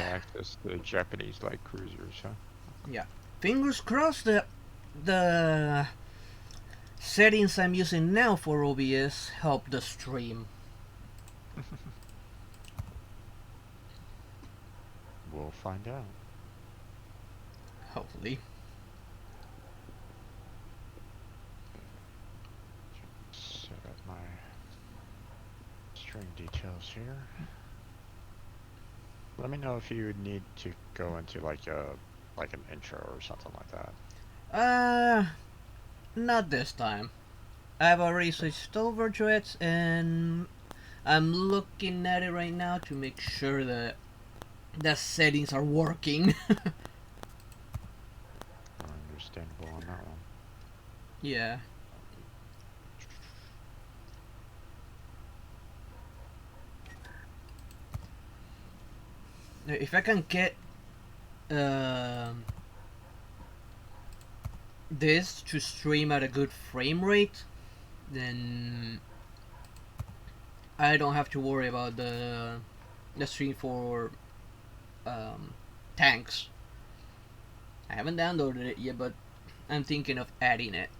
access the Japanese light cruisers, huh? Yeah. Fingers crossed that the settings I'm using now for OBS help the stream. We'll find out. Hopefully. Set up my stream details here. Let me know if you need to go into like an intro or something like that. Uh, not this time. I've already switched over to it and I'm looking at it right now to make sure that the settings are working. Understandable on that one. Yeah. If I can get um this to stream at a good frame rate, then I don't have to worry about the stream for um, tanks. I haven't downloaded it yet, but I'm thinking of adding it.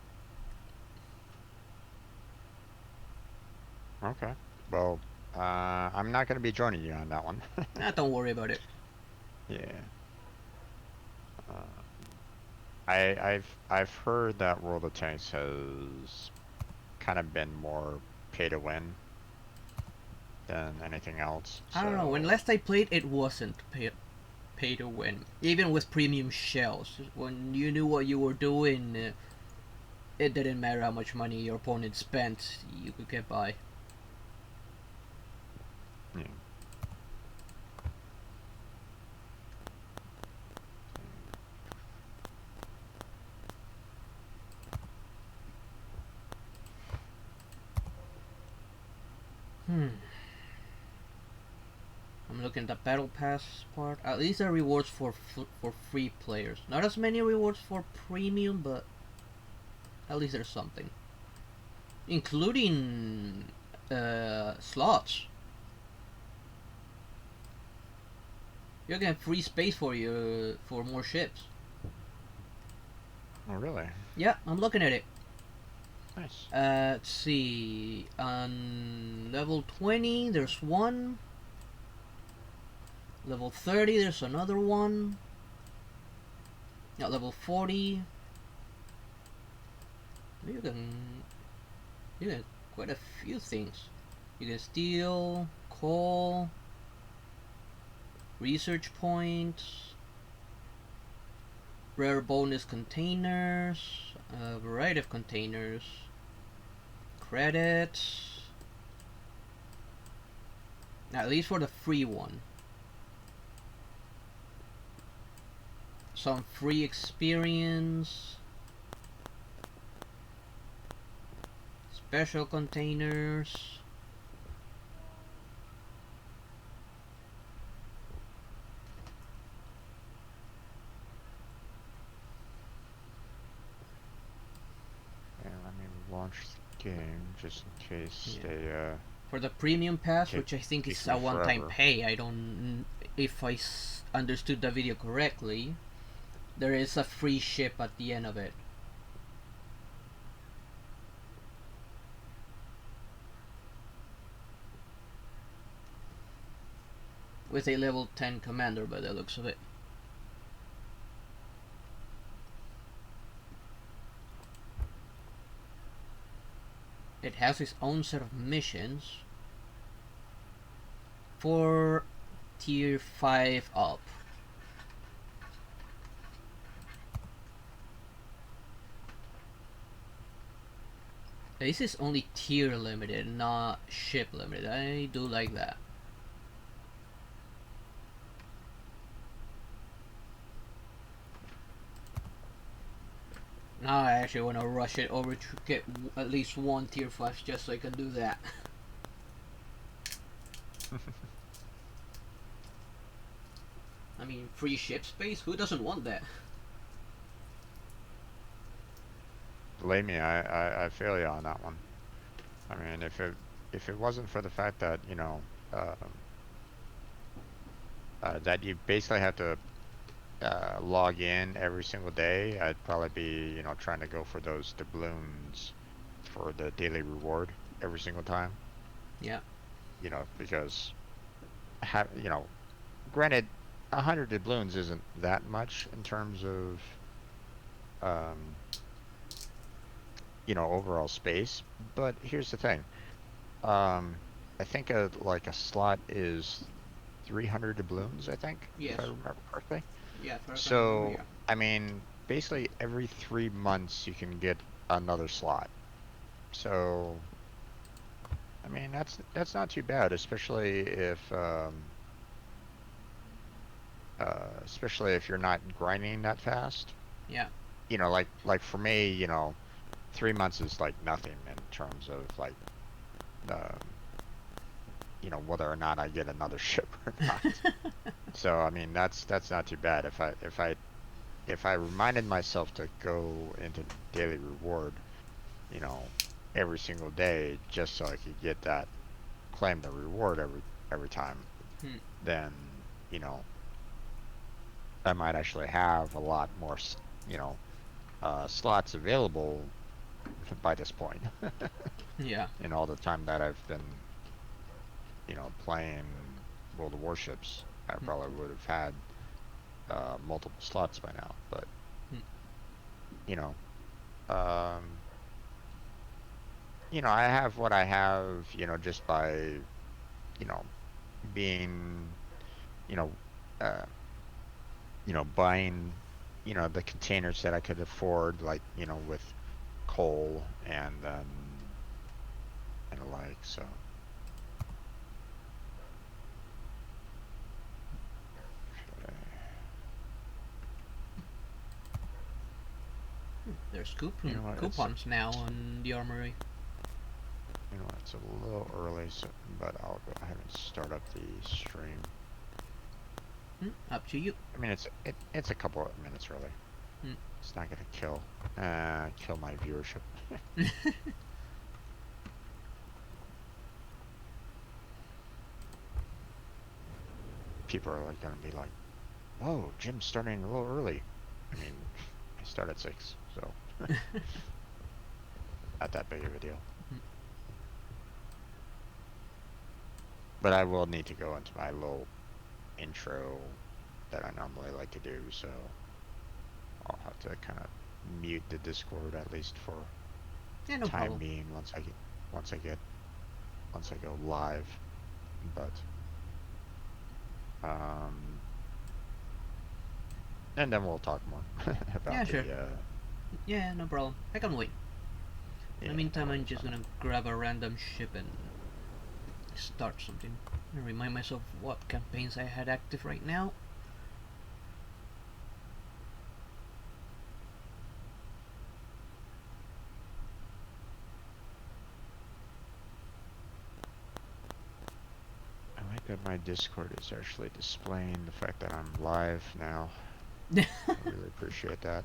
Okay. Well, I'm not going to be joining you on that one. Don't worry about it. Yeah. Uh, I've heard that World of Tanks has kind of been more pay to win than anything else. I don't know. When So, last I played, it wasn't pay to win. Even with premium shells, when you knew what you were doing, it didn't matter how much money your opponent spent. You could get by. yeah. Hmm. I'm looking at the battle pass part. At least there are rewards for free players. Not as many rewards for premium, but at least there's something, including slots. You get free space for more ships. Oh, really? Yeah, I'm looking at it. Nice. Let's see. On level 20, there's one. Level 30, there's another one. At level 40, you can you get quite a few things. You can steal, call, research points, rare bonus containers, a variety of containers, credits. At least for the free one. Some free experience, special containers. Yeah, let me launch the game just in case Yeah. they For the premium pass, take which I think take is me a one-time forever. pay, I don't. If I understood the video correctly, there is a free ship at the end of it. With a level 10 commander by the looks of it. It has its own set of missions for tier 5 up. This is only tier limited, not ship limited. I do like that. Now I actually want to rush it over to get at least one tier 5 just so I can do that. I mean, free ship space? Who doesn't want that? Believe me, I feel you on that one. I mean, if it wasn't for the fact that, you know, that you basically have to log in every single day. I'd probably be, trying to go for those doubloons for the daily reward every single time. Yeah. Because granted, 100 doubloons isn't that much in terms of um, overall space. But here's the thing. Um, I think a slot is 300 doubloons, I think, if I Yes. remember correctly. Yeah, as far as I remember, So, yeah. I mean, basically every 3 months you can get another slot. So, I mean, that's not too bad, especially if you're not grinding that fast. Yeah. Like for me, 3 months is like nothing in terms of like um, whether or not I get another ship or not. So, I mean, that's not too bad. If I reminded myself to go into daily reward, you know, every single day just so I could get that claim the reward every time, Hmm. then, you know, I might actually have a lot more, slots available by this point. Yeah. In all the time that I've been, playing World of Warships, I Hmm. probably would have had multiple slots by now. But Hmm. you know, um, I have what I have, just by know being, you know, uh, buying, the containers that I could afford, like with coal and the like. So There's you know what, it's coupons now on the armory. it's a little early, so but I'll go ahead and start up the stream. Hmm. Up to you. I mean, it's a couple of minutes early. Hmm. It's not gonna kill my viewership. People are like gonna be like, "Whoa, Jim's starting a little early." I mean, I start at 6, so not that big of a deal. But I will need to go into my little intro that I normally like to do, so I'll have to kind of mute the Discord at least for Yeah, no time problem. being once I get once I go live. But um and then we'll talk more Yeah, about sure. the Yeah, no problem. I can wait. In the yeah, meantime, no, I'm just gonna grab a random ship and start something. And remind myself what campaigns I had active right now. I like that my Discord is actually displaying the fact that I'm live now. I really appreciate that.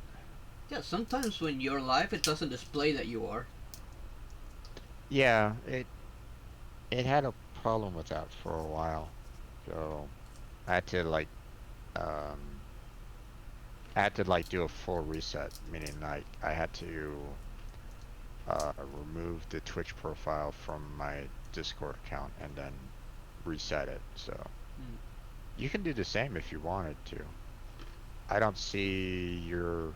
Yeah, sometimes when you're live, it doesn't display that you are. Yeah, it had a problem with that for a while. So I had to like um do a full reset, meaning like I had to remove the Twitch profile from my Discord account and then reset it. So Mm. you can do the same if you wanted to. I don't see your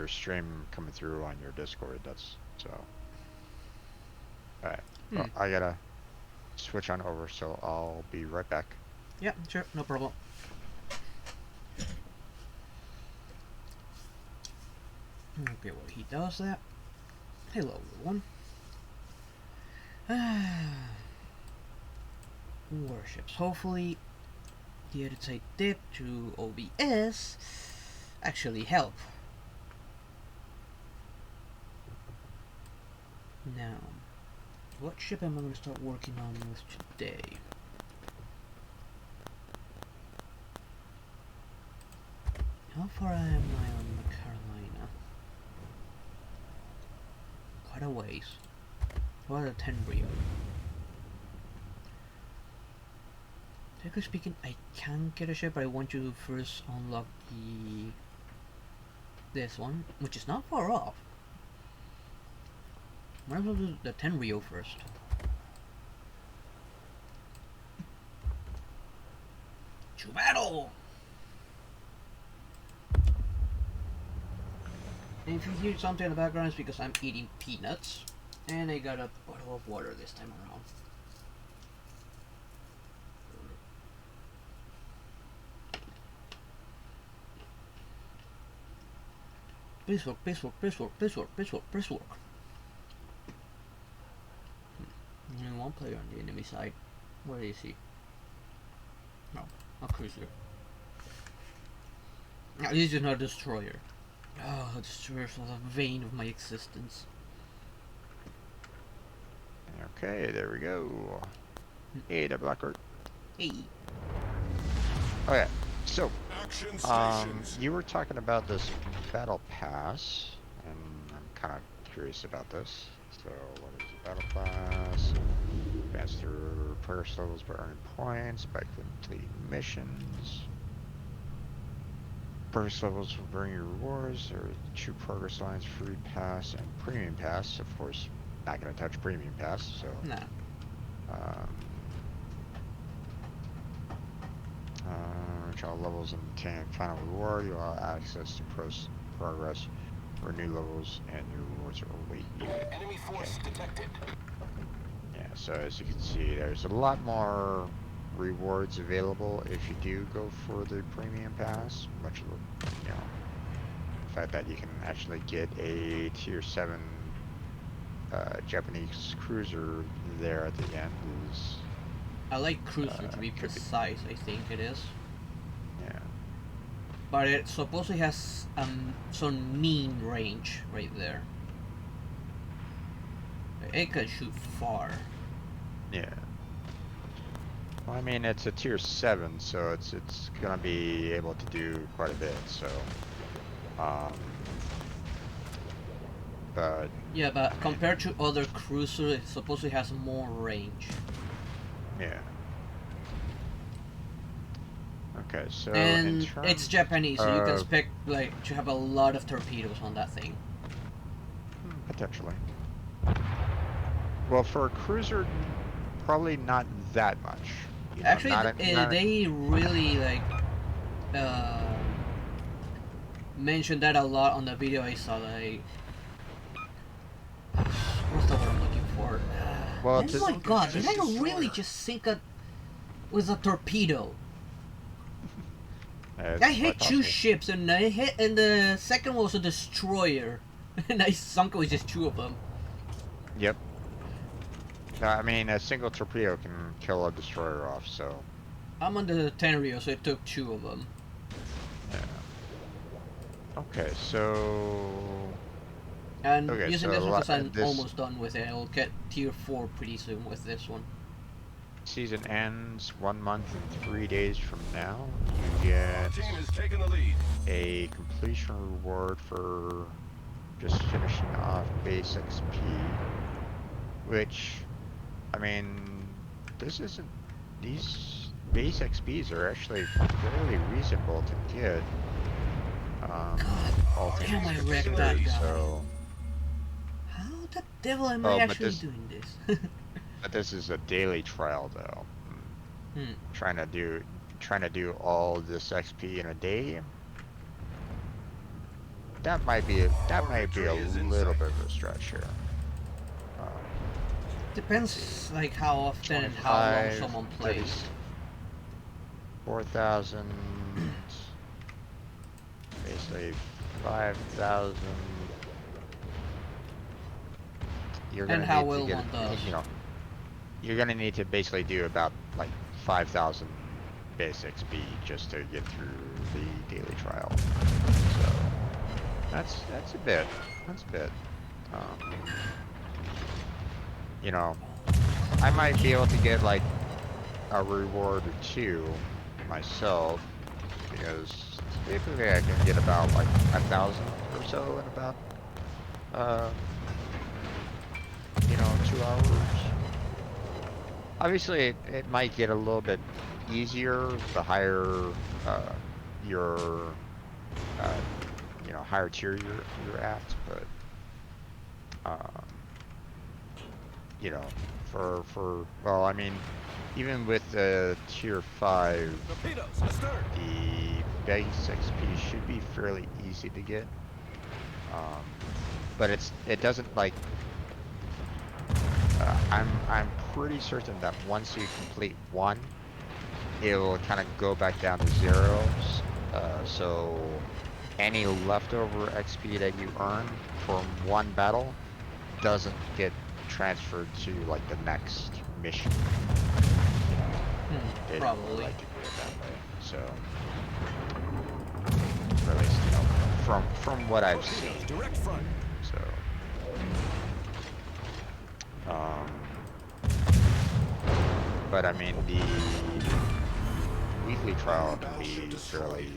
stream coming through on your Discord. That's so. All right. Hmm. Well, I gotta switch on over, so I'll be right back. Yeah, sure, no problem. Okay, well, he does that. Hello, everyone. Warships. Hopefully, the edits I did to OBS actually help. Now, what ship am I going to start working on with today? How far am I on the Carolina? Quite a ways. What a Tenbrio. Technically speaking, I can get a ship, but I want you to first unlock this one, which is not far off. Might as well do the 10 Rio first. To battle! And if you hear something in the background, it's because I'm eating peanuts. And I got a bottle of water this time around. Please work, please work, please work, please work, please work, please work. Only one player on the enemy side. Where is he? No, a cruiser. No, this is not a destroyer. Oh, a destroyer is the vein of my existence. Okay, there we go. Hey, the Blackbird. Hey. Okay, so you were talking about this battle pass, and I'm kind of curious about this. So, what is a battle pass? Advance through progress levels by earning points, by completing missions. Progress levels will bring you rewards. There are 2 progress lines: free pass and premium pass. Of course, not going to touch premium pass, so. Nah. Reach all levels and obtain final reward. You will have access to progress for new levels, and new rewards will await you. Enemy force detected. Yeah, so as you can see, there's a lot more rewards available if you do go for the premium pass. Much of the, the fact that you can actually get a tier 7 Japanese cruiser there at the end is. I like cruiser to be precise, I think it is. Yeah. But it supposedly has some mean range right there. It can shoot far. Yeah. Well, I mean, it's a tier 7, so it's gonna be able to do quite a bit. So, but yeah, but compared to other cruisers, it supposedly has more range. Yeah. Okay, so and it's Japanese, so you can expect like to have a lot of torpedoes on that thing. Potentially. Well, for a cruiser, probably not that much. Actually, they really like mentioned that a lot on the video I saw. Like, what's the word I'm looking for? Well, oh my god, did I really just sink with a torpedo? I hit 2 ships, and the second one was a destroyer, and I sunk with just 2 of them. Yep. I mean, a single torpedo can kill a destroyer off, so. I'm on the Tenrio, so it took 2 of them. Yeah. Okay, so. And using this one because I'm almost done with it. I'll get tier 4 pretty soon with this one. Season ends 1 month and 3 days from now. You get a completion reward for just finishing off base XP, which, I mean, these base XPs are actually fairly reasonable to get. God damn, I wrecked that guy. So, how the devil am I actually doing this? But this is a daily trial, though. Trying to do all this XP in a day. That might be a little bit of a stretch here. Depends like how often and how long someone plays. 4,000, basically 5,000. You're gonna and how well one does. You're gonna need to basically do about like 5,000 base XP just to get through the daily trial. So that's a bit. That's a bit. I might be able to get like a reward or 2 myself, because typically I can get about like 1,000 or so in about 2 hours. Obviously, it might get a little bit easier the higher your uh, higher tier you're at, but um, you know, for well, I mean, even with tier 5, Torpedoes, astern. the base XP should be fairly easy to get. But it doesn't like I'm pretty certain that once you complete one, it will kind of go back down to zeros. So any leftover XP that you earn from one battle doesn't get transferred to like the next mission. They don't really Probably. like to do it that way. So, or at least from what I've Torpedoes, seen. direct front. So, but I mean the weekly trial can be fairly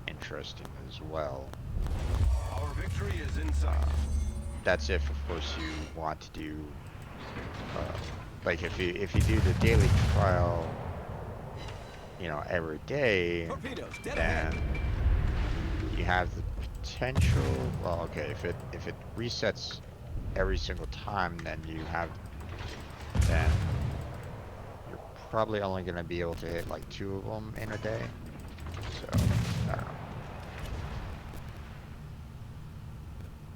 interesting as well. Our victory is in sight. That's if, of course, you want to do, like if you do the daily trial, every day, Torpedoes, dead then ahead. you have the potential. Well, okay, if it resets every single time, then then you're probably only gonna be able to hit like 2 of them in a day. So I don't know.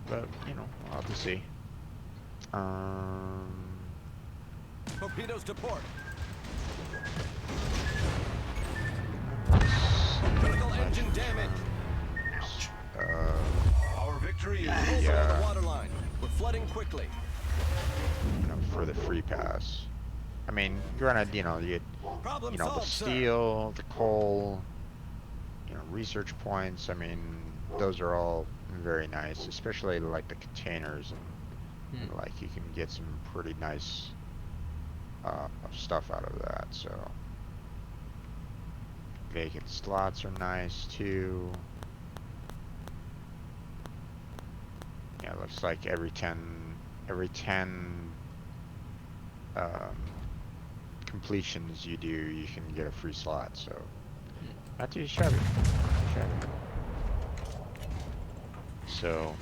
But, we'll have to see. Torpedoes to port. Let's Critical engine damage. Our victory is close on the waterline. We're flooding quickly. For the free pass. I mean, granted, you get, Problem the solved, sir. steel, the coal, research points. I mean, those are all very nice, especially like the containers and like you can get some pretty nice stuff out of that. So vacant slots are nice too. Yeah, it looks like every 10 completions you do, you can get a free slot. So not too shabby. So,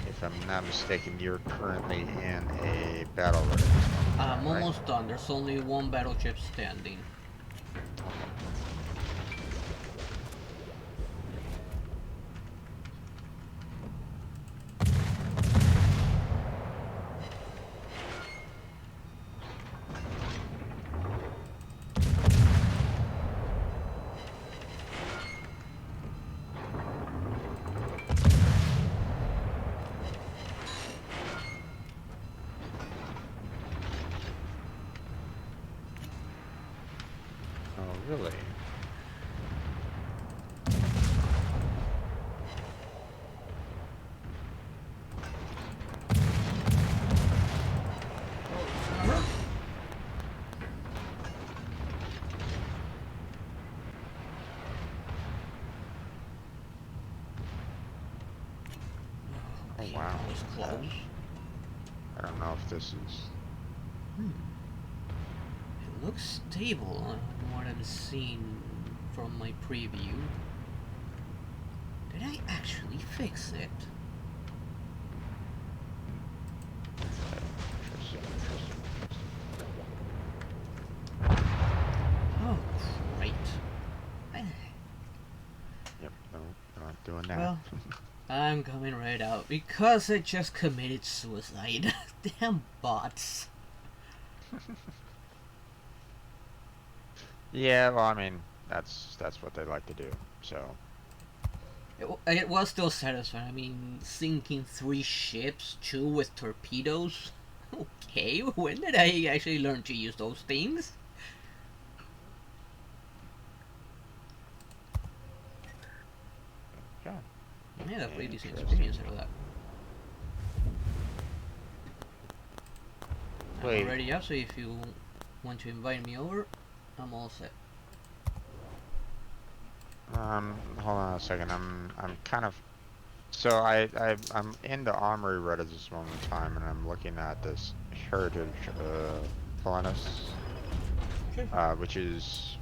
if I'm not mistaken, you're currently in a battle right at this moment, I'm right? almost done. There's only one battleship standing. Oh, really? Oh, Okay, wow. that was close. I don't know if this is... It looks stable on what I'm seeing from my preview. Did I actually fix it? Interesting. Oh, great. Yep, no, not doing that. Well, I'm coming right out because I just committed suicide. Damn bots. Yeah, well, I mean, that's what they like to do. So, It was still satisfying. I mean, sinking 3 ships, 2 with torpedoes. Okay, when did I actually learn to use those things? yeah. I had a pretty decent Interesting. experience out of that. Wait. I'm already up, so if you want to invite me over, I'm all set. Hold on a second. I'm kind of so I'm in the armory right at this moment in time, and I'm looking at this heritage colonist, Sure. which is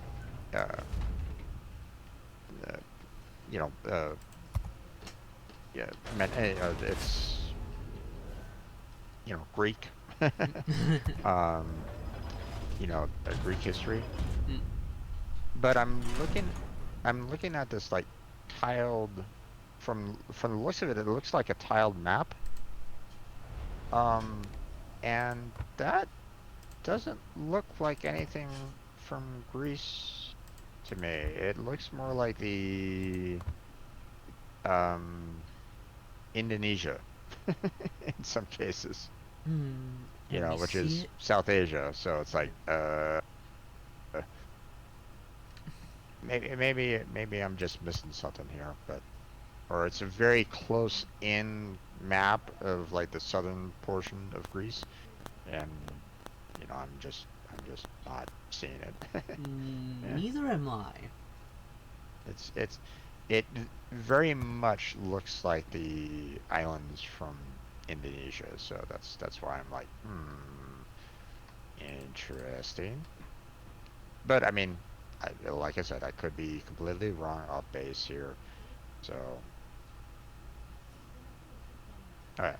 uh, uh you know yeah it's Greek, um Greek history. Mm. But I'm looking at this like tiled from the looks of it, it looks like a tiled map. Um, and that doesn't look like anything from Greece to me. It looks more like the um Indonesia in some cases, Let me which see is it. South Asia. So it's like maybe I'm just missing something here, but or it's a very close in map of like the southern portion of Greece, and I'm just not seeing it. Yeah, Neither am I. it's it very much looks like the islands from Indonesia, so that's why I'm like, interesting. But I mean, like I said, I could be completely wrong off base here. So, all right.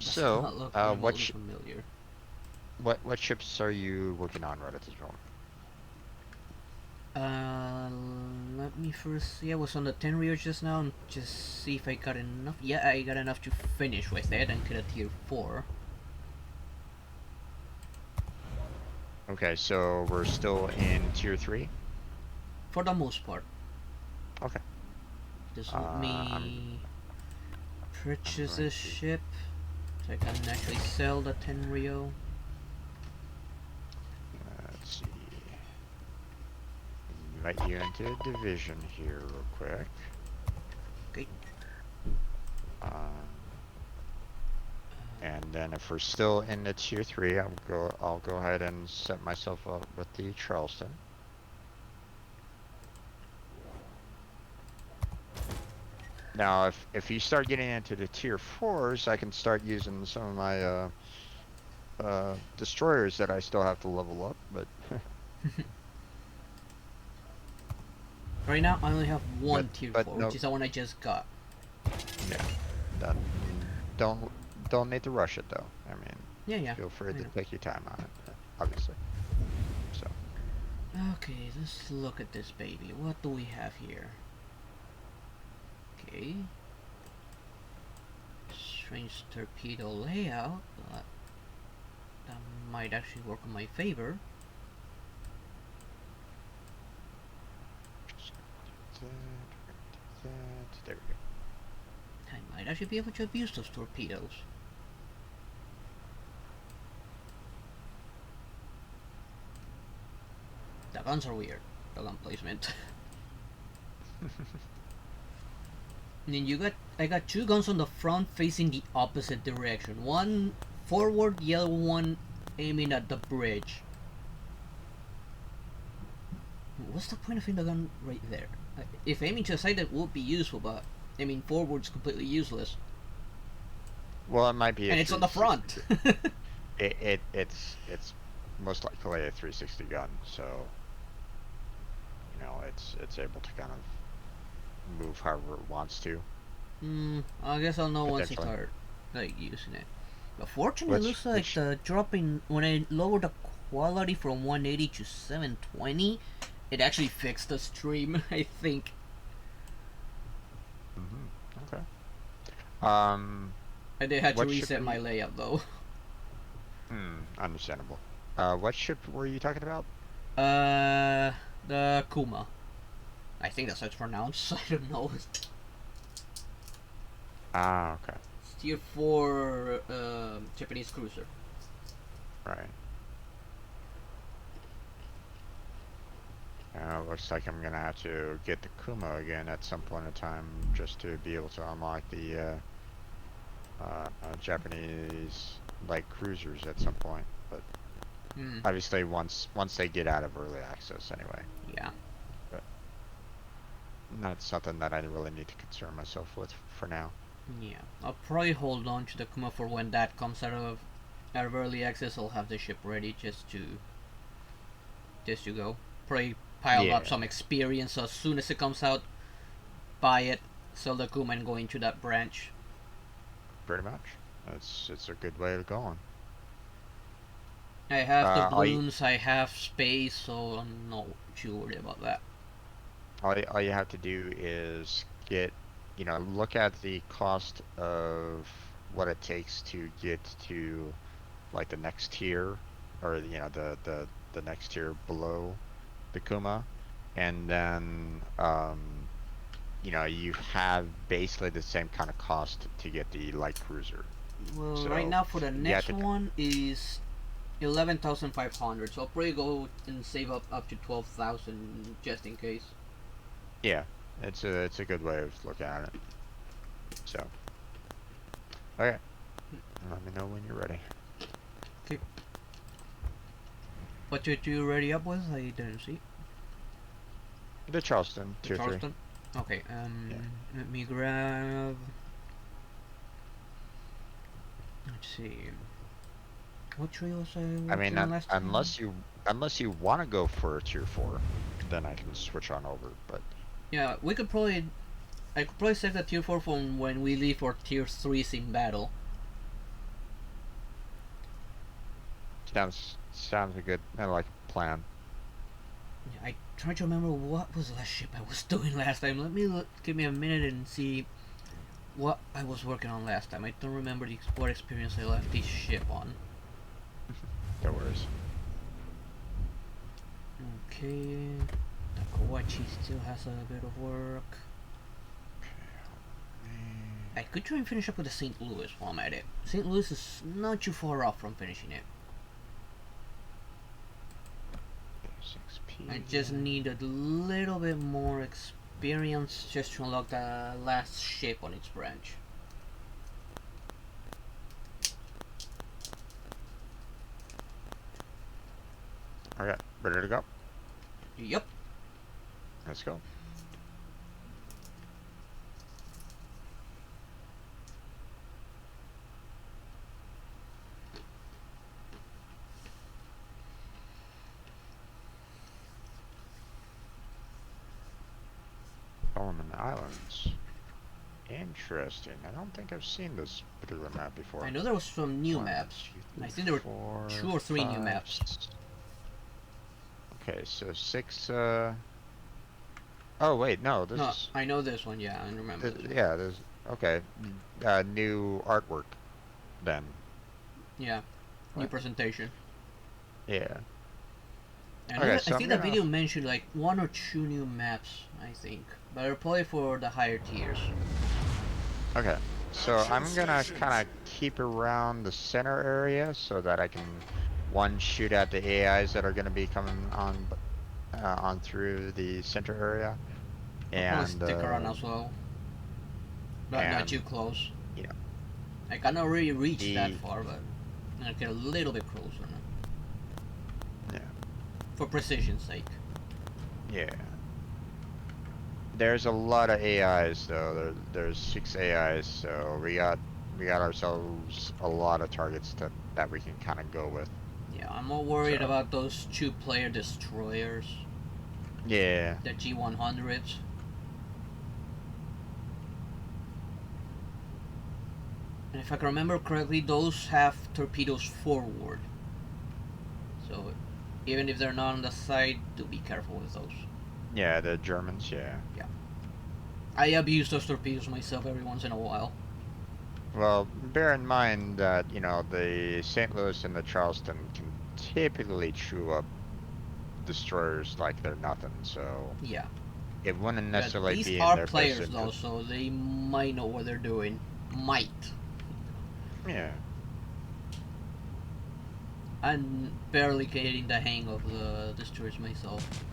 Does not look remotely familiar. What ships are you working on right at this moment? Uh, Let me first see. I was on the 10 Rio just now and just see if I got enough. Yeah, I got enough to finish with it and get a tier 4. Okay, so we're still in tier three. For the most part. Okay. Just let Uh, I'm me I'm purchase going this to ship so I can actually sell the 10 Rio. let's see. Invite you into a division here real quick. Okay. Um, and then if we're still in the tier three, I'll go ahead and set myself up with the Charleston. Now, if you start getting into the tier fours, I can start using some of my destroyers that I still have to level up, but Right now, I only have but one tier but 4, which no, is the one I just got. yeah, don't don't need to rush it though. I mean, Yeah, yeah, feel free I to know. take your time on it, obviously. So, Okay, let's look at this baby. What do we have here? Okay. Strange torpedo layout, but that might actually work in my favor. just gonna do that. There we go. I might actually be able to abuse those torpedoes. The guns are weird. The gun placement. And then I got two guns on the front facing the opposite direction. One forward, the other one aiming at the bridge. What's the point of having the gun right there? If aiming to the side, that would be useful, but aiming forward's completely useless. Well, it might be a And it's on the 360. front. It's most likely a 360 gun, so it's able to kind of move however it wants to, I guess I'll know once I potentially. start like using it. But fortunately, it Which looks like which the dropping when I lowered the quality from 180 to 720, it actually fixed the stream. I think. hmm Okay. Um, I did have to what ship reset are my you? layout though. Understandable. What ship were you talking about? Uh, the Kuma. I think that's how it's pronounced. I don't know. Ah, okay. It's tier 4 Japanese cruiser. Right. Looks like I'm gonna have to get the Kuma again at some point in time just to be able to unlock the Japanese light cruisers at some point. But Hmm. obviously, once they get out of early access, anyway. Yeah. But not something that I really need to concern myself with for now. Yeah, I'll probably hold on to the Kuma for when that comes out of early access. I'll have the ship ready just to go. Probably pile up Yeah, some experience so as soon as it comes out. Buy it, sell the Kuma, and go into that branch. pretty much. It's a good way of going. I have the All you balloons, I have space, so I'm not too worried about that. all you have to do is look at the cost of what it takes to get to like the next tier, or the next tier below the Kuma, and then you have basically the same kind of cost to get the light cruiser. Well, right So now for the you have next to, one is 11,500, so I'll probably go and save up to 12,000 just in case. yeah, it's a good way of looking at it. So okay, let me know when you're ready. Okay. What did you ready up with? I didn't see. The Charleston The tier 3. Charleston? Okay, Yeah. let me grab. Let's see. What tree was I I mean, working on last time? unless you want to go for a tier 4, then I can switch on over. But Yeah, we could probably. I could probably save the tier 4 from when we leave for tier 3s in battle. sounds a good, like plan. Yeah, I try to remember what was the last ship I was doing last time. Let me give me a minute and see what I was working on last time. I don't remember what experience I left this ship on. No worries. Okay, the Kowachi still has a bit of work. I could try and finish up with the St. Louis while I'm at it. St. Louis is not too far off from finishing it. 6P. I just need a little bit more experience just to unlock the last ship on its branch. Okay, ready to go. Yep. Let's go. Solomon Islands. Interesting. I don't think I've seen this particular map before. I know there was some new One, maps. two, I three, think there were four, 2 or 3 new five, maps. Okay, so 6. Oh wait, no. This No, is. I know this one. Yeah, I remember this one. Yeah. There's. Okay. New artwork. Then. Yeah, new What? presentation. Yeah. I know Okay, that, I so I'm think the gonna. video mentioned like 1 or 2 new maps. I think, but they're probably for the higher tiers. Okay. So Action I'm gonna stations. kind of keep around the center area so that I can, one, shoot at the AIs that are gonna be coming on through the center area, I'll probably and stick around as well, but not too and close. you know I cannot really reach that the far, but I get a little bit closer now, yeah for precision's sake. yeah. There's a lot of AIs though. There's 6 AIs, so we got ourselves a lot of targets that we can kind of go with. Yeah, I'm more worried So about those 2-player destroyers, yeah, the G100s. And if I can remember correctly, those have torpedoes forward. So even if they're not on the side, do be careful with those. yeah, the Germans, yeah. Yeah. I abuse those torpedoes myself every once in a while. Well, bear in mind that the St. Louis and the Charleston can typically chew up destroyers like they're nothing. So Yeah. it wouldn't But necessarily these be in are their best players though, interest. so they might know what they're doing. Might. Yeah. I'm barely getting the hang of the destroyers myself.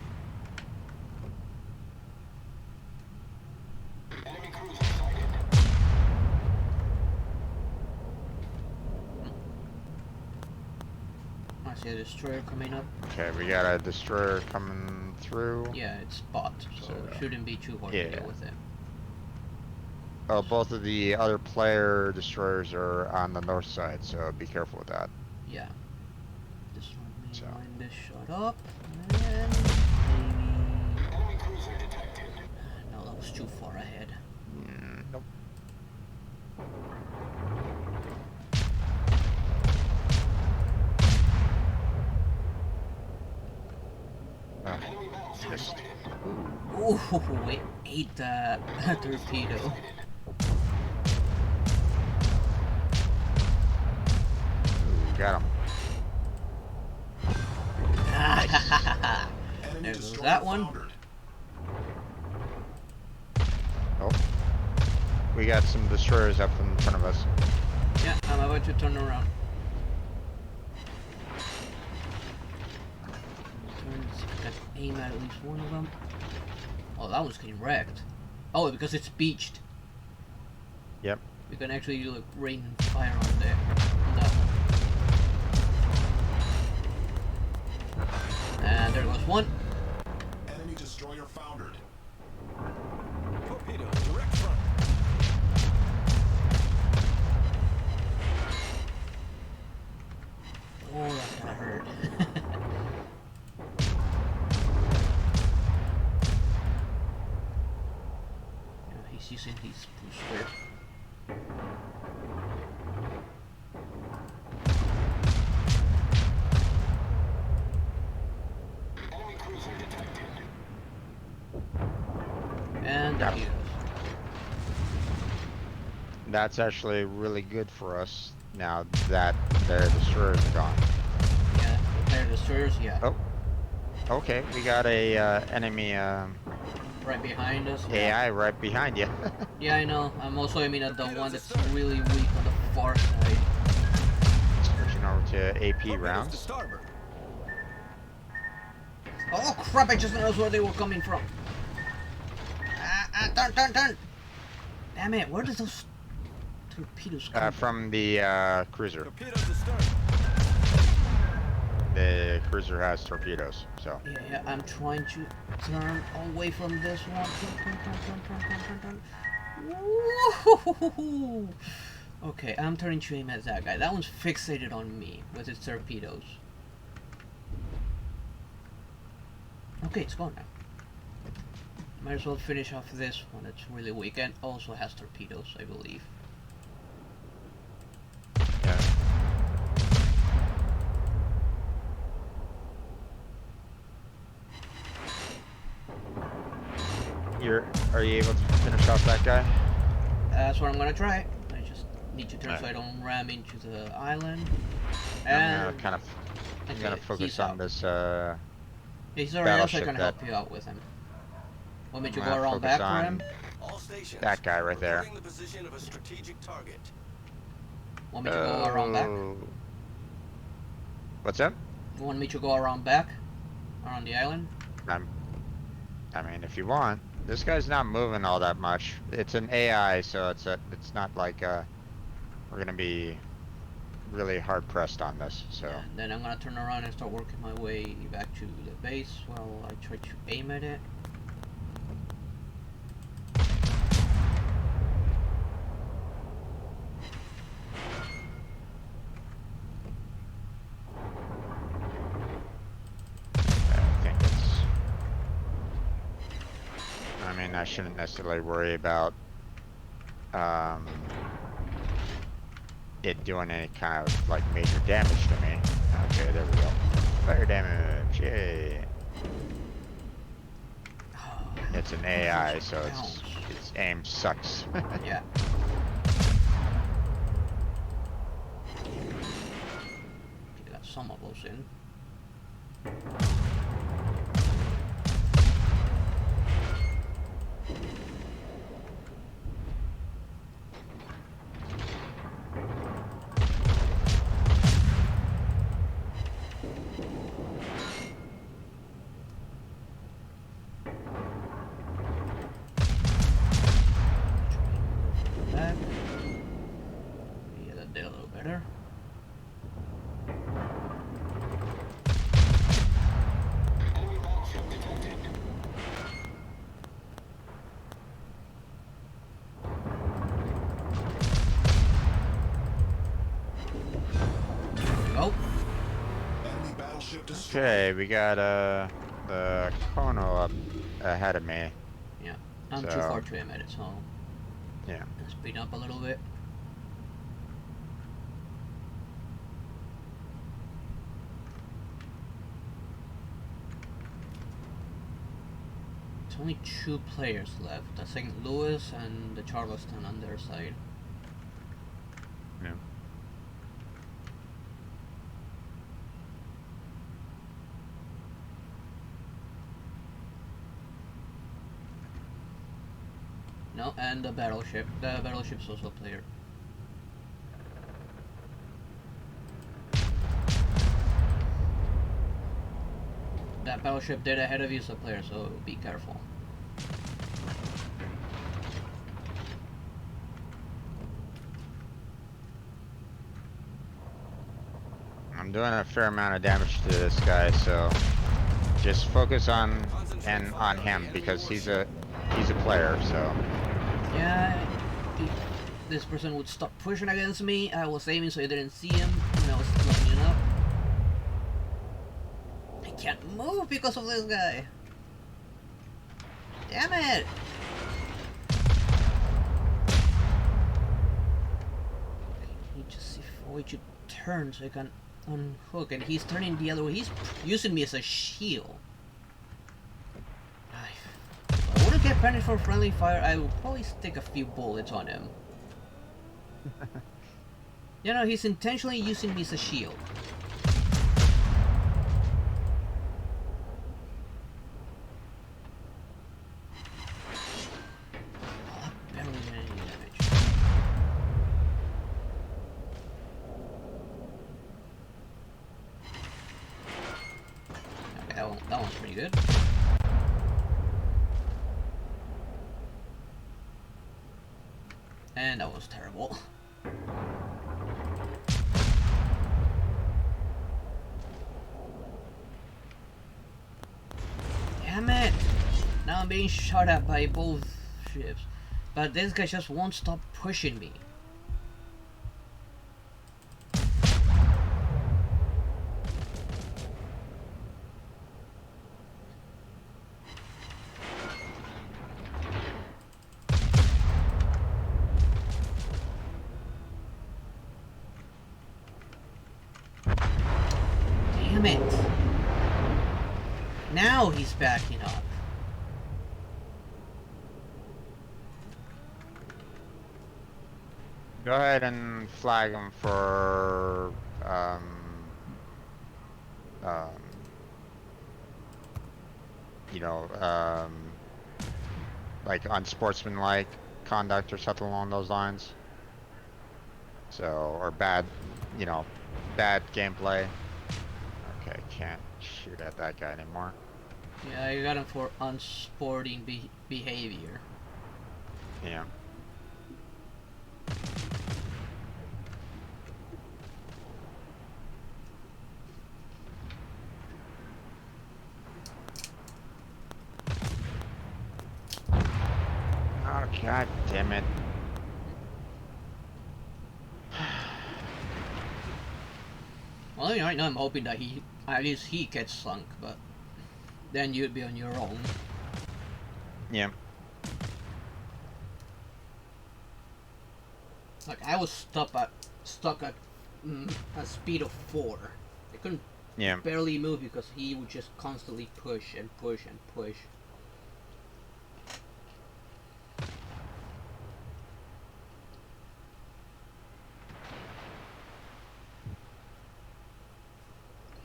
See a destroyer coming up? Okay, we got a destroyer coming through. Yeah, it's spot, so So, it shouldn't be too hard to yeah. deal with it. Oh, both of the other player destroyers are on the north side, so be careful with that. Yeah. Just let me So. line this shot up, and maybe... Enemy cruiser detected. No, that was too far ahead. Nope. Oh, Enemy battleship missed. sighted. Ooh, it ate that torpedo. Ooh, got him. Enemy There goes destroyer that one. foundered. Oh. We got some destroyers up in front of us. Yeah, I'm about to turn around. Aim at least one of them. Oh, that one's getting wrecked. Oh, because it's beached. Yep. We can actually like rain fire on there. On that one. And there goes one. Enemy destroyer foundered. Torpedo, direct front. Oh, that's gonna hurt. Yeah, he's using his booster. Enemy cruiser detected. And there Got he him. goes. That's actually really good for us now that their destroyers are gone. Yeah, repair destroyers, yeah. Oh. Okay, we got a enemy Right behind us. Yeah. AI right behind you. Yeah, I know. I'm also aiming at the one that's really weak on the far side. Switching over to AP Torpedoes to rounds. starboard. Oh crap, I just noticed where they were coming from. Turn! Damn it, where did those torpedoes come from? From the cruiser. Torpedoes to stern. The cruiser has torpedoes, so. Yeah, I'm trying to turn away from this one. Turn. Woo-hoo-hoo-hoo. Okay, I'm turning to aim at that guy. That one's fixated on me with its torpedoes. Okay, it's gone now. Might as well finish off this one. It's really weak and also has torpedoes, I believe. Yeah. Are you able to finish off that guy? That's what I'm gonna try. I just need to turn so I Alright. don't ram into the island. I'm And gonna okay, gonna focus he's on out. this He's already else I battleship can that- help you out with him. Want me to I'm go gonna around focus back for on him? All stations. that guy right there. Reporting the position of a strategic target. Want me to go around back? What's that? You want me to go around back? Around the island? I mean, if you want. This guy's not moving all that much. It's an AI, so it's not like we're gonna be really hard pressed on this. So Yeah, then I'm gonna turn around and start working my way back to the base while I try to aim at it. I think it's. I mean, I shouldn't necessarily worry about it doing any kind of like major damage to me. Okay, there we go. Fire damage, yay! Oh, It's an AI, so Bounce. its aim sucks. Yeah. Okay, got some of those in. Back. Yeah, that did a little better. Okay, we got the Kono up ahead of me. Yeah, I'm too So- far to him at it, so Yeah. speed up a little bit. It's only 2 players left, the St. Louis and the Charleston on their side. Yeah. No, and the battleship. The battleship's also a player. That battleship dead ahead of you is a player, so be careful. I'm doing a fair amount of damage to this guy, so just focus on him because he's a player. So Yeah, if this person would stop pushing against me, I was aiming so I didn't see him, and I was lining up. I can't move because of this guy. Damn it! He just avoid you turn so I can unhook, and he's turning the other way. He's using me as a shield. If I wouldn't get punished for friendly fire, I would probably stick a few bullets on him. You know, he's intentionally using me as a shield. Oh, that barely did any damage. Okay, that one's pretty good. And that was terrible. Damn it! Now I'm being shot at by both ships. But this guy just won't stop pushing me. Damn it! Now he's backing up. go ahead and flag him for you know, like unsportsmanlike conduct or something along those lines. So, or bad, you know, bad gameplay. Okay, can't shoot at that guy anymore. Yeah, I got him for unsporting behavior. Yeah. Oh, god damn it. Well, right now I'm hoping that at least he gets sunk, but then you'd be on your own. Yeah. Like I was stuck at a speed of 4. I couldn't Yeah. barely move because he would just constantly push and push and push.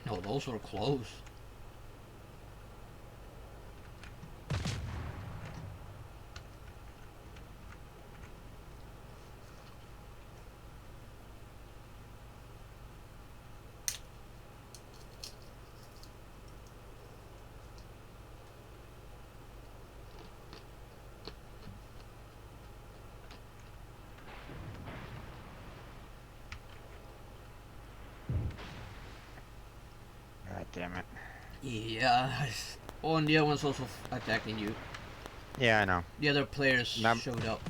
No, those were close. God damn it. Yeah. Oh, and the other one's also attacking you. Yeah, I know. The other players Num- showed up.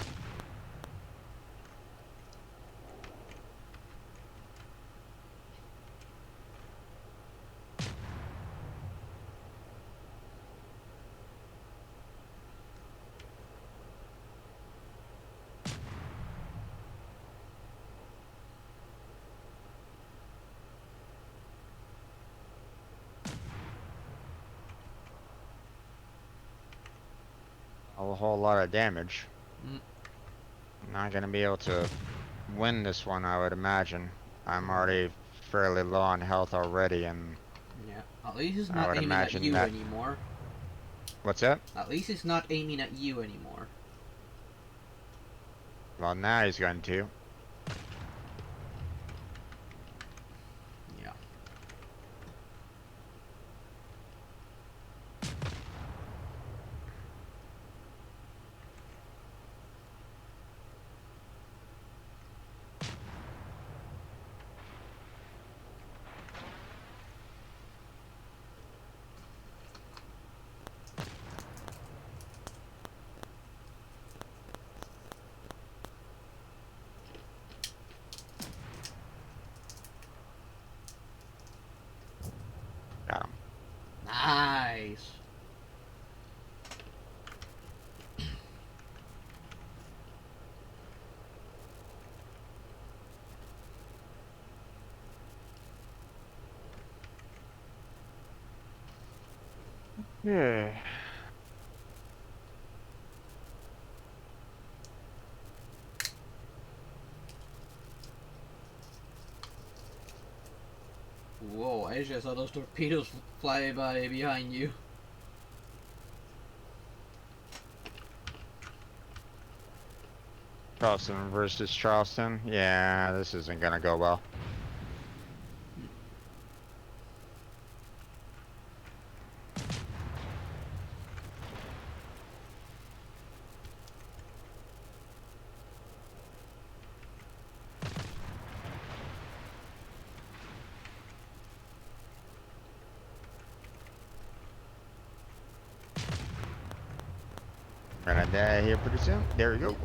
a whole lot of damage. Mm. Not gonna be able to win this one, I would imagine. I'm already fairly low on health already, and Yeah. At least it's I not would aiming at imagine you that. anymore. What's that? At least it's not aiming at you anymore. Well, now he's going to. Yeah. Got him. Nice. Yeah. Whoa, I just saw those torpedoes fly by behind you. Charleston versus Charleston. Yeah, this isn't gonna go well. Gonna die here pretty soon. There we go.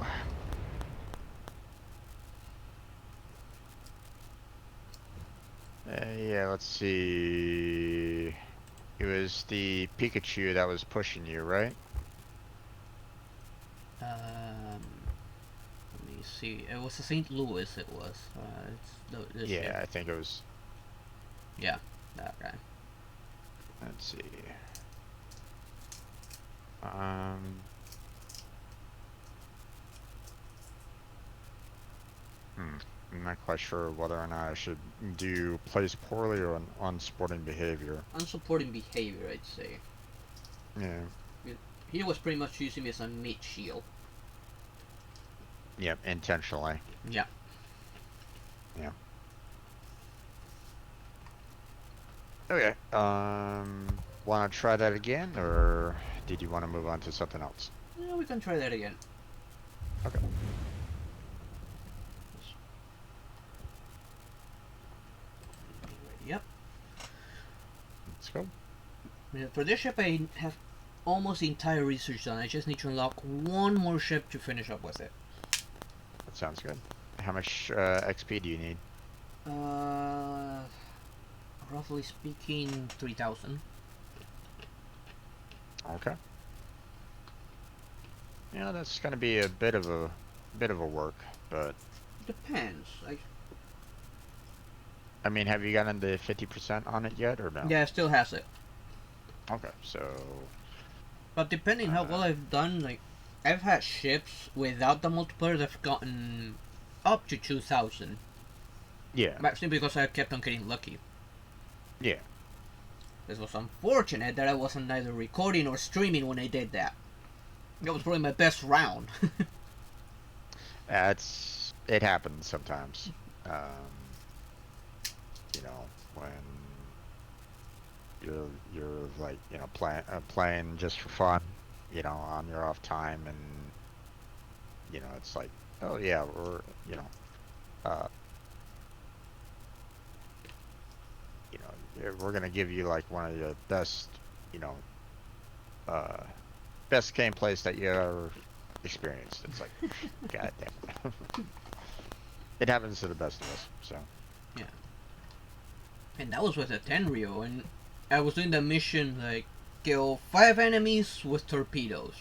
Yeah, let's see. It was the Pikachu that was pushing you, right? Let me see. It was a St. Louis. It was. It's the Yeah, ship. I think it was. Yeah, that guy. Let's see. Um. I'm not quite sure whether or not I should do plays poorly or unsporting behavior. Unsupporting behavior, I'd say. Yeah. He was pretty much using me as a mid shield. Yep, intentionally. Yeah. Yeah. Okay. Want to try that again, or did you want to move on to something else? Yeah, we can try that again. Okay. Yep. Let's go. Yeah, for this ship, I have almost the entire research done. I just need to unlock one more ship to finish up with it. That sounds good. How much XP do you need? Roughly speaking, 3,000. Okay. Yeah, that's gonna be a bit of a work, but Depends. I mean, have you gotten the 50% on it yet, or no? Yeah, it still has it. Okay, so But depending how well I've done, like, I've had ships without the multiplier that've gotten up to 2,000. yeah, Actually, because I kept on getting lucky. yeah. This was unfortunate that I wasn't either recording or streaming when I did that. That was probably my best round. It happens sometimes. You know, when you're like, you know, playing just for fun, you know, on your off time, and you know, it's like, oh yeah, uh we're gonna give you like one of the best, you know, best gameplays that you ever experienced. It's like, god damn it. It happens to the best of us, so. Yeah. And that was with a Tenryo, and I was doing the mission, like, kill 5 enemies with torpedoes.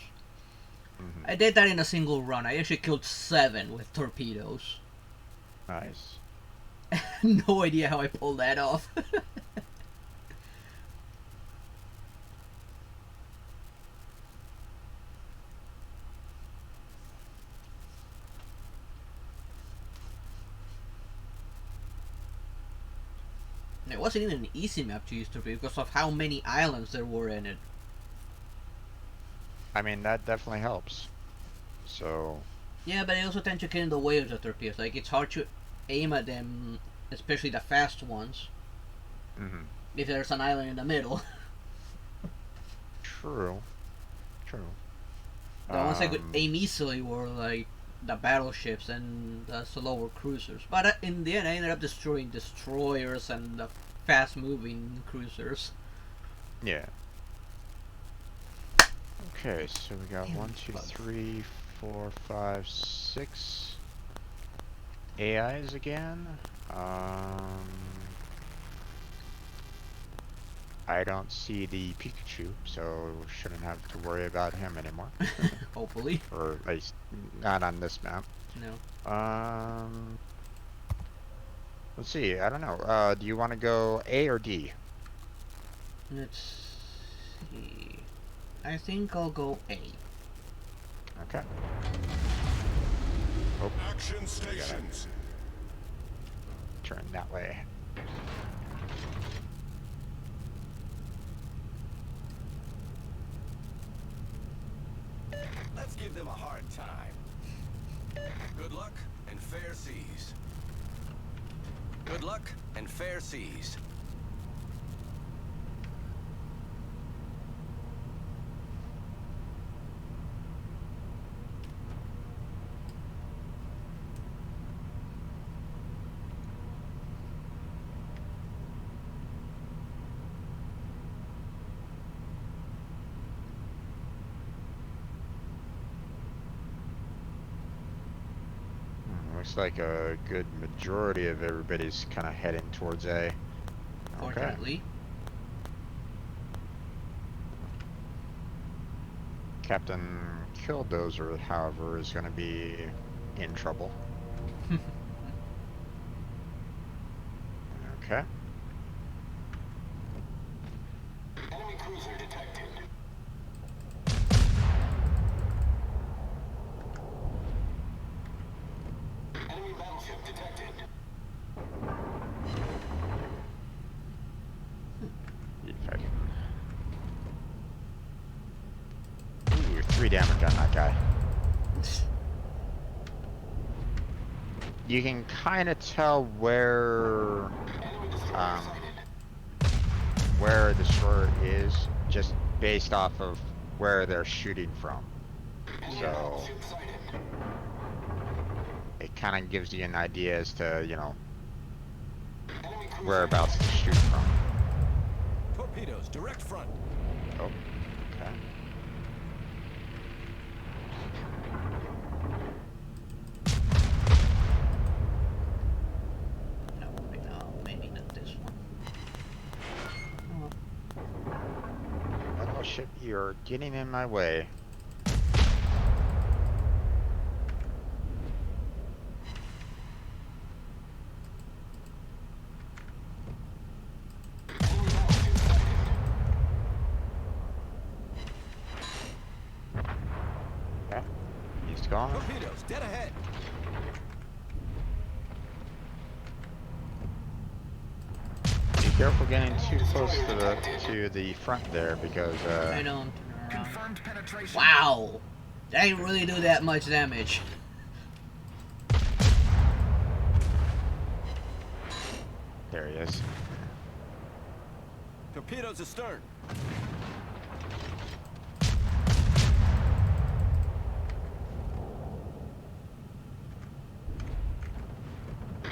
Mhm. I did that in a single run. I actually killed 7 with torpedoes. Nice. No idea how I pulled that off. It wasn't even an easy map to use torpedoes because of how many islands there were in it. I mean, that definitely helps. So, Yeah, but they also tend to get in the way of the torpedoes. Like, it's hard to aim at them, especially the fast ones, mhm. if there's an island in the middle. True. True. The ones I could Um, aim easily were, like, the battleships and the slower cruisers. But in the end, I ended up destroying destroyers and the fast-moving cruisers. yeah. Okay, so we got Damn 1, 2, bugs. 3, 4, 5, 6 AIs again. I don't see the Pikachu, so shouldn't have to worry about him anymore. Hopefully. Or at least not on this map. No. Let's see. I don't know. Do you want to go A or D? Let's see. I think I'll go A. Okay. Oh, Action stations. turn that way. Let's give them a hard time. Good luck and fair seas. Good luck and fair seas. Looks like a good majority of everybody's kind of heading towards A. Okay. Fortunately. Captain Killdozer, however, is going to be in trouble. Okay. Enemy cruiser detected. Enemy battleship detected. Ooh, 3 damage on that guy. You can kind of tell where a destroyer is just based off of where they're shooting from. So it kind of gives you an idea as to, you know, whereabouts to shoot from. Torpedoes, direct front. Oh, okay. No, maybe not this one. Battleship, you're getting in my way. Okay, he's gone. Torpedoes, dead ahead. Be careful getting too close to the front there because I don't turn around. Confirmed penetration. Wow! That didn't really do that much damage. there he is. Torpedoes astern.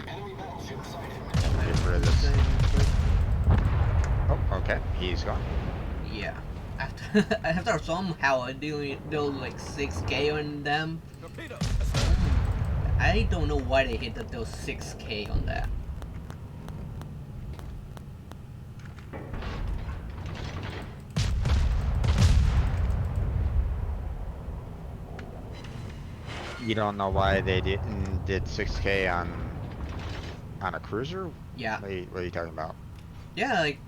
Enemy battleship sighted. Get rid of this. Oh, okay, he's gone. Yeah. After somehow I deal like 6k on them. Torpedoes astern. I don't know why they hit those 6k on that. You don't know why they did 6K on a cruiser? Yeah. What are you talking about? Yeah, like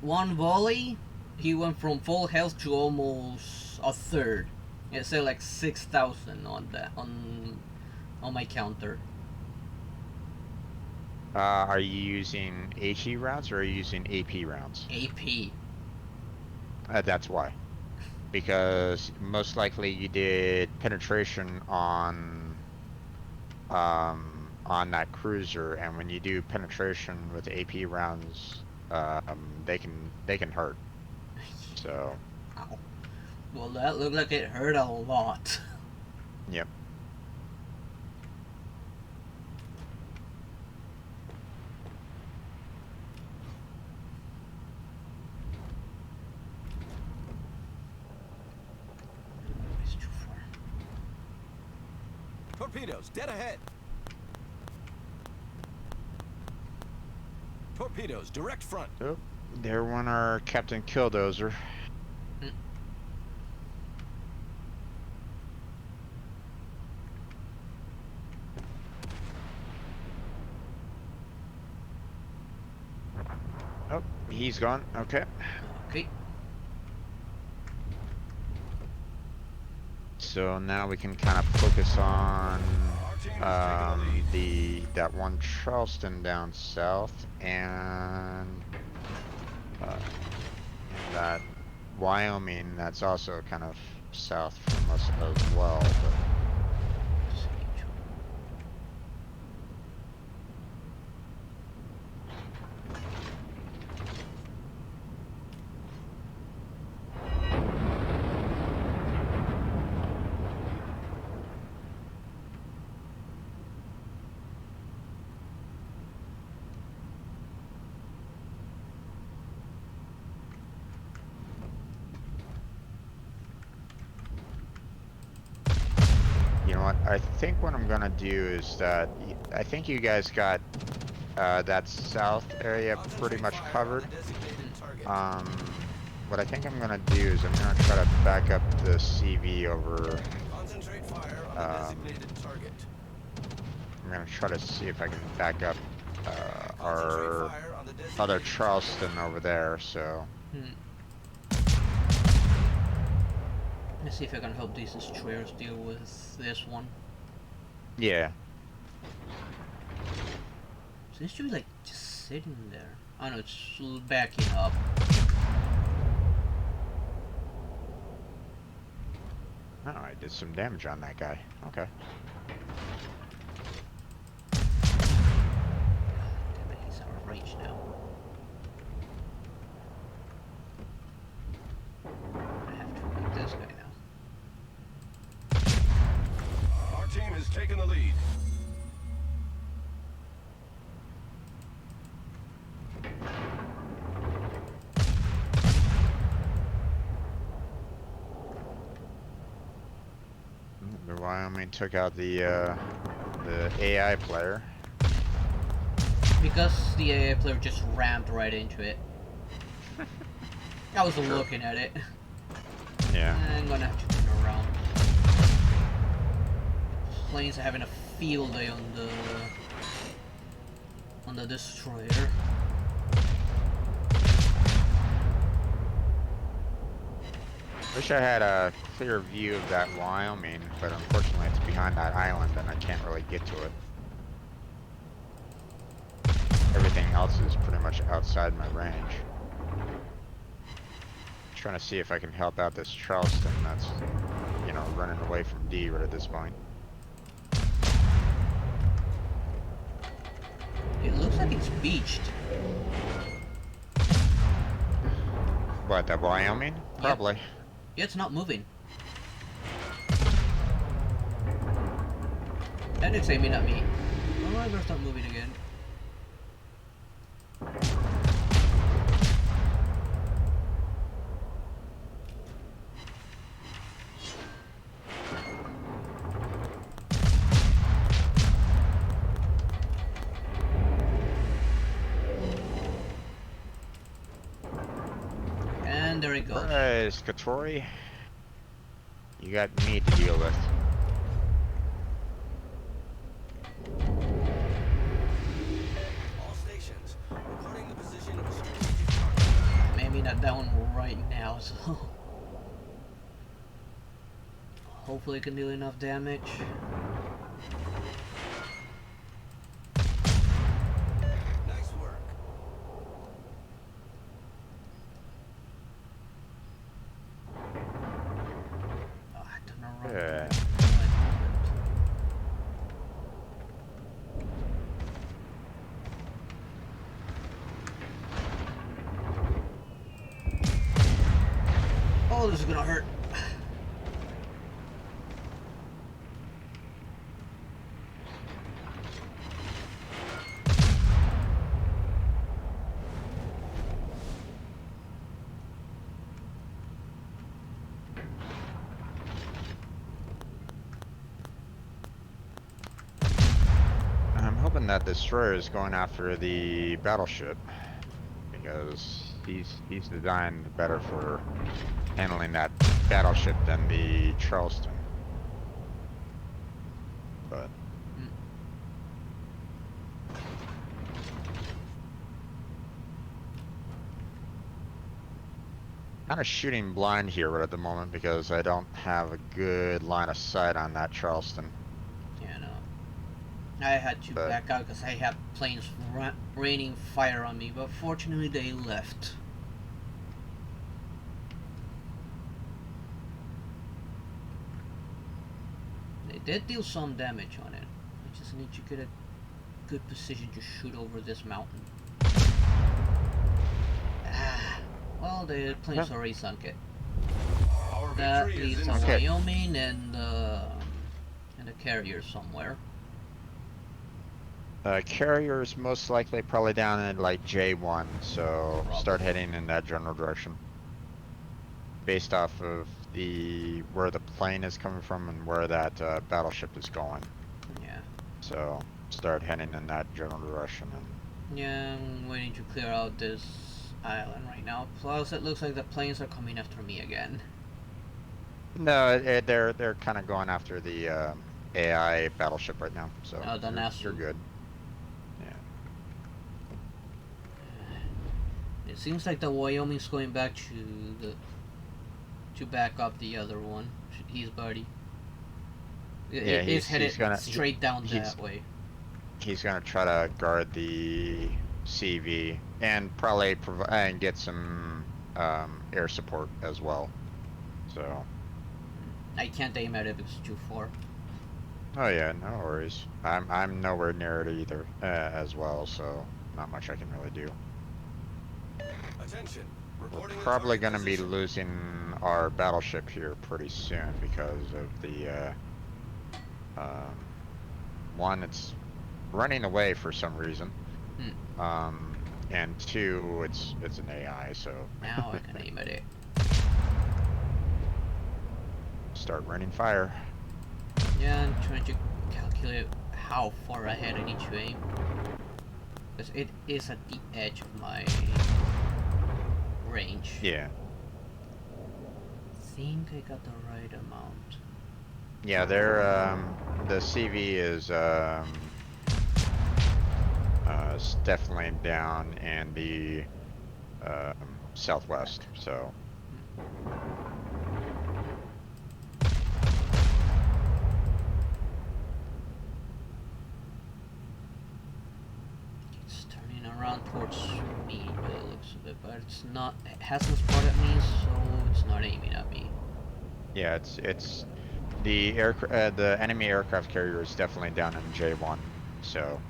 one volley, he went from full health to almost a third. It said like 6,000 on that on my counter. Are you using HE rounds or are you using AP rounds? AP. That's why. Because most likely you did penetration on that cruiser, and when you do penetration with AP rounds, they can hurt. So, Ow. Well, that looked like it hurt a lot. yep. It's too far. Torpedoes, dead ahead. Torpedoes, direct front. Oh, there went our Captain Killdozer. Mm. Oh, he's gone. Okay. Okay. So now we can kind of focus on Our team is taking the lead. that one Charleston down south and that Wyoming that's also kind of south from us as well. But you know what? I think what I'm gonna do is that I think you guys got that south area pretty Concentrate much fire on covered. the designated target. What I think I'm gonna do is I'm gonna try to back up the CV over. Concentrate fire on the designated target. I'm gonna try to see if I can back up Concentrate our fire on the designated other target. Charleston over there. So Let's see if I can help these destroyers deal with this one. yeah, Seems to be like just sitting there. I know it's backing up. oh, I did some damage on that guy. Okay. Damn it, he's out of range now. I have to get this guy now. Our team has taken the lead. The Wyoming took out the AI player. Because the AA player just rammed right into it. I was Sure. looking at it. Yeah. I'm gonna have to turn around. Planes are having a field day on the destroyer. Wish I had a clear view of that Wyoming, but unfortunately it's behind that island and I can't really get to it. Everything else is pretty much outside my range. Trying to see if I can help out this Charleston that's, you know, running away from D right at this point. It looks like it's beached. What, that Wyoming? Probably. Yeah, it's not moving. That it's aiming at me. Oh, I better start moving again. And there it goes. Alright, Skatori. You got me to deal with. All stations, reporting the position of a strategic target. Maybe not that one right now, so hopefully it can deal enough damage. Oh, this is gonna hurt. I'm hoping that destroyer is going after the battleship because he's designed better for handling that battleship than the Charleston. But kind of shooting blind here at the moment because I don't have a good line of sight on that Charleston. Yeah, no. I had to But back out because I had planes raining fire on me, but fortunately they left. They did deal some damage on it. I just need to get a good position to shoot over this mountain. Ah, well, the plane's already sunk it. Our That victory is leaves in a sight. Wyoming and a carrier somewhere. carrier is most likely probably down in like J1, so start Probably. heading in that general direction. Based off of where the plane is coming from and where that battleship is going. Yeah. So start heading in that general direction. And Yeah, I'm waiting to clear out this island right now. Plus, it looks like the planes are coming after me again. no, they're kind of going after the AI battleship right now. So The you're Nasu. good. Yeah. It seems like the Wyoming's going back to back up the other one, his buddy. Yeah, It is headed he's gonna straight down he's that way. he's gonna try to guard the CV and probably provide and get some air support as well. So I can't aim at it because it's too far. oh yeah, no worries. I'm nowhere near it either as well, so not much I can really do. Attention. We're Reporting the probably target gonna be position. losing our battleship here pretty soon because of the um, one, it's running away for some reason. Hmm. And two, it's an AI, so Now I can aim at it. start raining fire. Yeah, I'm trying to calculate how far ahead I need to aim. Because it is at the edge of my range. Yeah. I think I got the right amount. Yeah, the CV is definitely down in the southwest, so It's turning around towards me by the looks of it, but it's not. It hasn't spotted me, so it's not aiming at me. yeah, it's the enemy aircraft carrier is definitely down in J1, so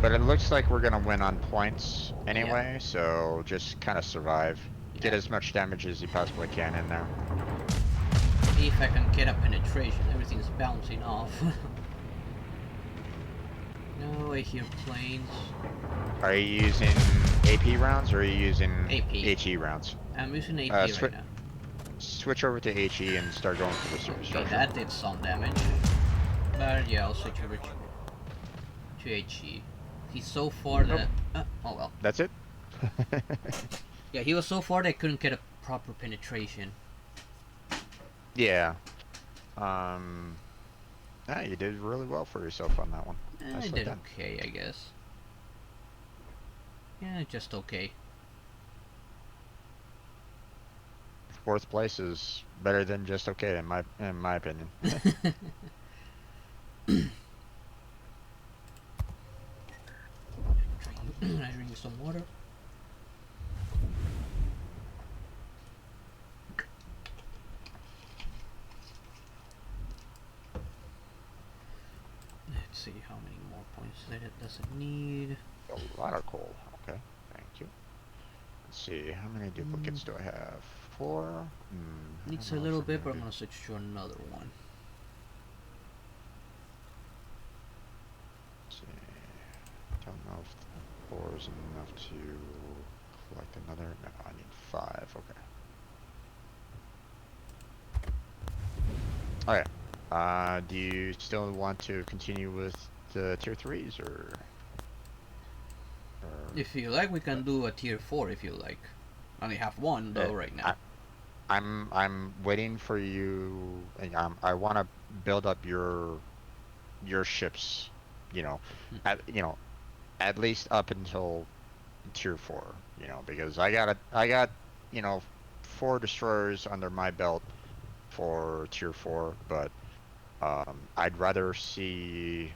but it looks like we're gonna win on points Yeah. anyway, so just kind of survive. Get Yeah. as much damage as you possibly can in there. See if I can get a penetration. Everything's bouncing off. No, I hear planes. Are you using AP rounds or are you using AP. HE rounds? I'm using AP Swi right now. switch over to HE and start going for the Okay, superstructure. that did some damage. But yeah, I'll switch over to HE. He's so far Nope, that... oh well. that's it. Yeah, he was so far that I couldn't get a proper penetration. Yeah. Yeah, you did really well for yourself on that one. I Nicely did done. okay, I guess. Yeah, just okay. Fourth place is better than just okay in my opinion. I drink some water. Let's see how many more points that it doesn't need. A lot of coal. Okay, thank you. Let's see, how many duplicates do I have? 4? I Needs don't a know if little we're bit, but gonna I'm do. gonna switch to another one. Let's see. Don't know if 4 is enough to collect another. No, I need 5. Okay. Okay. Do you still want to continue with the tier 3s or If you like, we can do a tier 4 if you like. I only have one uh, though right now. I, I'm waiting for you. And I want to build up your ships. You know, you know, at least up until tier 4. You know, because I got you know 4 destroyers under my belt for tier 4, but I'd rather see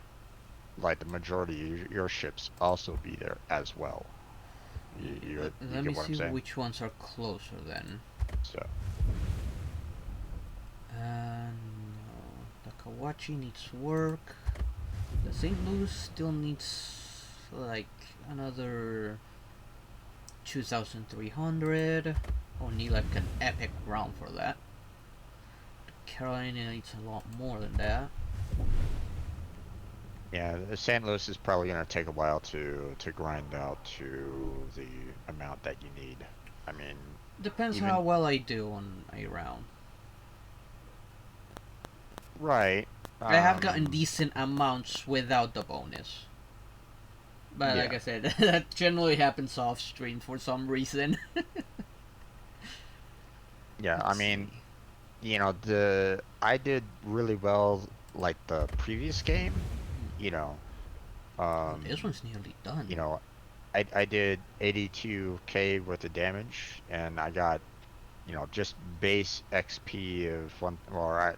like the majority of your ships also be there as well. You Let get me what I'm see saying? which ones are closer then. So No, the Kawachi needs work. The St. Louis still needs like another 2,300. Or need like an epic round for that. Carolina needs a lot more than that. yeah, the St. Louis is probably gonna take a while to grind out to the amount that you need. I mean, Depends how even well I do on a round. right. I have gotten decent amounts without the bonus. But like Yeah, I said, that generally happens off stream for some reason. yeah. I Let's see. mean, you know, the I did really well like the previous game. You know, Oh, this um, one's nearly done. you know, I did 82k worth of damage, and I got just base XP of one, or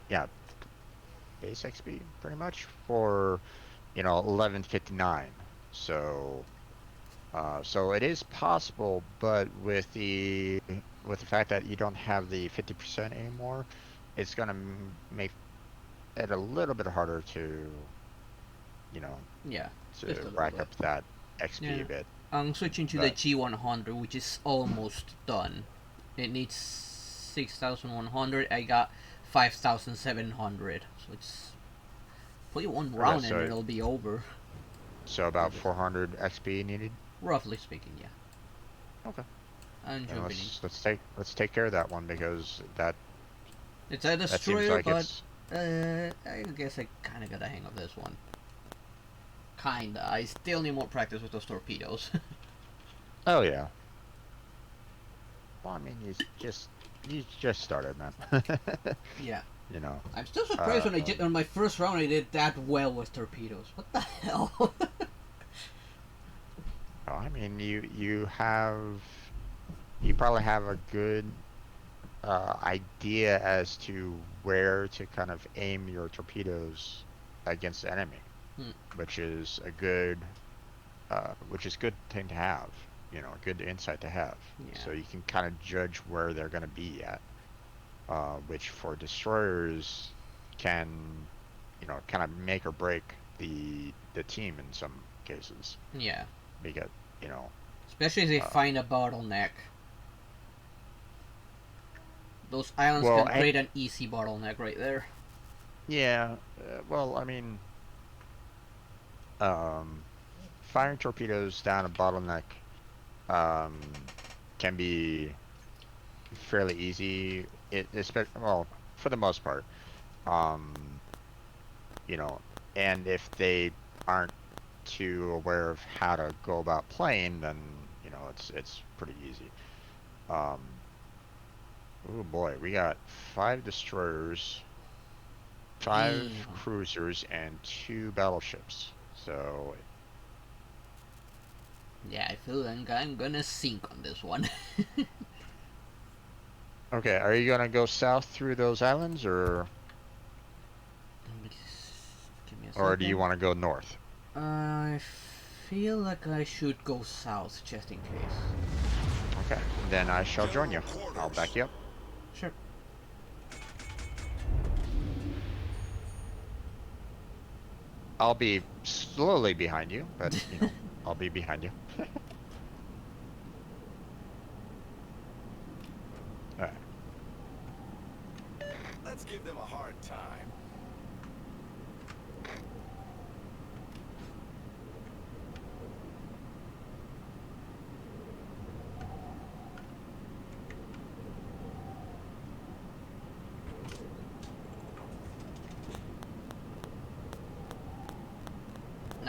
yeah, base XP pretty much for 1159. So so it is possible, but with the fact that you don't have the 50% anymore, it's gonna make it a little bit harder you know Yeah, just a to little rack bit. up that XP Yeah, a bit. I'm switching to the But G100, which is almost done. It needs 6,100. I got 5,700, so it's play one okay, round and it'll be over. so about 400 XP needed. Roughly speaking, yeah. Okay. I'm And jumping in. let's take care of that one because It's a that seems destroyer, like but it's I guess I kind of got the hang of this one. Kinda. I still need more practice with those torpedoes. oh yeah. Well, I mean you just started, man. Yeah. you know. I'm still surprised Uh, when on my first round I did that well with torpedoes. What the hell? I mean you probably have a good idea as to where to kind of aim your torpedoes against the enemy, Hmm, which is good thing to have. A good insight to have, yeah. so you can kind of judge where they're going to be at. Which for destroyers can, kind of make or break the team in some cases Yeah. because you know, Especially if they uh, find a bottleneck. Those islands well, can create an easy bottleneck right there. yeah, well, I mean, um, firing torpedoes down a bottleneck um, can be fairly easy. Well, for the most part, um, you know, and if they aren't too aware of how to go about playing, then it's pretty easy. Um, oh boy, we got 5 destroyers, 5 Damn. cruisers, and 2 battleships. So, Yeah, I feel like I'm gonna sink on this one. okay, are you gonna go south through those islands, Give me a or do you second. want to go north? I feel like I should go south just in case. Okay, then I shall join General you. I'll back quarters. you up. Sure. I'll be slowly behind you, but I'll be behind you.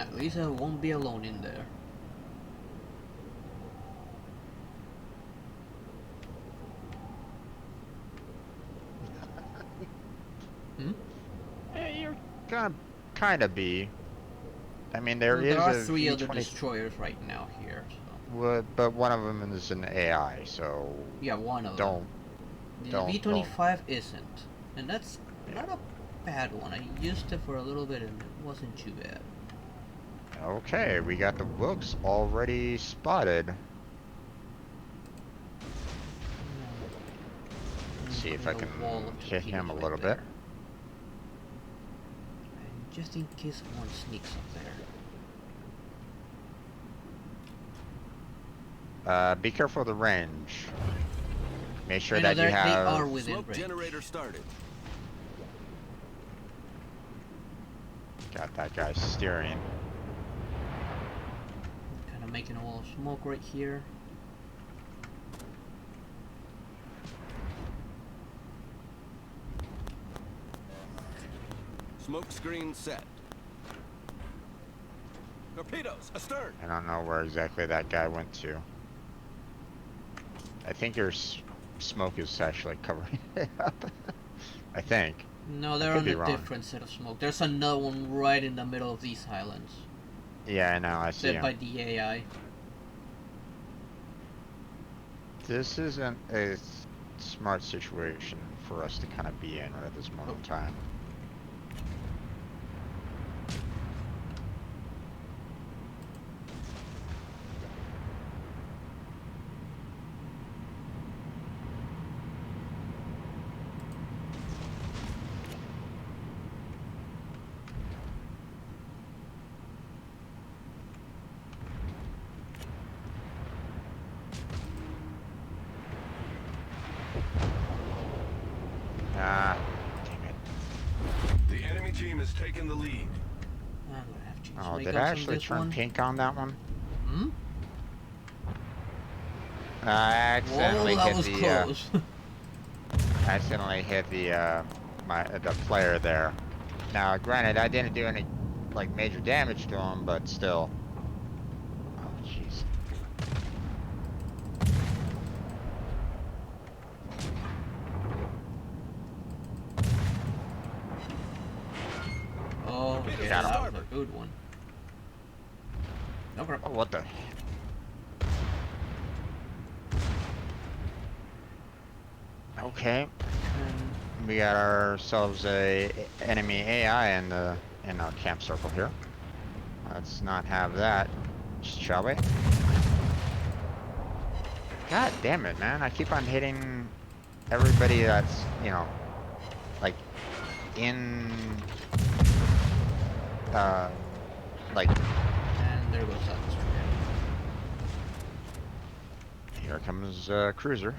At least I won't be alone in there. Hmm? You're gonna kind of be. I mean, there Well, there is are a 3 other V-20, destroyers right now here, so... but one of them is an AI, so Yeah, one of them. don't, The don't. V-25 isn't. And that's Yeah. not a bad one. I used it for a little bit and it wasn't too bad. Okay, we got the Wilkes already spotted. Let's see if I can hit him a little bit. And just in case one sneaks up there. Be careful of the range. Make sure I know that you they have. are within Smoke range. generator started. Got that guy steering. Kind of making a wall of smoke right here. Smoke screen set. Torpedoes astern. I don't know where exactly that guy went to. I think your smoke is actually covering it up. I think. No, they're could on be a wrong. different set of smoke. There's another one right in the middle of these islands. Yeah, I know. I see Set him. by the AI. This isn't a smart situation for us to kind of be in right at this moment in time. Ah, damn it. The enemy team has taken the lead. I'm gonna have to Oh, make did up I some actually this turn one. pink on that one? Hmm? I accidentally Whoa, that hit was the close. accidentally hit the the player there. Now, granted, I didn't do any like major damage to him, but still. Oh, jeez. Oh, yeah, Got him. that was a good one. No problem. Oh, what the? Okay, And we got ourselves a enemy AI in our camp circle here. Let's not have that, shall we? God damn it, man! I keep on hitting everybody that's like in like and there goes that destroyer. here comes cruiser.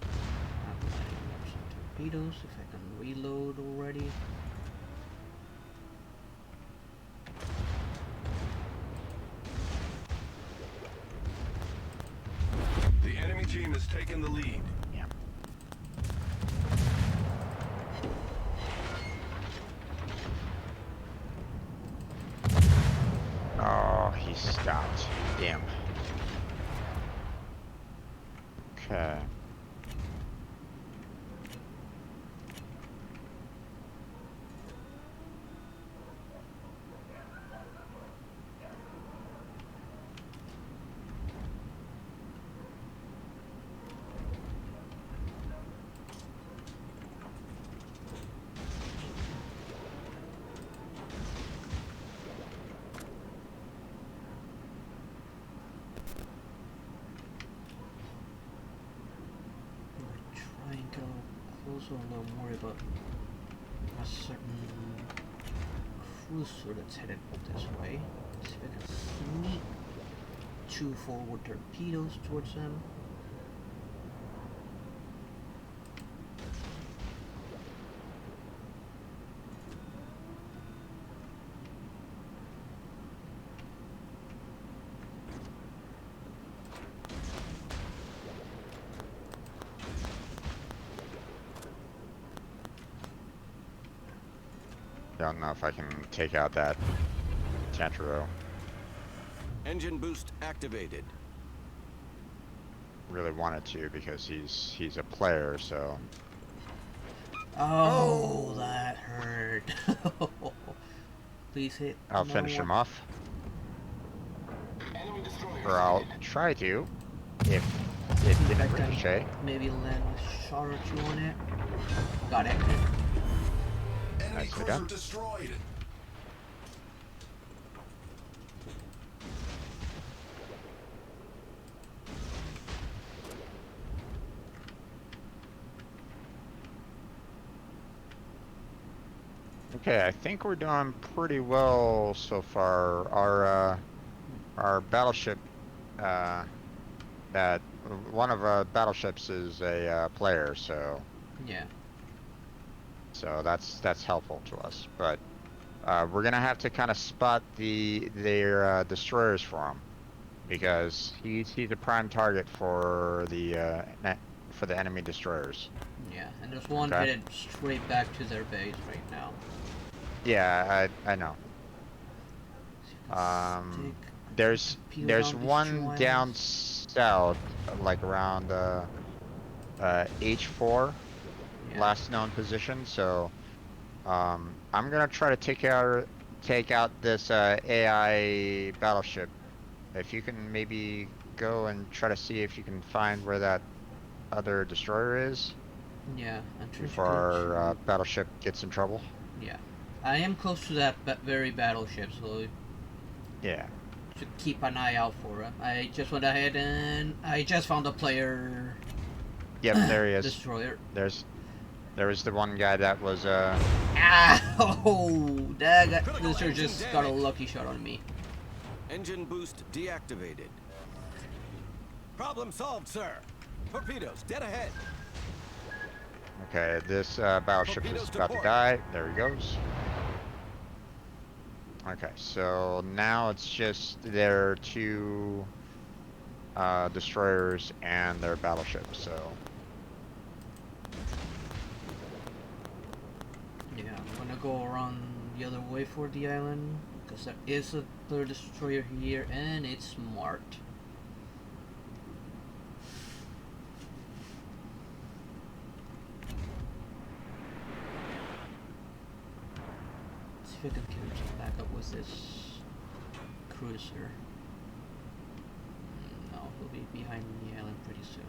I'm lining up some torpedoes if I can reload already. The enemy team has taken the lead. Yeah. Oh, he stopped. Damn. Okay. Try and go closer, although I'm worried about a certain cruiser that's headed this way. See if I can sneak 2 forward torpedoes towards them. Don't know if I can take out that Tanjiro. Engine boost activated. Really wanted to because he's a player, so Oh, that hurt. Please hit. I'll No finish one. him off. Enemy destroyer Or I'll sighted. try to, if it See if I didn't can ricochet. maybe land a shot or two on it. Got it. Enemy Nicely cruiser done. destroyed. Okay, I think we're doing pretty well so far. Our battleship, uh, that one of our battleships is a player, so Yeah. that's helpful to us. But we're gonna have to kind of spot their destroyers for him because he's a prime target for for the enemy destroyers. Yeah. And there's one Okay. headed straight back to their base right now. Yeah, I know. See if I can stick There's torpedoes on these two one down islands. south, like around H4, Yeah. last known position. So I'm gonna try to take out this AI battleship. If you can maybe go and try to see if you can find where that other destroyer is Yeah. I'm trying to before go our to. battleship gets in trouble. Yeah. I am close to that very battleship, so Yeah. to keep an eye out for it. I just went ahead and I just found a player Yep, there he is. destroyer. There was the one guy that was Ow! That Critical destroyer engine just got a damage. lucky shot on me. Engine boost deactivated. Problem solved, sir. Torpedoes dead ahead. Okay, this battleship is Torpedoes about to deployed. die. There he goes. Okay, so now it's just their two destroyers and their battleship. So Yeah, I'm gonna go around the other way for the island because there is a third destroyer here and it's marked. See if I can carry some backup with this cruiser. No, he'll be behind the island pretty soon.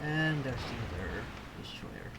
And there's the other destroyer.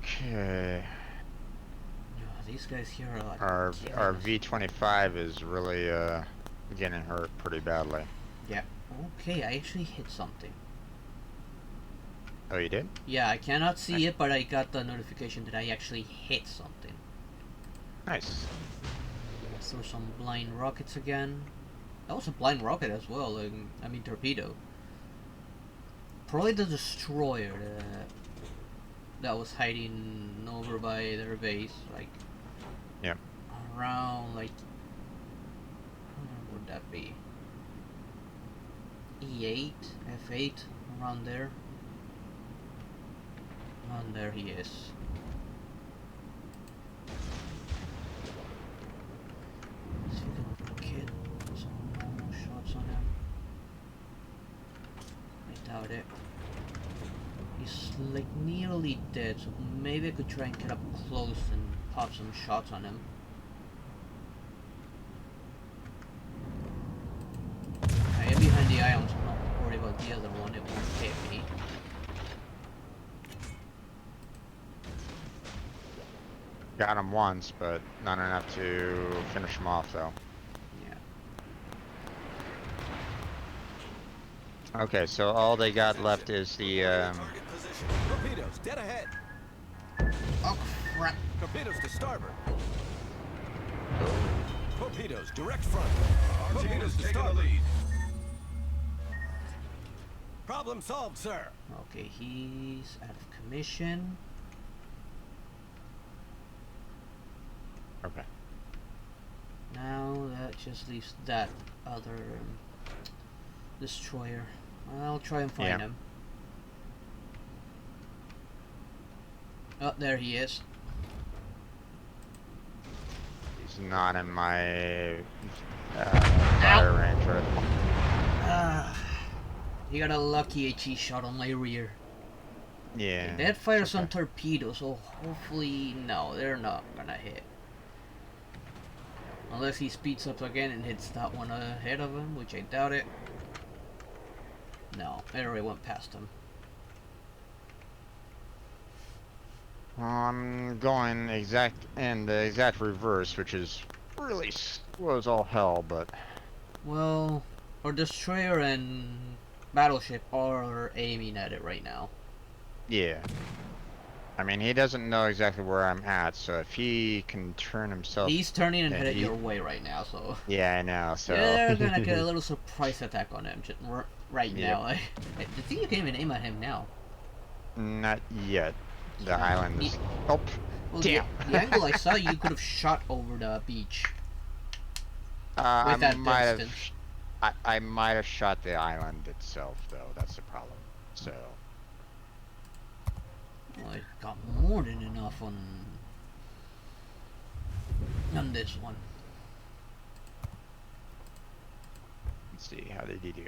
okay, These guys here are like our killing us. V25 is really getting hurt pretty badly. Yeah. Oh, Okay, I actually hit something. Oh, you did? Yeah, I cannot see it, but I got the notification that I actually hit something. Nice. Throw some blind rockets again. That was a blind rocket as well, like, I mean torpedo. Probably the destroyer that was hiding over by their base, like Yep. around like where would that be? E8, F8, around there. And there he is. Let's see if we can get some more shots on him. I doubt it. He's like nearly dead, so maybe I could try and get up close and pop some shots on him. I am behind the island, so I'm not worried about the other one. It won't hit me. Got him once, but not enough to finish him off, though. Yeah. Okay, so all they got left is the, Target position. Torpedoes, dead ahead. Oh crap! Torpedoes to starboard. Torpedoes, direct front. Torpedoes to starboard. Problem solved, sir. Okay, he's out of commission. Okay. Now that just leaves that other destroyer. I'll try and find him. Oh, there he is. He's not in my fire range right at the moment. He got a lucky HE shot on my rear. Yeah. That fires it's some okay. torpedoes, so hopefully, no, they're not gonna hit. Unless he speeds up again and hits that one ahead of him, which I doubt it. No, it already went past him. I'm going in the exact reverse, which is really slow as all hell, but... Well, our destroyer and battleship are aiming at it right now. Yeah. I mean, he doesn't know exactly where I'm at, so if he can turn himself... He's turning and and headed your way right now, so... Yeah, I know, so... Yeah, they're gonna get a little surprise attack on him right Yep. now. I think you can even aim at him now. Not yet. The island is... Oh, Well, damn! the angle I saw, you could have shot over the beach. I with that might have... distance. I might have shot the island itself, though. That's the problem. So... Well, I got more than enough on this one. Let's see, how did you do?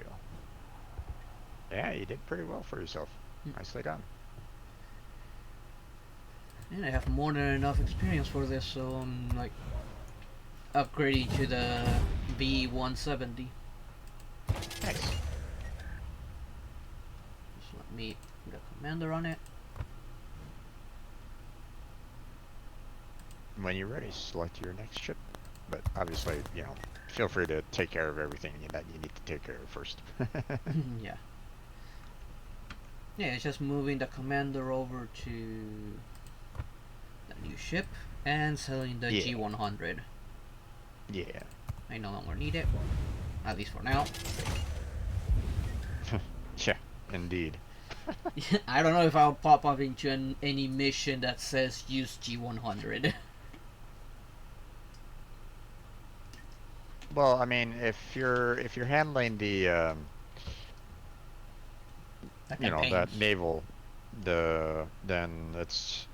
Yeah, you did pretty well for yourself. Nicely done. And I have more than enough experience for this, so I'm like upgrading to the B170. Nice. Just let me put a commander on it. When you're ready, select your next ship. But obviously, you know, feel free to take care of everything that you need to take care of first. Yeah. Yeah, it's just moving the commander over to the new ship and selling the Yeah. G100. Yeah. I no longer need it, at least for now. Yeah, indeed. I don't know if I'll pop up into any mission that says use G100. Well, I mean, if you're handling the you know, that naval, then it's...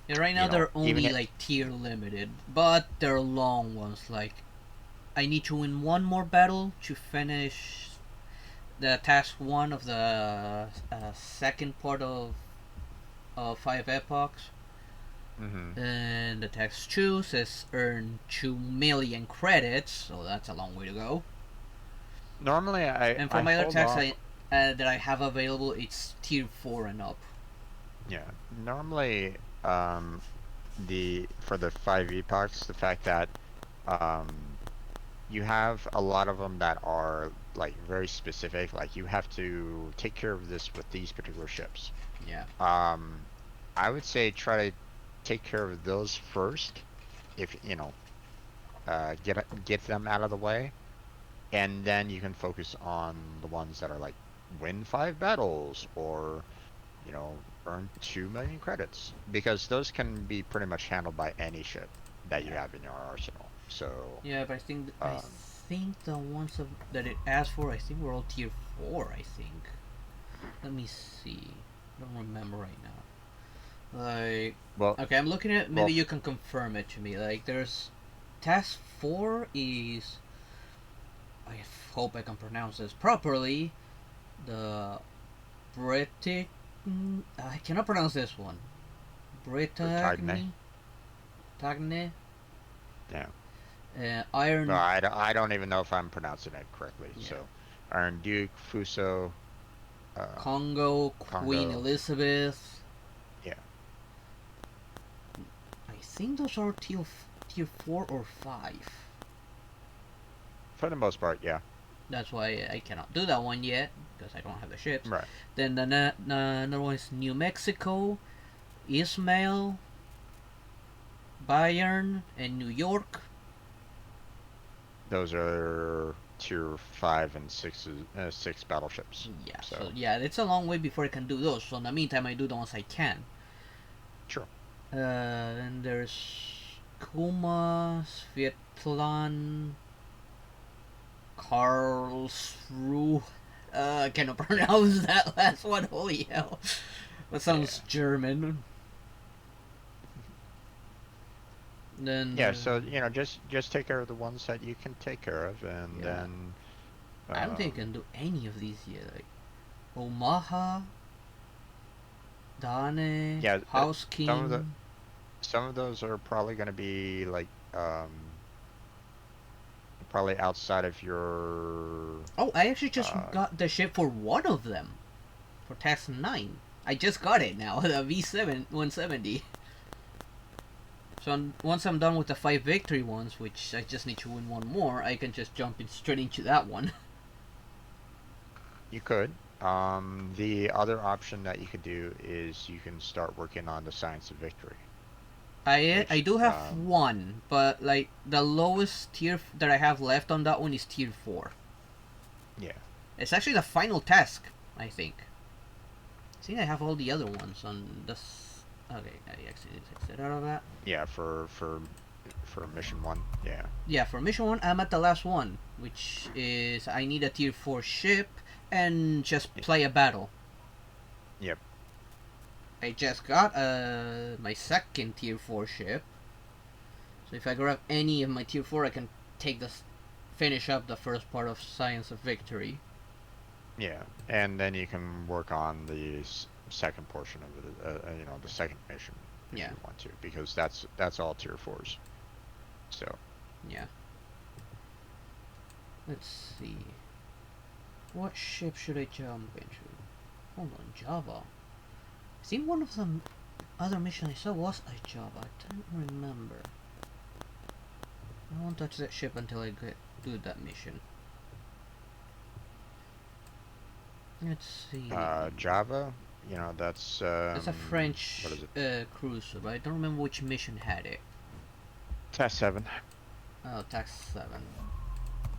Yeah, right now you know, they're only even like tier limited, but they're long ones. Like, I need to win one more battle to finish the task 1 of the second part of 5 epochs. And the task 2 says earn 2 million credits, so that's a long way to go. Normally, And for I my other hold tasks off- that I have available, it's tier 4 and up. Yeah, normally, for the 5 epochs, the fact that, you have a lot of them that are like very specific. Like you have to take care of this with these particular ships. Yeah. I would say try to take care of those first. If you know, get them out of the way, and then you can focus on the ones that are like win 5 battles or earn 2 million credits because those can be pretty much handled by any ship that you Yeah. have in your arsenal. So, Yeah, but I um, think the ones that it asked for, I think were all tier 4. I think. Let me see. I don't remember right now. Like, well, okay, I'm looking at. well, Maybe you can confirm it to me. Like, there's task 4 is. I hope I can pronounce this properly. The British. I cannot pronounce this one. Bretagne. Bretagne. Tagne. Yeah. No, Iron. I don't even know if I'm pronouncing it correctly. Yeah. So, Iron Duke, Fuso, Congo. Queen Congo. Elizabeth. Yeah. I think those are tier 4 or 5. For the most part, yeah. That's why I cannot do that one yet because I don't have the ships. Right. Then another one is New Mexico, Ismail, Bayern, and New York. Those are tier 5 and 6 battleships. Yeah, So, so yeah, it's a long way before I can do those. So in the meantime, I do the ones I can. sure. And there's Kuma, Sviatlan, Karlsruhe. I cannot pronounce that last one. Holy hell. That sounds German. Then Yeah, so just take care of the ones that you can take care of, and Yeah. then I don't think I can do any of these yet. Like Omaha, Dane, yeah, House some of the King. some of those are probably going to be like probably outside of your Oh, I actually just uh got the ship for one of them. For Task 9. I just got it now, the V7 170. So once I'm done with the 5 victory ones, which I just need to win one more, I can just jump in straight into that one. you could. The other option that you could do is you can start working on the Science of Victory, I which do have one, but like the lowest tier that I have left on that one is tier 4. yeah. It's actually the final task, I think. I think I have all the other ones on this. Okay, I actually need to exit out of that. Yeah, for mission 1. Yeah. Yeah, for mission 1, I'm at the last one, which is I need a tier 4 ship and just play a battle. Yep. I just got my second tier 4 ship. So if I grab any of my tier 4, I can take this, finish up the first part of Science of Victory. Yeah, and then you can work on the second portion of it, the second mission if Yeah. you want to, because that's all tier 4s. So, Yeah. Let's see. What ship should I jump into? Hold on, Java. I think one of the other missions I saw was a Java. I don't remember. I won't touch that ship until I do that mission. Let's see. Java, that's It's a French what is it? cruiser, but I don't remember which mission had it. Task 7. Oh, Tax 7.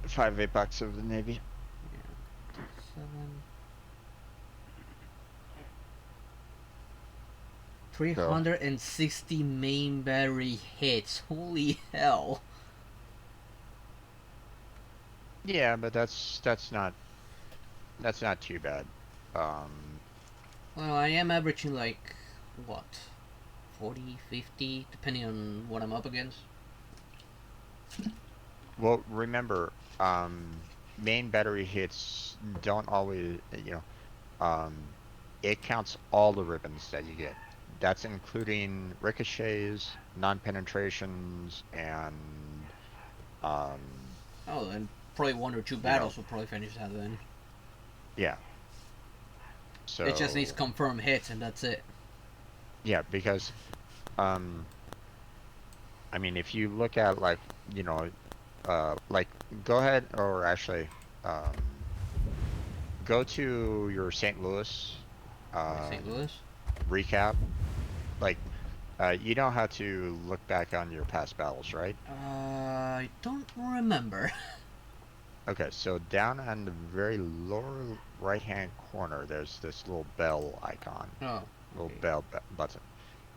5 apex of the Navy. Yeah, Tax 7. 360 main battery hits. Holy hell. Yeah, but that's not too bad. Well, I am averaging like, what? 40, 50, depending on what I'm up against. Well, remember, main battery hits don't always, it counts all the ribbons that you get. That's including ricochets, non-penetrations, and um, Oh, and probably one or two you battles know, will probably finish that then. yeah. It just needs So confirmed hits and that's it. yeah, because um, I mean, if you look at like go ahead or actually um go to your St. Louis My St. um, Louis. recap. Like, you know how to look back on your past battles, right? I don't remember. Okay, so down on the very lower right-hand corner, there's this little bell icon, Oh, little okay. button.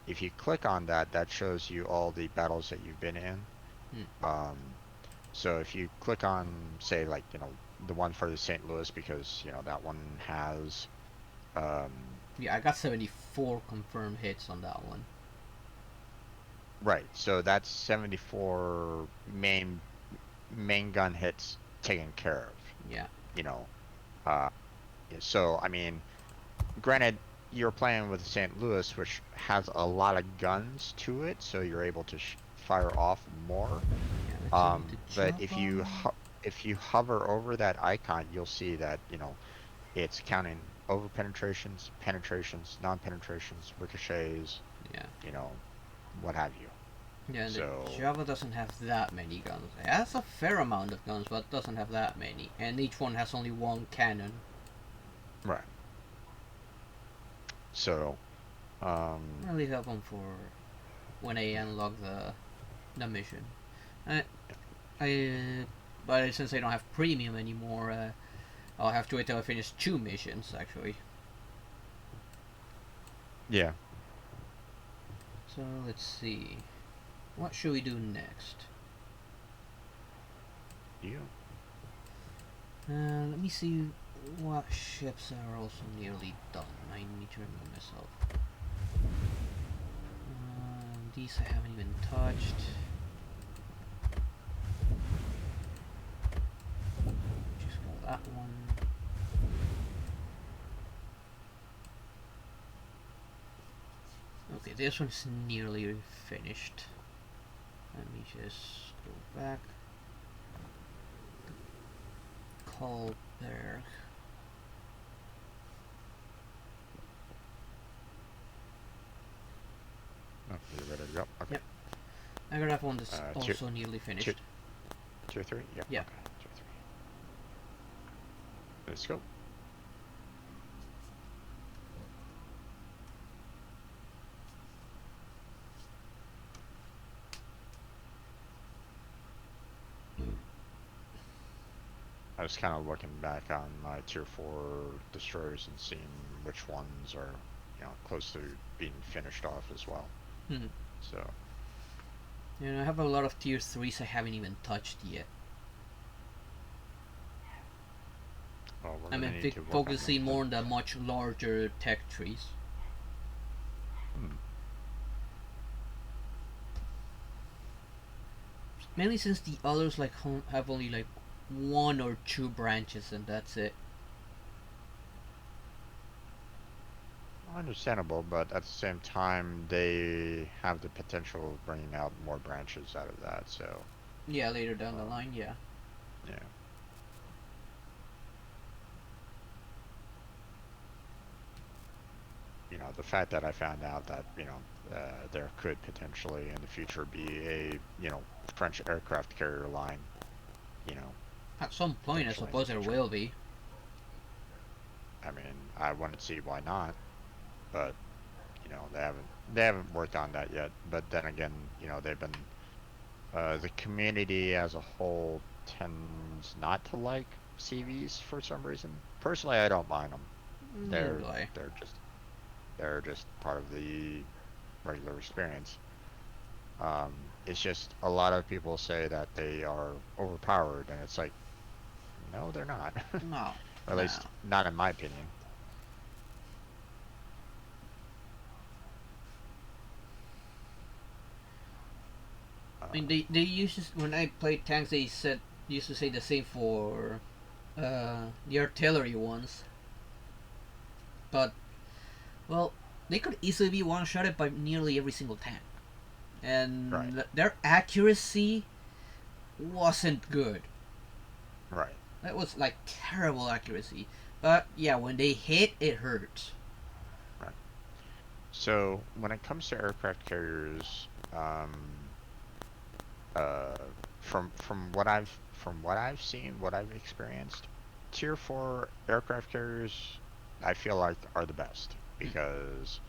If you click on that, that shows you all the battles that you've been in. Hmm. Um, so if you click on, say, like, the one for the St. Louis, because, that one has, um, Yeah, I got 74 confirmed hits on that one. right, so that's 74 main gun hits taken care of, Yeah. you know. Uh, so, I mean, granted, you're playing with St. Louis, which has a lot of guns to it, so you're able to fire off more. Yeah, let's see the But job if you on. hover over that icon, you'll see that it's counting over penetrations, penetrations, non-penetrations, ricochets, Yeah. you know, what have you. Yeah, and the So Java doesn't have that many guns. It has a fair amount of guns, but doesn't have that many. And each one has only one cannon. right. So I'll leave that one for when I unlock the mission. I, I but since I don't have premium anymore, I'll have to wait till I finish 2 missions actually. yeah. So let's see, what should we do next? You. Let me see what ships are also nearly done. I need to remind myself. These I haven't even touched. Just go that one. Okay, this one's nearly finished. Let me just go back. Kolberg. Oh, you're ready to go. Okay. Yep. I got that one that's Tier, also nearly finished. tier, tier 3? Yep. Yeah. Okay. Tier 3. Let's go. I was kind of looking back on my tier 4 destroyers and seeing which ones are, close to being finished off as well. Hmm. So, I have a lot of tier 3s I haven't even touched yet. well, we're I gonna mean, need to work on focusing them. more on the much larger tech trees. Hmm. Mainly since the others like have only like 1 or 2 branches and that's it. Understandable, but at the same time, they have the potential of bringing out more branches out of that. So, Yeah, later down the um, line, yeah. yeah. The fact that I found out that, there could potentially in the future be a, French aircraft carrier line, you know, At some point, I potentially in the suppose there future. will be. I mean, I wouldn't see why not, but, they haven't worked on that yet. But then again, they've been, the community as a whole tends not to like CVs for some reason. Personally, I don't mind them. Neither They're, do I. they're just, they're just part of the regular experience. It's just a lot of people say that they are overpowered, and it's like, no, they're not. No, Or at no. least not in my opinion. I mean, Um, they used to, when I played tanks, they used to say the same for the artillery ones. But well, they could easily be one-shotted by nearly every single tank, right, and their accuracy wasn't good. right, That was like terrible accuracy. But yeah, when they hit, it hurts. right. So when it comes to aircraft carriers, uh, from what I've seen, what I've experienced, tier 4 aircraft carriers, I feel like, are the best because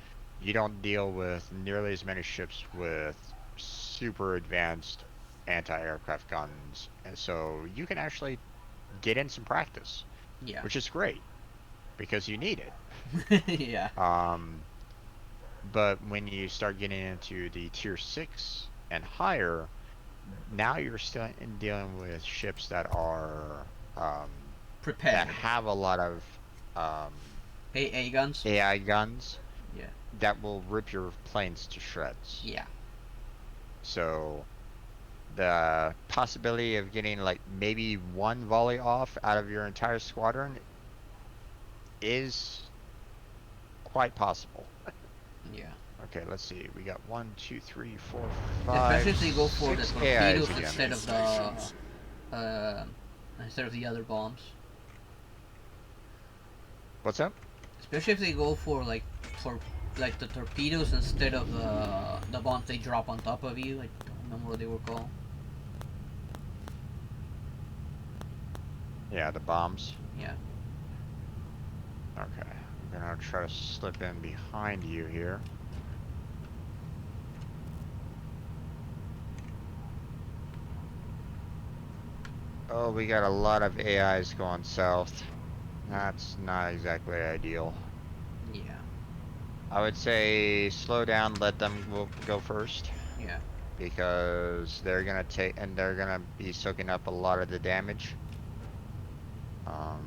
you don't deal with nearly as many ships with super advanced anti-aircraft guns, and so you can actually get in some practice, Yeah. which is great because you need it. Yeah. Um, but when you start getting into the tier 6 and higher, now you're still in dealing with ships that are that Prepared. have a lot of um, AA guns. AI guns Yeah. that will rip your planes to shreds. Yeah. So the possibility of getting like maybe one volley off out of your entire squadron is quite possible. Yeah. Okay, let's see. We got 1, 2, 3, 4, Especially 5, if they go for the 6 AIs torpedoes again. uh, instead of the other bombs. What's up? Especially if they go for like the torpedoes instead of the bombs they drop on top of you. I don't remember what they were called. Yeah, the bombs. Yeah. Okay, I'm gonna try to slip in behind you here. Oh, we got a lot of AIs going south. That's not exactly ideal. Yeah. I would say slow down, let them go first Yeah. because they're gonna be soaking up a lot of the damage. Um,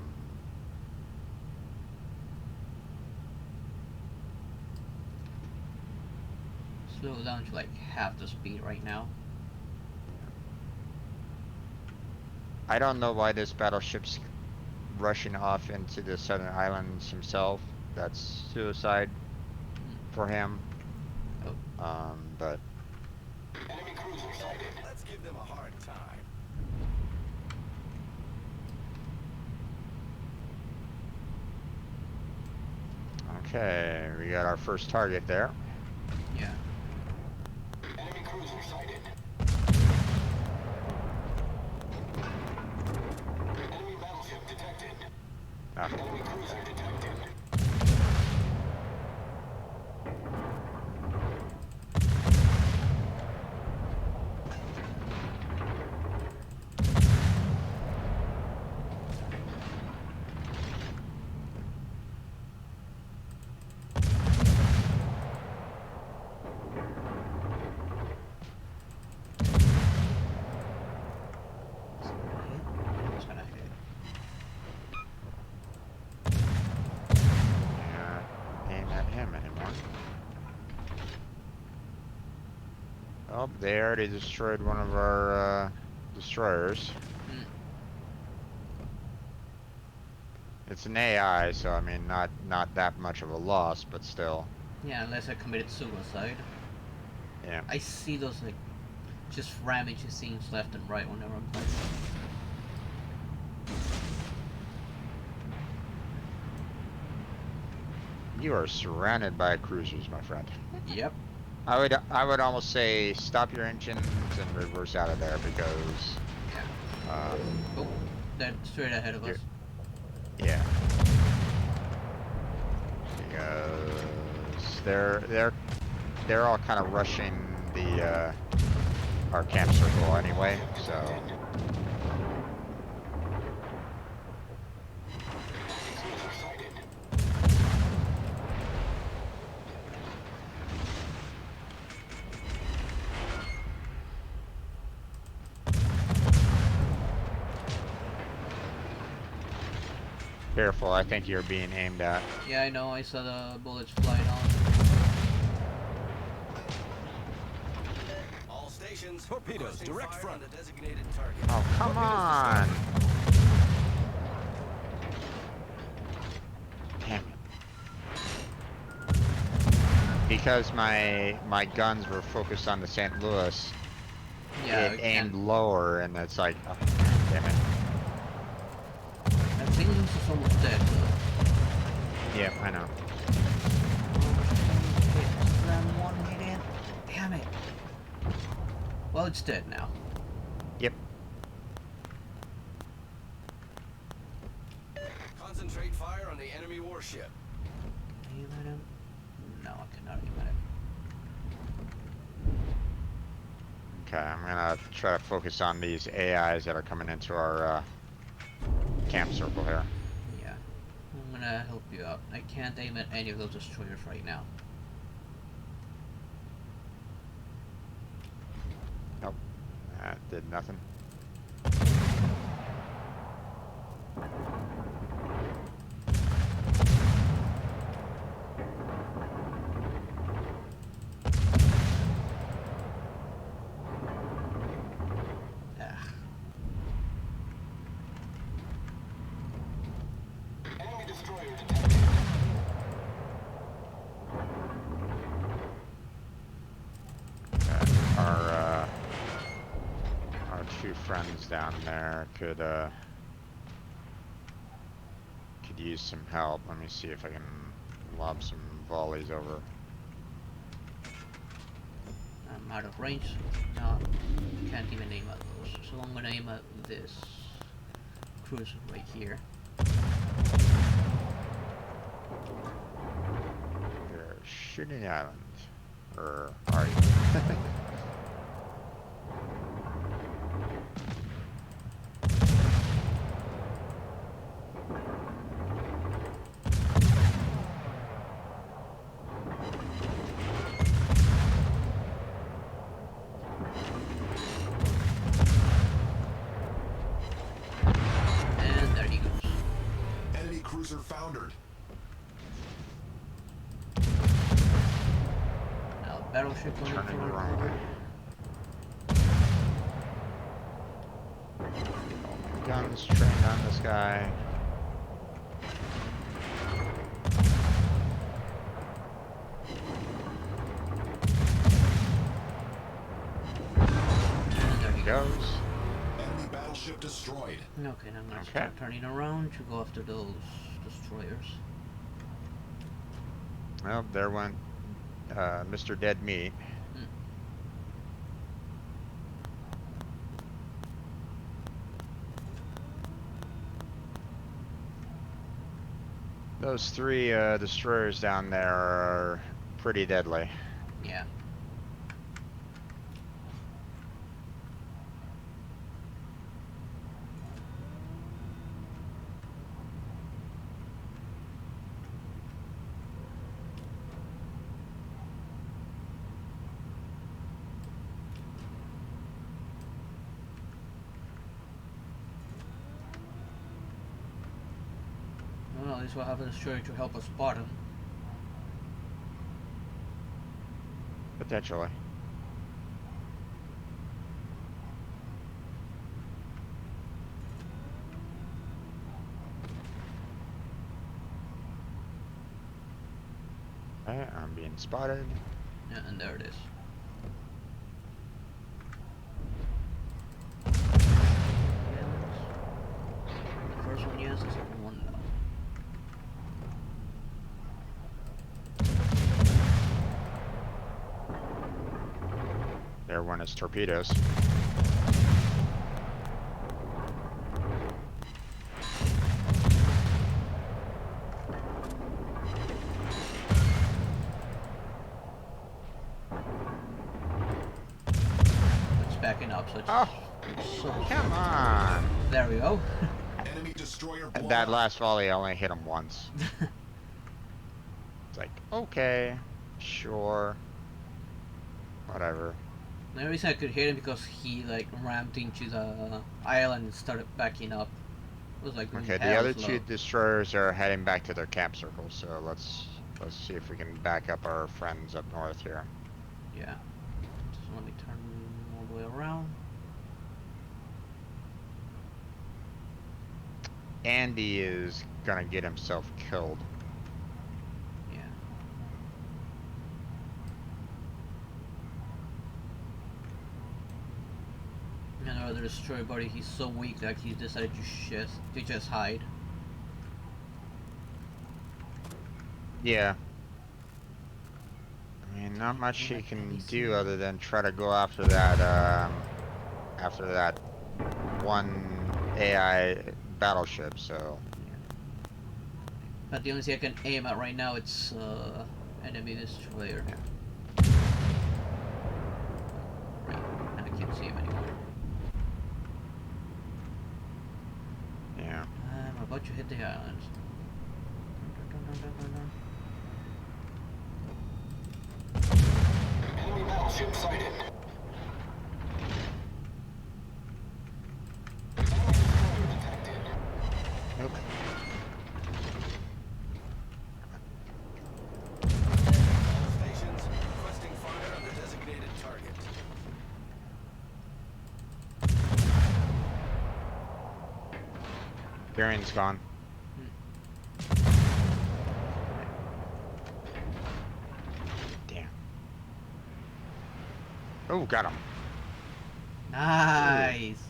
Slow down to like half the speed right now. I don't know why this battleship's rushing off into the southern islands himself. That's suicide for him. Oh. But Enemy cruiser sighted. Let's give them a hard time. okay, we got our first target there. Yeah. Enemy cruiser sighted. Enemy battleship detected. Ah, Enemy cruiser detected. Just gonna hit. can't aim at him anymore. Oh, they already destroyed one of our destroyers. Mm. It's an AI, so I mean, not that much of a loss, but still, Yeah, unless I committed suicide. yeah. I see those like just ramming scenes left and right whenever I'm playing. You are surrounded by cruisers, my friend. Yep. I would almost say stop your engines and reverse out of there because Oh, they're straight ahead of us. yeah, because they're all kind of rushing the our camp circle anyway, so. Cruiser sighted. Careful, I think you're being aimed at. Yeah, I know. I saw the bullets flying on. All stations. Torpedoes, requesting direct fire front. on the designated target. Oh, come Torpedoes on! Damn it. Because my guns were focused on the St. Louis, Yeah, it I aimed can't. lower, and it's like, oh, damn it. I think this is almost dead. Yeah, I know. Slam one hit in. Damn it. Well, it's dead now. Yep. on the enemy warship. Aim at him? No, I cannot aim at him. Okay, I'm gonna try to focus on these AIs that are coming into our camp circle here. Yeah. I'm gonna help you out. I can't aim at any of those destroyers right now. Nope, that did nothing. Ah. Enemy destroyer detected. Our two friends down there could use some help. Let me see if I can lob some volleys over. I'm out of range. No, can't even aim at those. So I'm gonna aim at this cruiser right here. You're shooting the island. Or are you? And there he goes. Enemy cruiser foundered. Now battleship on the Turning front. around. Guns trained on this guy. And there he goes. Goes. Enemy battleship destroyed. Okay, now I'm gonna Okay. start turning around to go after those destroyers. Well, there went Mr. Dead Meat. Those three destroyers down there are pretty deadly. Yeah. Well, at least we'll have a destroyer to help us spot him. Potentially. Okay, I'm being spotted. Yeah, and there it is. The first one, yes. The second one, no. There went his torpedoes. It's backing up, so it's Oh, so come on! there we go. Enemy destroyer blown And that up. last volley, I only hit him once. It's like, okay, sure, whatever. The only reason I could hit him because he like rammed into the island and started backing up. It was like Okay, the hell other slow. two destroyers are heading back to their camp circle, so let's see if we can back up our friends up north here. Yeah. Just let me turn all the way around. Andy is gonna get himself killed. Yeah. And our other destroyer buddy, he's so weak that he decided to just hide. Yeah. I mean, not much he can do other than try to go after that one AI battleship, so. But the only thing I can aim at right now it's enemy destroyer. Right, and I can't see him anymore. Yeah. I'm about to hit the island. Enemy battleship sighted. Enemy destroyer detected. Nope. All stations requesting fire on the designated target. Bearing's gone. Damn. Oh, got him. Nice.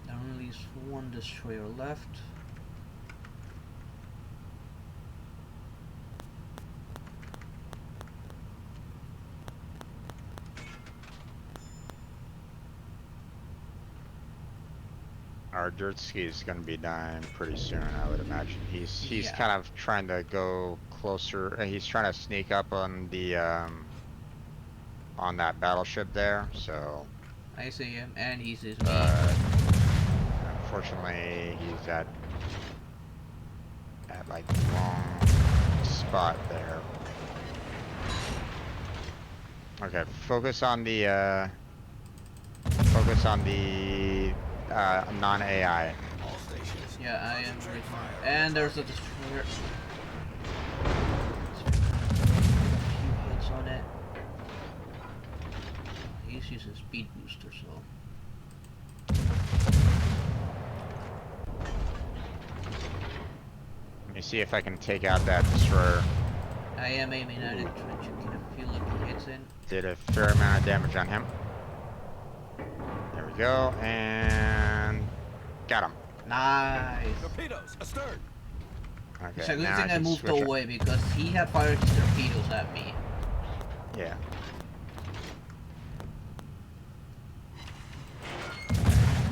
There only is one destroyer left. Our dirt ski is gonna be dying pretty soon, I would imagine. He's Yeah. kind of trying to go closer. He's trying to sneak up on the on that battleship there. So, I see him, and he sees me. unfortunately, he's at like the wrong spot there. Okay, focus on the non-AI. All stations. Yeah, I am concentrate right fire now. on And the there's a target. destroyer. A few hits on it. He's using a speed booster, so. Let me see if I can take out that destroyer. I am aiming at it, trying to get a few lucky hits in. Did a fair amount of damage on him. There we go, and got him. Nice. Torpedoes astern. Okay, It's a good now thing I can moved switch it. away because he had fired his torpedoes at me. Yeah.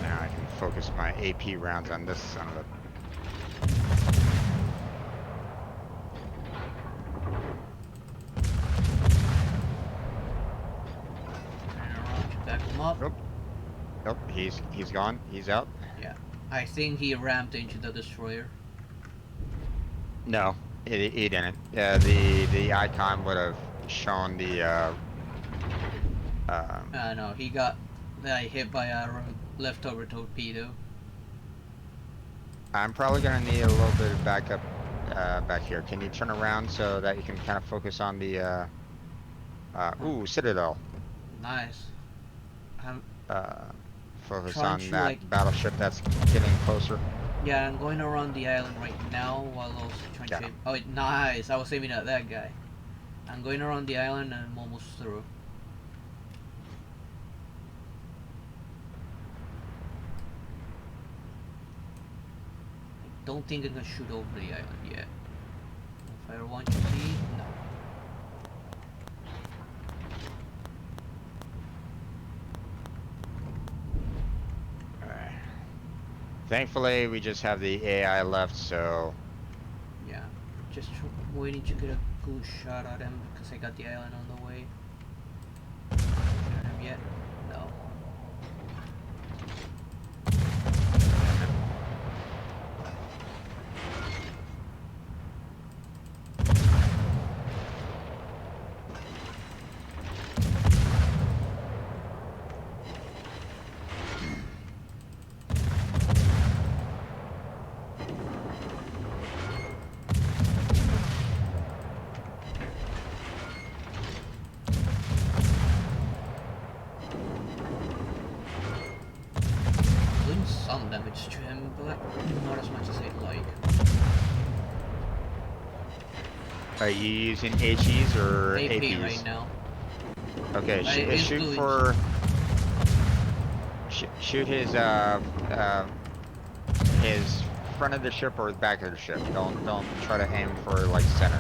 Now I can focus my AP rounds on this son of a. Turn around to back him up. Nope. Nope. He's gone. He's out. Yeah. I think he rammed into the destroyer. No, he didn't. The icon would have shown the No, he got hit by a leftover torpedo. I'm probably gonna need a little bit of backup back here. Can you turn around so that you can kind of focus on the ooh, Citadel. Nice. I'm Focus Trying on to, that like- battleship that's getting closer. Yeah, I'm going around the island right now while also trying Got to. him. Oh, nice! I was aiming at that guy. I'm going around the island and I'm almost through. I don't think I can shoot over the island yet. If I want to see, no. Alright. Thankfully, we just have the AI left, so Yeah, just waiting to get a good shot at him because I got the island on the way. Got him yet? No. Doing some damage to him, but not as much as I'd like. are you using HEs or AP APs? right now. Okay, It's shoot doing- for shoot his front of the ship or the back of the ship. Don't try to aim for like center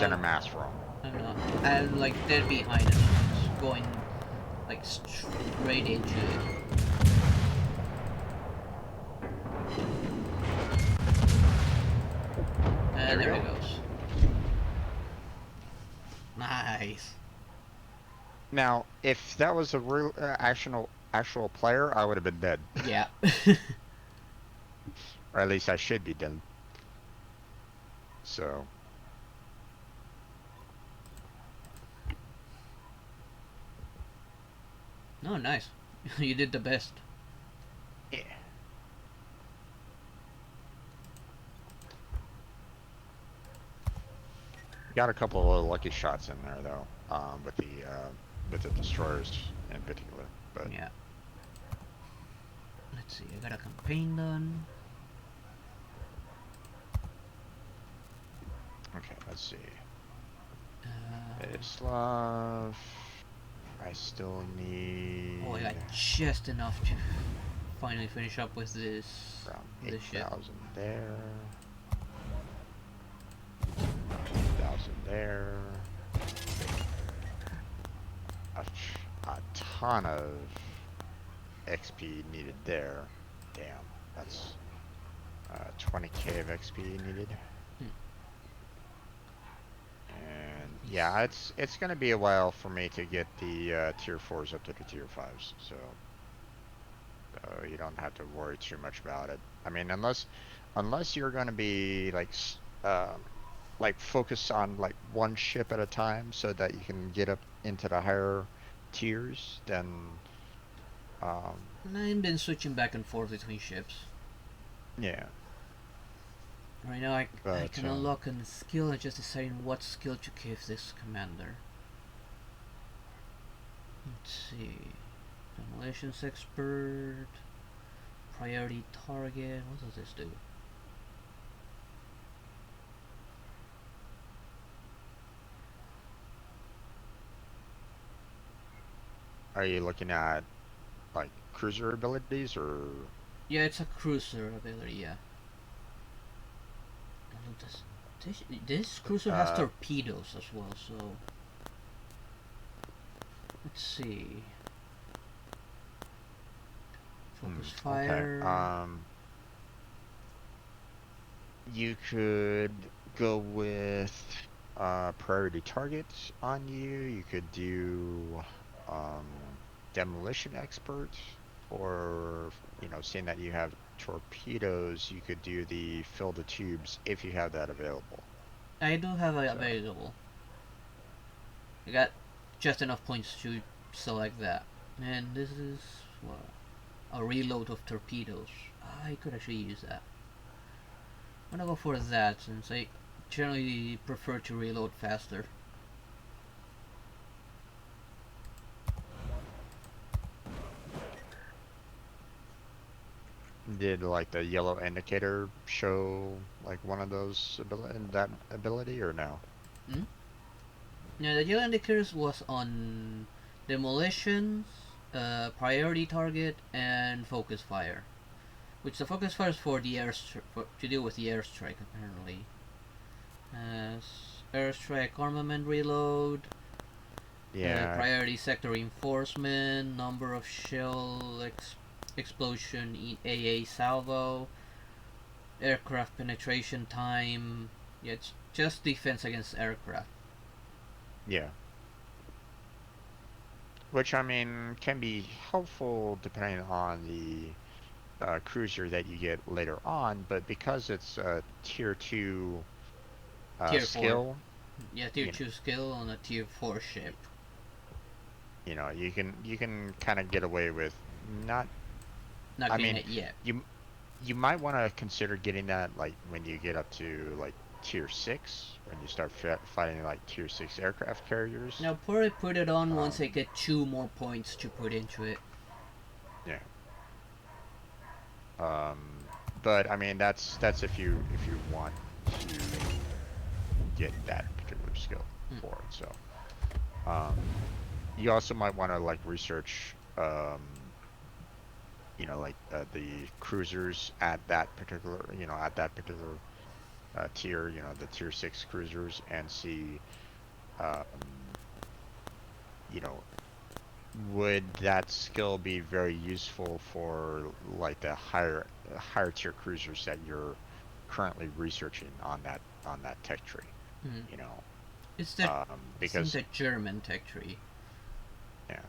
No. mass roll. I'm not. I'm like dead behind him, just going like straight into it. And There we there it go. goes. Nice. Now, if that was a real actual player, I would have been dead, Yeah. or at least I should be dead. So, No, nice. You did the best. yeah. Got a couple of lucky shots in there though, with the destroyers in particular. But Yeah. Let's see. I got a campaign done. okay, let's see. Uh, Islav. I still need oh, I got just enough to finally finish up with around this ship. 8,000 there. 8,000 there. A ton of XP needed there. Damn, that's 20k of XP needed. Hmm. And yeah, it's gonna be a while for me to get the tier 4s up to the tier 5s, so you don't have to worry too much about it. I mean, unless you're gonna be like focus on like one ship at a time so that you can get up into the higher tiers, then I've been switching back and forth between ships. yeah. Right now, I But can unlock a skill and just deciding what skill to give this commander. Let's see. Demolitions expert. Priority target. What does this do? are you looking at like cruiser abilities or Yeah, it's a cruiser ability, yeah. And this cruiser has torpedoes as well, so... Let's see. Focus fire. okay. You could go with priority targets on you. You could do um, demolition expert, or seeing that you have torpedoes, you could do the fill the tubes if you have that available. I do have it So available. I got just enough points to select that. And this is what, a reload of torpedoes. I could actually use that. I'm gonna go for that since I generally prefer to reload faster. did like the yellow indicator show like one of those that ability or no? Hmm? Yeah, the yellow indicators was on demolitions, priority target, and focus fire. Which the focus fire is for the to deal with the airstrike apparently. As airstrike armament reload, Yeah, priority sector reinforcement, number of explosion in AA salvo, aircraft penetration time. Yeah, it's just defense against aircraft. yeah. Which I mean can be helpful depending on the cruiser that you get later on, but because it's a tier 2 Tier 4. skill, Yeah, tier you know, 2 skill on a tier 4 ship. you can kind of get away with not. Not I getting mean, it yet. you might want to consider getting that like when you get up to like tier 6, when you start fighting like tier 6 aircraft carriers. Now, probably put it on once I Um, get 2 more points to put into it. yeah. Um, but I mean that's if you want to get that particular skill Mm. for it. So you also might want to like research like the cruisers at that particular tier, the tier 6 cruisers, and see um, you know would that skill be very useful for like the higher tier cruisers that you're currently researching on that tech tree? Mm. You know, It's that it's in because the German tech tree. yeah,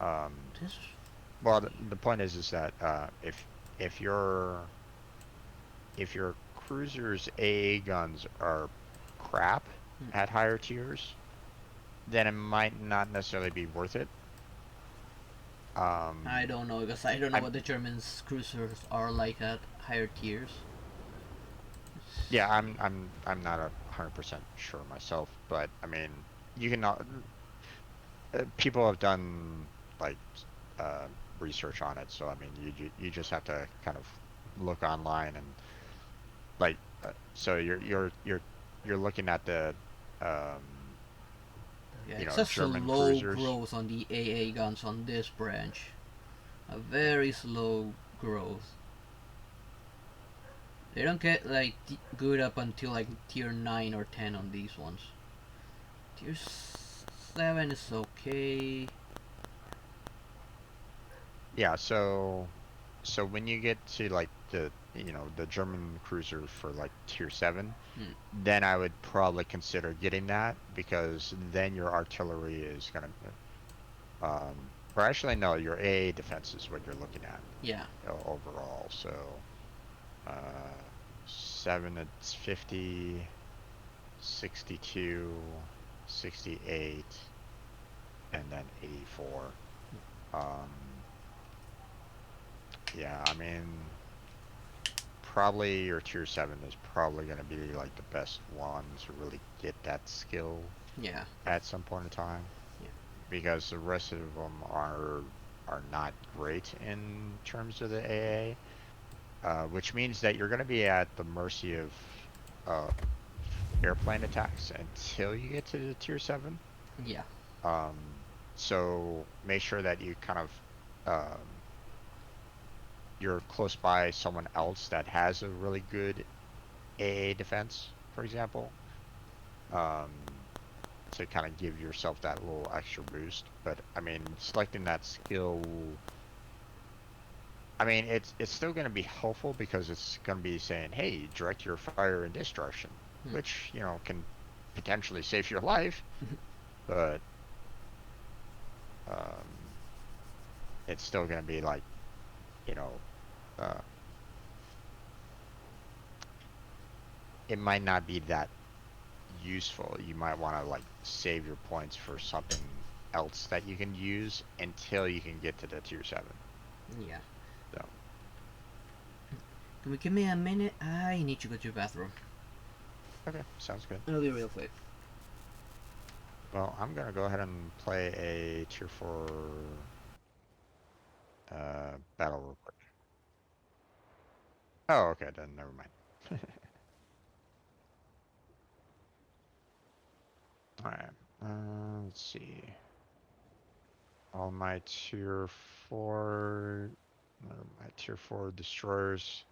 um, This well, the point is that if your if your cruiser's AA guns are crap mm, at higher tiers, then it might not necessarily be worth it. I Um, don't know because I don't know I'm what the German cruisers are like at higher tiers. Yeah, I'm not 100% sure myself, but I mean, you can people have done like uh, research on it, so I mean, you just have to kind of look online and like so you're looking at the um, Yeah, it's just a German slow cruisers. growth on the AA guns on this branch. A very slow growth. They don't get like good up until like tier 9 or 10 on these ones. Tier 7 is okay. Yeah, so when you get to like the German cruiser for like tier 7, Hmm. then I would probably consider getting that because then your artillery is gonna or actually no, your AA defense is what you're looking at Yeah. overall. So uh 7 it's 50, 62, 68, and then 84. Um yeah, I mean probably your tier 7 is probably going to be like the best one to really get that skill Yeah. at some point in time Yeah. because the rest of them are not great in terms of the AA, which means that you're going to be at the mercy of airplane attacks until you get to the tier 7. Yeah. Um, so make sure that you kind of um, you're close by someone else that has a really good AA defense, for example, um, to kind of give yourself that little extra boost. But I mean, selecting that skill, I mean, it's still going to be helpful because it's going to be saying, "Hey, direct your fire in this direction," Hmm. which can potentially save your life, but um, it's still going to be like, you know, uh, it might not be that useful. You might want to like save your points for something else that you can use until you can get to the tier 7. Yeah. So, Can we give me a minute? I need to go to the bathroom. okay, sounds good. It'll be real quick. Well, I'm gonna go ahead and play a tier 4 battle real quick. Oh, okay, then never mind. Alright, let's see. All my tier 4 destroyers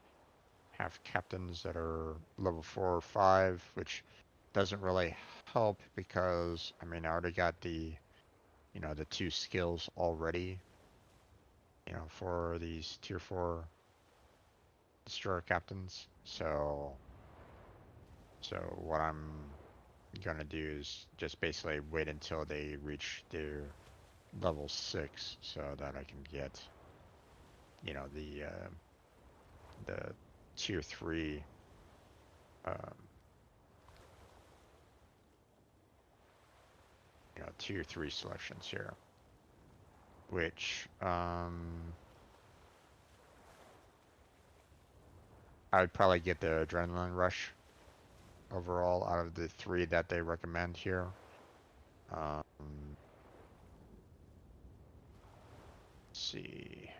have captains that are level 4 or 5, which doesn't really help because, I mean, I already got the two skills already, for these tier 4 destroyer captains. So what I'm gonna do is just basically wait until they reach their level 6 so that I can get, you know, the tier 3 um tier 3 selections here, which I would probably get the adrenaline rush overall out of the three that they recommend here. Let's see.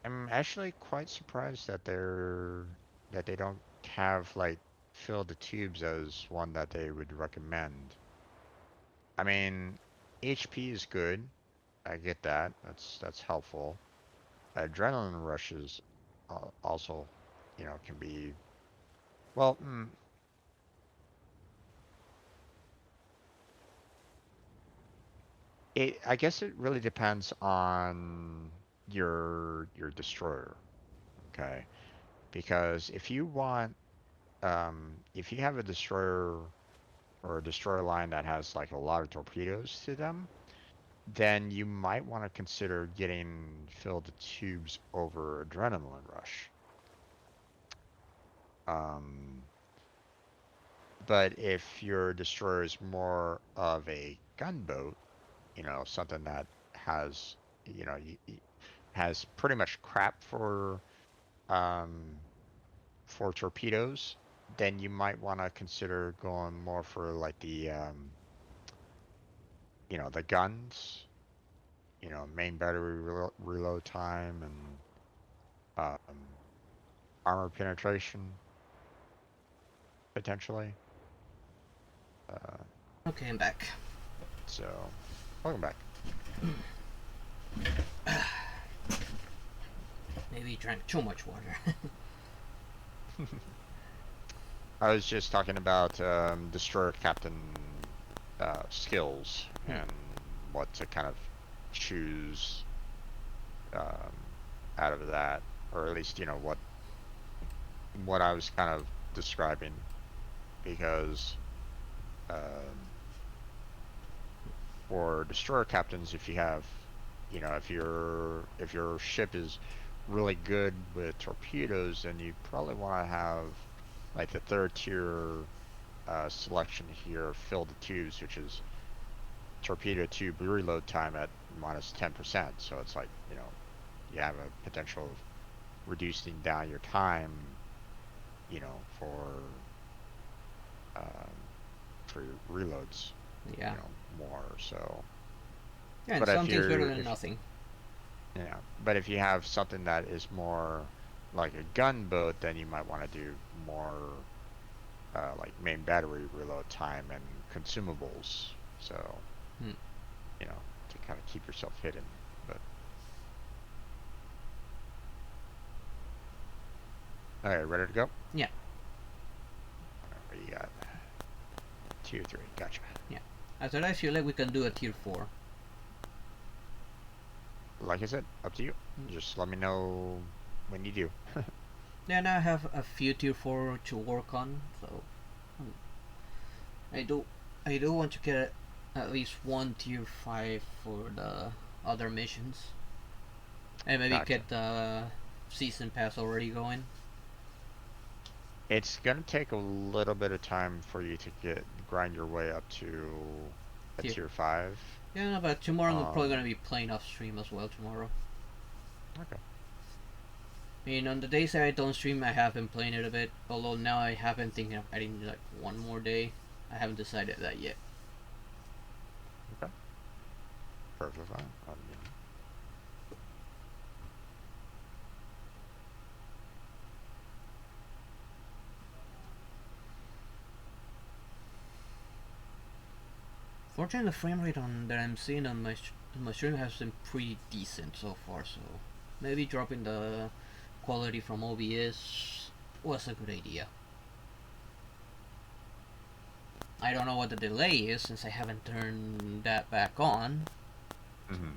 I'm actually quite surprised that they don't have like fill the tubes as one that they would recommend. I mean, HP is good. I get that. That's helpful. Adrenaline rushes also, can be well. I guess it really depends on your destroyer, okay? Because if you have a destroyer or a destroyer line that has like a lot of torpedoes to them, then you might want to consider getting filled tubes over adrenaline rush. Um, but if your destroyer is more of a gunboat, something that has, has pretty much crap um, for torpedoes, then you might want to consider going more for like the guns, main battery reload time and armor penetration potentially. Uh, Okay, I'm back. so, welcome back. Maybe you drank too much water. I was just talking about destroyer captain skills Hmm. and what to kind of choose um, out of that, or at least what I was kind of describing, because um, for destroyer captains, if you have, if your ship is really good with torpedoes, then you probably want to have like the third tier selection here, fill the tubes, which is torpedo tube reload time at minus 10%. So it's like, you have a potential of reducing down your time, for um, for reloads, Yeah. more. So, Yeah, and but if something's better you're than if nothing. but if you have something that is more like a gunboat, then you might want to do more like main battery reload time and consumables. So, Hmm. to kind of keep yourself hidden. But all right, ready to go? Yeah, All right, what do you got? Tier 3. Gotcha. yeah. After that, I feel like we can do a tier 4. Like I said, up to you. Hmm. Just let me know when you do. Then I have a few tier 4 to work on, so hmm, I do I do want to get at least one tier 5 for the other missions. And maybe Gotcha. get the season pass already going. It's gonna take a little bit of time for you to grind your way up to a Tier. tier 5. Yeah, no, but tomorrow I'm probably gonna Um, be playing off stream as well tomorrow. okay. I mean, on the days that I don't stream, I have been playing it a bit. Although now I have been thinking of adding like one more day. I haven't decided that yet. Okay. Perfectly fine. Fortunately, the frame rate on that I'm seeing on my stream has been pretty decent so far. So maybe dropping the quality from OBS was a good idea. I don't know what the delay is since I haven't turned that back on. Mm-hmm.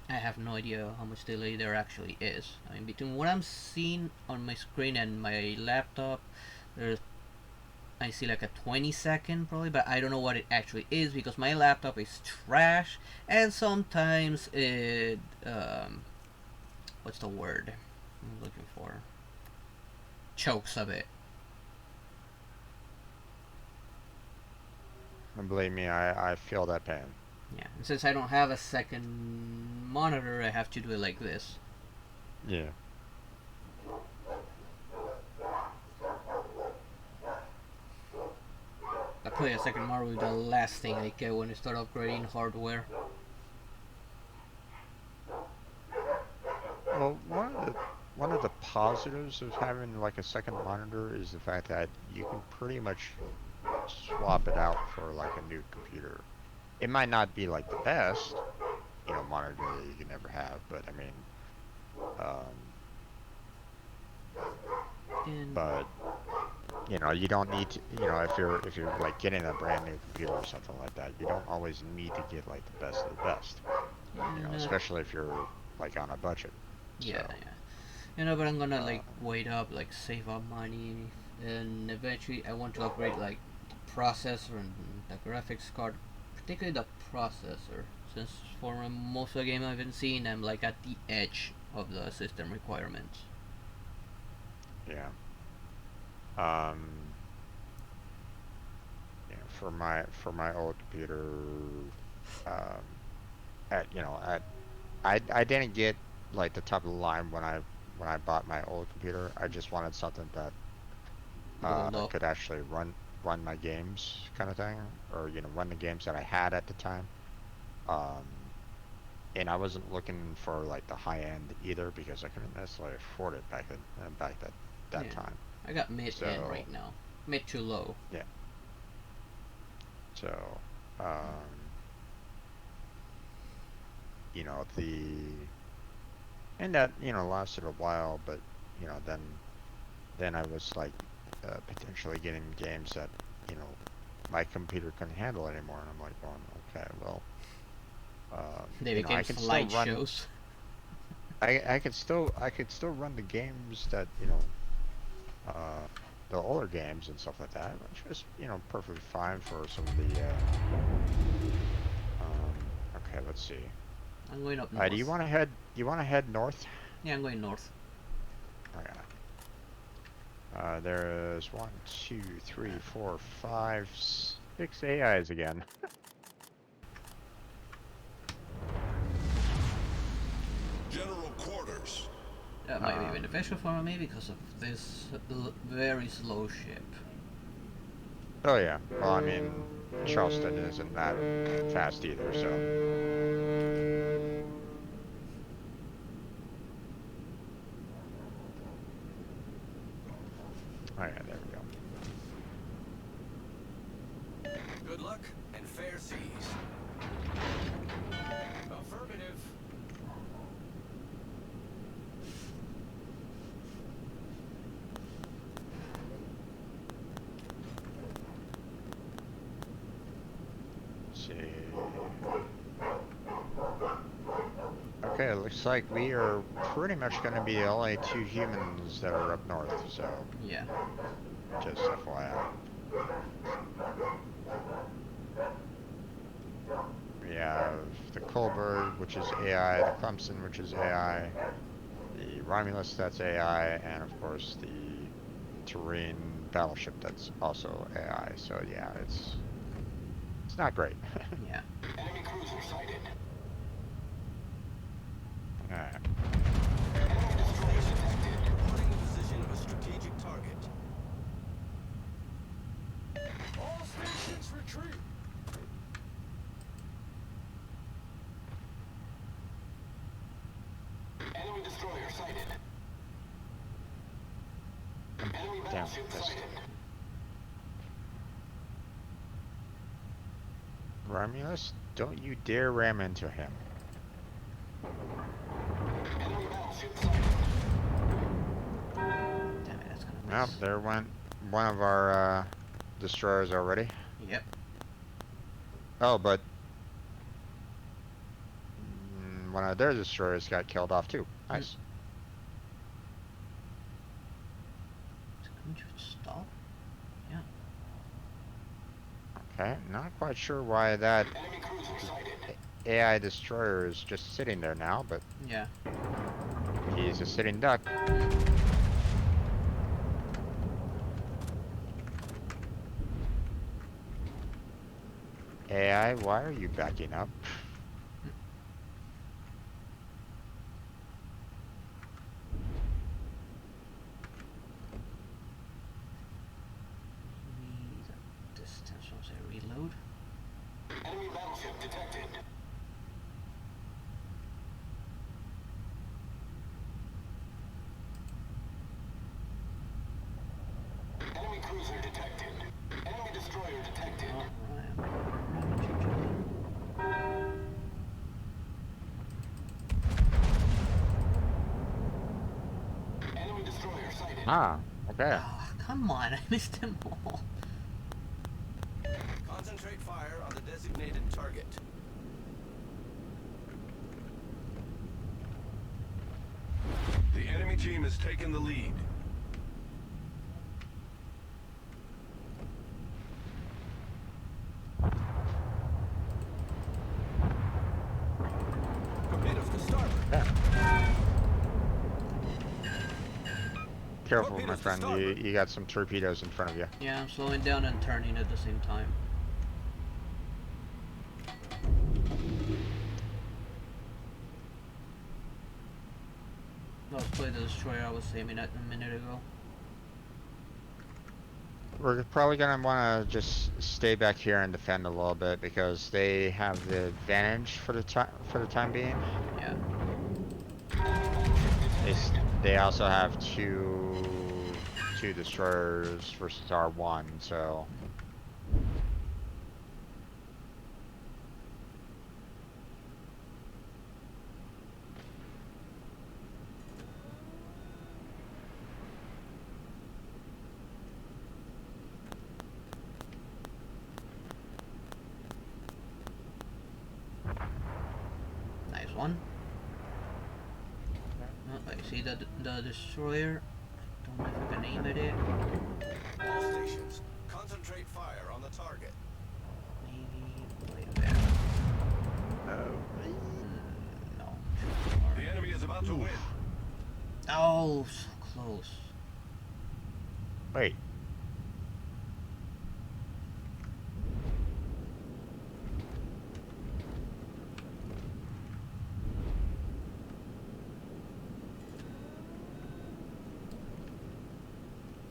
I have no idea how much delay there actually is. I mean, between what I'm seeing on my screen and my laptop, there's I see like a 20-second probably, but I don't know what it actually is because my laptop is trash, and sometimes it what's the word I'm looking for? Chokes a bit. And believe me, I feel that pain. Yeah, and since I don't have a second monitor, I have to do it like this. Yeah. I play a second Mario with the last thing I get when I start upgrading hardware. Well, one of the positives of having like a second monitor is the fact that you can pretty much swap it out for like a new computer. It might not be like the best, monitor that you can ever have, but I mean, um, And but you don't need to, if you're like getting a brand new computer or something like that, you don't always need to get like the best of the best. And, Especially if you're like on a budget. yeah, So, yeah. But I'm gonna uh, like wait up, like save up money, and eventually I want to upgrade like the processor and the graphics card, particularly the processor, since for most of the game I've been seeing, I'm like at the edge of the system requirements. yeah. Um, for my old computer, um, I didn't get like the top of the line when I bought my old computer. I just wanted something that Leveled up. could actually run my games kind of thing, or run the games that I had at the time. Um, and I wasn't looking for like the high end either because I couldn't necessarily afford it back that Yeah, time. I got mid end So right now, mid to low. yeah, so um, the and that lasted a while, but then I was like potentially getting games that you know my computer couldn't handle anymore, and I'm like going, okay, well, They became I can still run. slideshows. I could still run the games that uh, the older games and stuff like that, which was perfectly fine for some of the. Okay, let's see. I'm going up Do you north. want to head? You want to head north? Yeah, I'm going north. Okay. There's one, two, three, four, five, six AIs again. General quarters. That might be Um, beneficial for me because of this very slow ship. oh yeah. Well, I mean, Charleston isn't that fast either, so. Oh yeah, there we go. Good luck and fair seas. Affirmative. Let's see. Okay, it looks like we are pretty much going to be the only two humans that are up north, so Yeah. just FYI. We have the Colberg, which is AI, the Clemson, which is AI, the Romulus, that's AI, and of course the Terrain battleship, that's also AI. So yeah, it's not great. Yeah. Enemy cruiser sighted. Alright. Enemy destroyer detected. Reporting the position of a strategic target. All stations retreat. Enemy destroyer sighted. Enemy Damn, battleship missed. sighted. Romulus, don't you dare ram into him. Enemy battleship sighted. Damn it, that's gonna Well, miss. there went one of our destroyers already. Yep. Oh, but one of their destroyers got killed off too. Hmm. Nice. It's going to stop. Yeah. Okay, not quite sure why that Enemy cruiser sighted. AI destroyer is just sitting there now, but Yeah. he's a sitting duck. AI, why are you backing up? Need a distance once I reload. Enemy battleship detected. Enemy cruiser detected. Enemy destroyer detected. Enemy destroyer sighted. Ah, okay. Ah, come Come on, I missed them all. Concentrate fire on the designated target. The enemy team has taken the lead. Torpedoes to starboard. Yeah. Careful, my Torpedoes to friend. starboard. You got some torpedoes in front of you. Yeah, I'm slowing down and turning at the same time. Let's play the destroyer I was aiming at a minute ago. We're probably gonna want to just stay back here and defend a little bit because they have the advantage for the time being. Yeah. They also have two destroyers versus our one, so. Nice one. Oh, I see the destroyer. Don't know if I can aim at it. All stations, concentrate fire on the target. Maybe right there. No. Too far. The enemy is about to win. Oh, so close. Wait.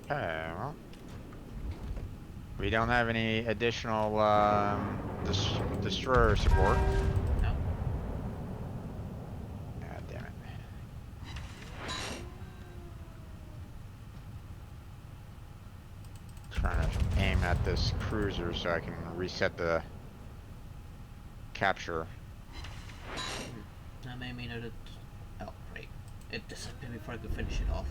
Okay, well. We don't have any addial destroyer support. No. God damn it. Trying to aim at this cruiser so I can reset the capture. I'm aiming at it. Oh, great. It disappeared before I could finish it off.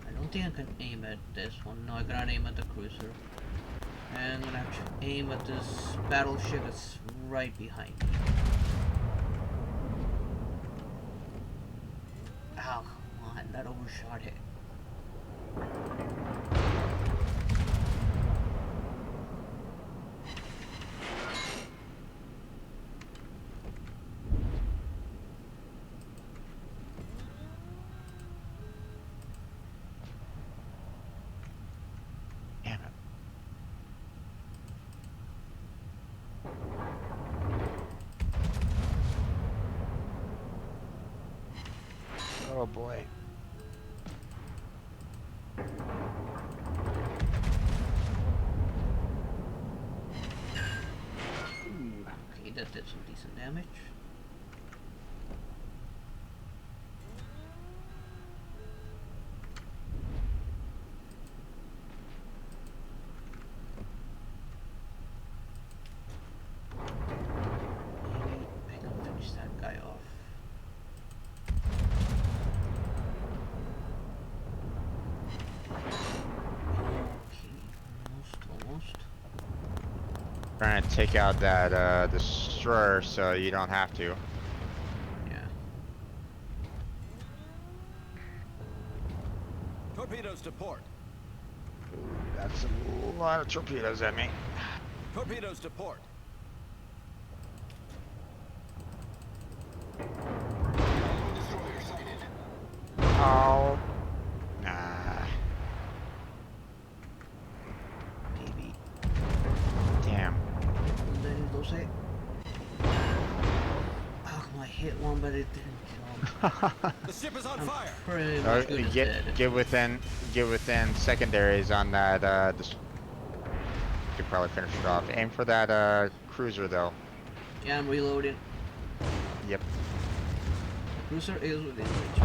I don't think I can aim at this one. No, I cannot aim at the cruiser. And I'm gonna have to aim at this battleship that's right behind me. Oh, come on, that overshot it. Damn it. Oh boy. Okay, that did some decent damage. Maybe I can finish that guy off. Okay, almost. Trying to take out that destroyer so you don't have to. Yeah. Torpedoes to port. That's a lot of torpedoes at me. Torpedoes to port. Enemy destroyer sighted. Oh. Nah. Maybe. Damn. Let it go say. Oh, I hit one, but it didn't kill him. The ship is on I'm fire. pretty much good as dead. Get within secondaries on that you could probably finish it off. Aim for that cruiser though. Yeah, I'm reloading. Yep. Cruiser is within reach.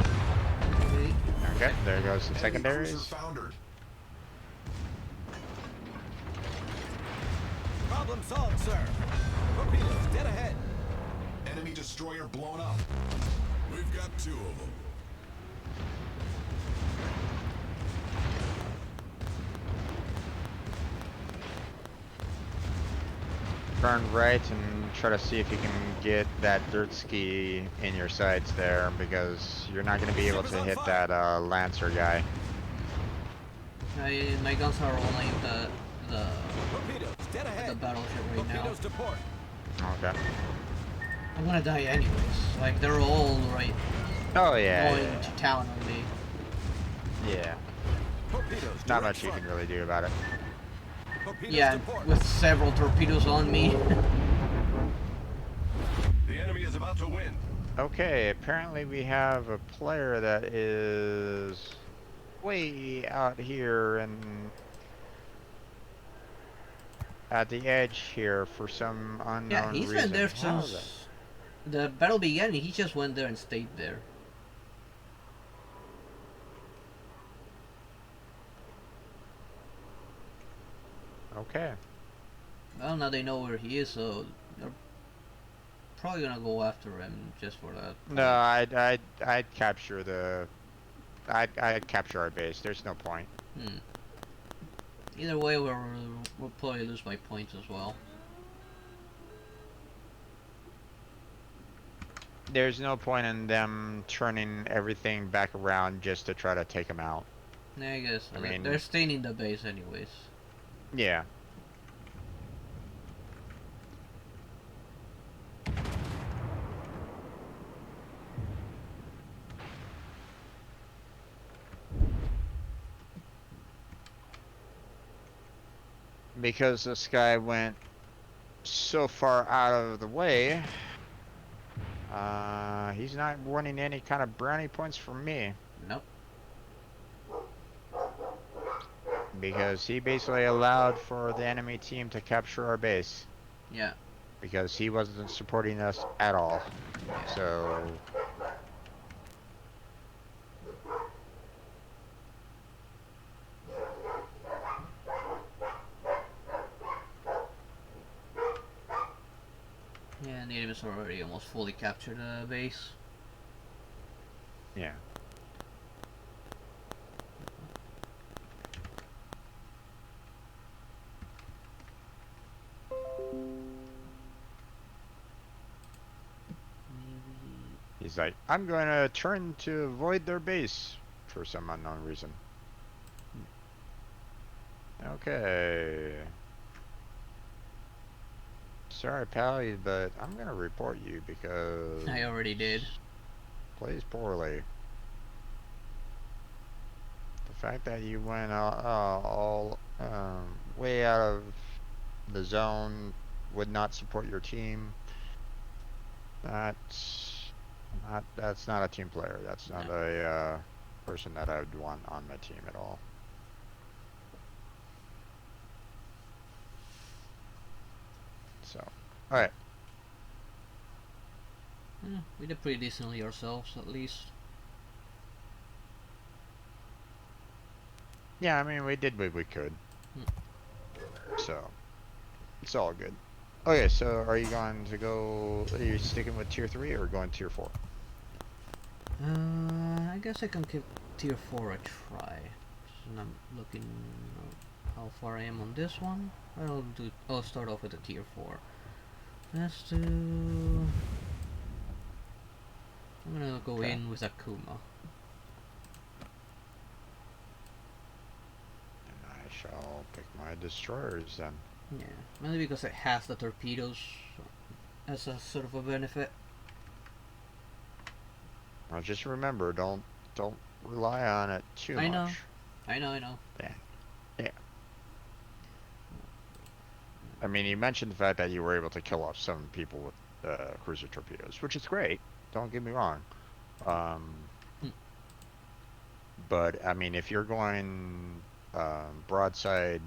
Okay. Okay, there goes the Enemy secondaries. cruiser foundered. Problem solved, sir. Torpedoes dead ahead. Enemy destroyer blown up. We've got two of them. turn right and try to see if you can get that dirt ski in your sights there, because you're not going to be able Ship is to on hit fire. that Lancer guy. My guns are all aimed at Torpedoes, dead the ahead. battleship right now. Torpedoes to port. Okay. I'm gonna die anyways. Like, they're all right Oh yeah, going to town on me. yeah. Torpedoes, Not direct much you front. can really do about it. Torpedoes Yeah, to port. with several torpedoes on me. The enemy is about to win. Okay, apparently we have a player that is way out here and at the edge here for some Yeah, unknown he's been reason. there How is that? since the battle began. He just went there and stayed there. Okay. Well, now they know where he is, so they're probably gonna go after him just for that. No, I'd capture the I'd capture our base. There's no point. Hmm. Either way, we'll probably lose by points as well. There's no point in them turning everything back around just to try to take him out. Yeah, I guess I they're mean, staying in the base anyways. yeah. Because this guy went so far out of the way, he's not winning any kind of brownie points from me. Nope. Because he basically allowed for the enemy team to capture our base. Yeah. Because he wasn't supporting us at all. So... Yeah, natives already almost fully captured the base. yeah. Maybe. He's like, I'm going to turn to avoid their base for some unknown reason. Okay. Sorry, pal, but I'm going to report you because... I already did. Plays poorly. The fact that you went all way out of the zone, would not support your team. That's not a team player. That's not No. a person that I would want on my team at all. So, all right. Yeah, we did pretty decently ourselves, at least. Yeah, I mean, we did what we could. Hmm. So, it's all good. Okay, so are you going to go, are you sticking with tier 3 or going tier 4? I guess I can give tier 4 a try. So I'm looking how far I am on this one. I'll start off with a tier 4. Let's do... I'm gonna go Okay. in with Akuma. And I shall pick my destroyers then. Yeah, mainly because it has the torpedoes as a sort of a benefit. Now just remember, don't rely on it too I much. know. I know. Yeah. Yeah. I mean, you mentioned the fact that you were able to kill off 7 people with cruiser torpedoes, which is great. Don't get me wrong. But I mean, if you're going broadside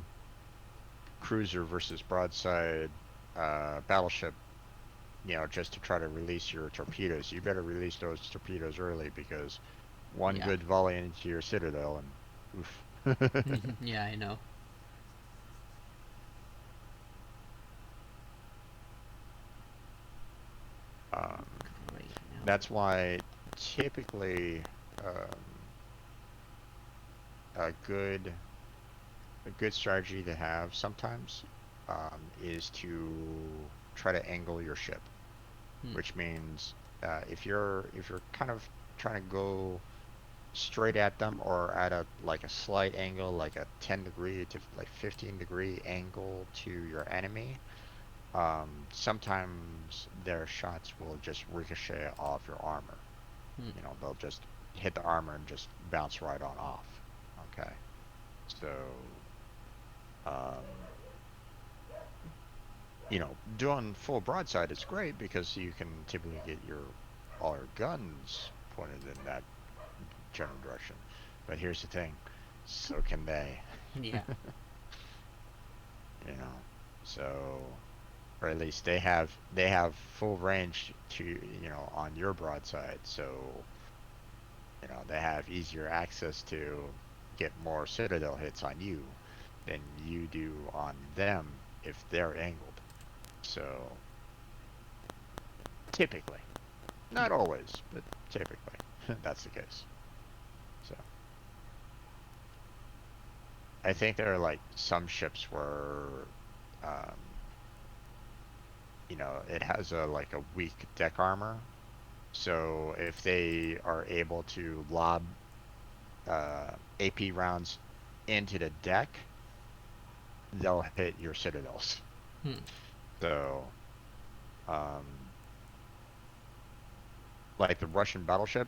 cruiser versus broadside battleship, you know, just to try to release your torpedoes, you better release those torpedoes early, because one Yeah. good volley into your citadel and oof. Yeah, I know. Right now. That's why typically a good strategy to have sometimes is to try to angle your ship, which means if you're kind of trying to go straight at them or at a like a slight angle, like a 10 degree to like 15-degree angle to your enemy, sometimes their shots will just ricochet off your armor. You know, they'll just hit the armor and just bounce right on off. Okay, so um, doing full broadside is great because you can typically get all your guns pointed in that general direction. But here's the thing, so can they. Yeah. You know, so or at least they have full range to on your broadside, so they have easier access to get more citadel hits on you than you do on them if they're angled. So typically, not always, but typically that's the case. So I think there are like some ships where um, it has a like a weak deck armor. So if they are able to lob AP rounds into the deck, they'll hit your citadels. So, um, like the Russian battleship,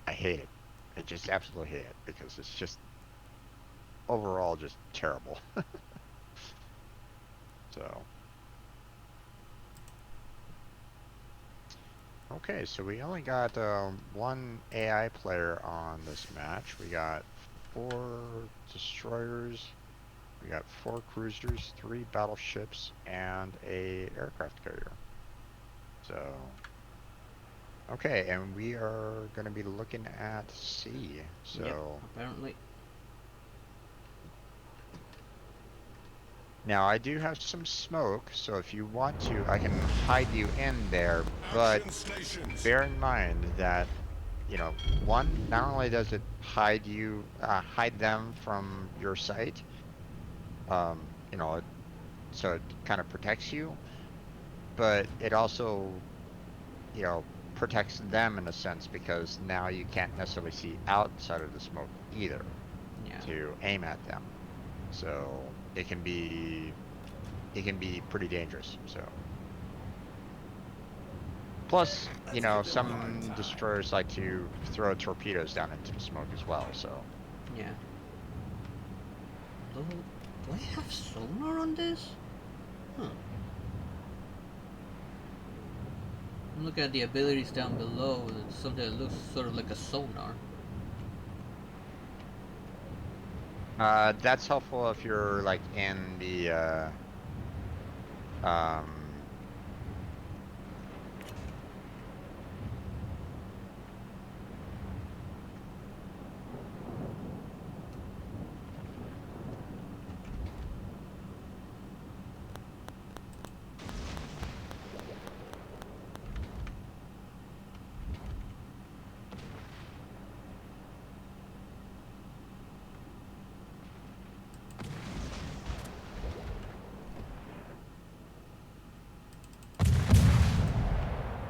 I hate it. I just absolutely hate it because it's just overall just terrible. So, okay, so we only got one AI player on this match. We got 4 destroyers, we got 4 cruisers, 3 battleships, and a aircraft carrier. So, okay, and we are going to be looking at sea. So, Yep, apparently. now I do have some smoke, so if you want to, I can hide you in there, but Action stations. bear in mind that, one, not only does it hide them from your sight, um, you know, so it kind of protects you, but it also, protects them in a sense because now you can't necessarily see outside of the smoke either Yeah. to aim at them. So it can be pretty dangerous. So plus, some destroyers like to throw torpedoes down into the smoke as well. So Yeah. Do I have sonar on this? Huh. Look at the abilities down below. It's something that looks sort of like a sonar. that's helpful if you're like in the um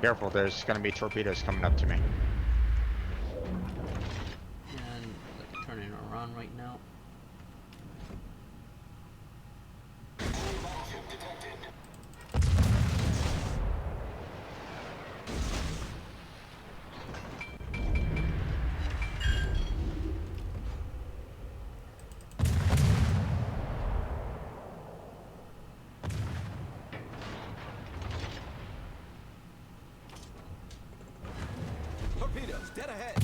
careful, there's going to be torpedoes coming up to me. And like turning around right now. Enemy battleship detected. Torpedoes, dead ahead.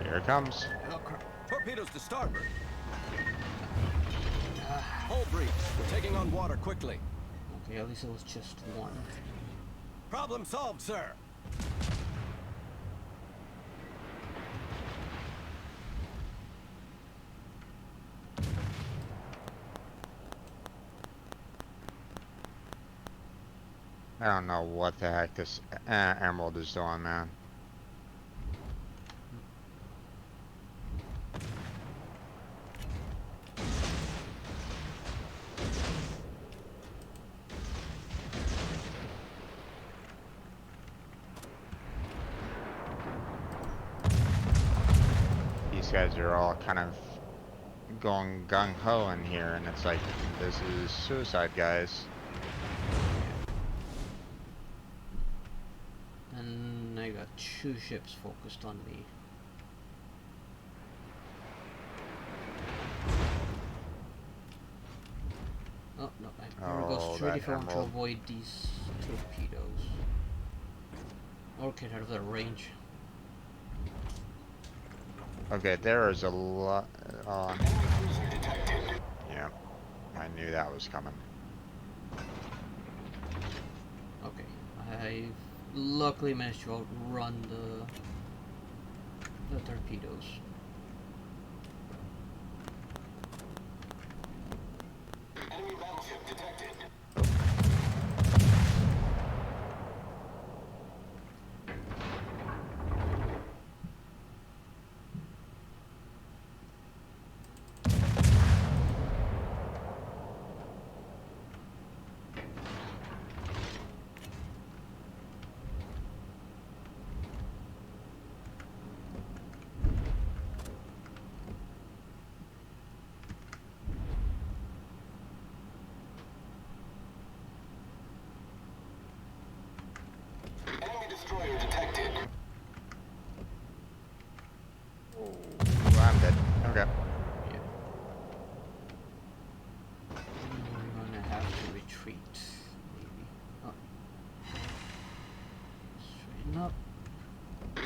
Here it comes. Oh crap. Torpedoes to starboard. Hull breach. We're taking on water quickly. Okay, at least it was just one. Problem solved, sir. I don't know what the heck this Emerald is doing, man. guys are all kind of going gung-ho in here, and it's like, this is suicide, guys. And I got 2 ships focused on me. Oh, no, I better go Oh, straight that if I want to emerald. avoid these torpedoes. Or get out of their range. Okay, there is a lot. Enemy cruiser detected. Yeah, I knew that was coming. Okay, I luckily managed to outrun the torpedoes. Enemy battleship detected. Enemy destroyer detected. Oh, I'm dead. Okay. Yeah. I'm gonna have to retreat, maybe. Oh. Straighten up.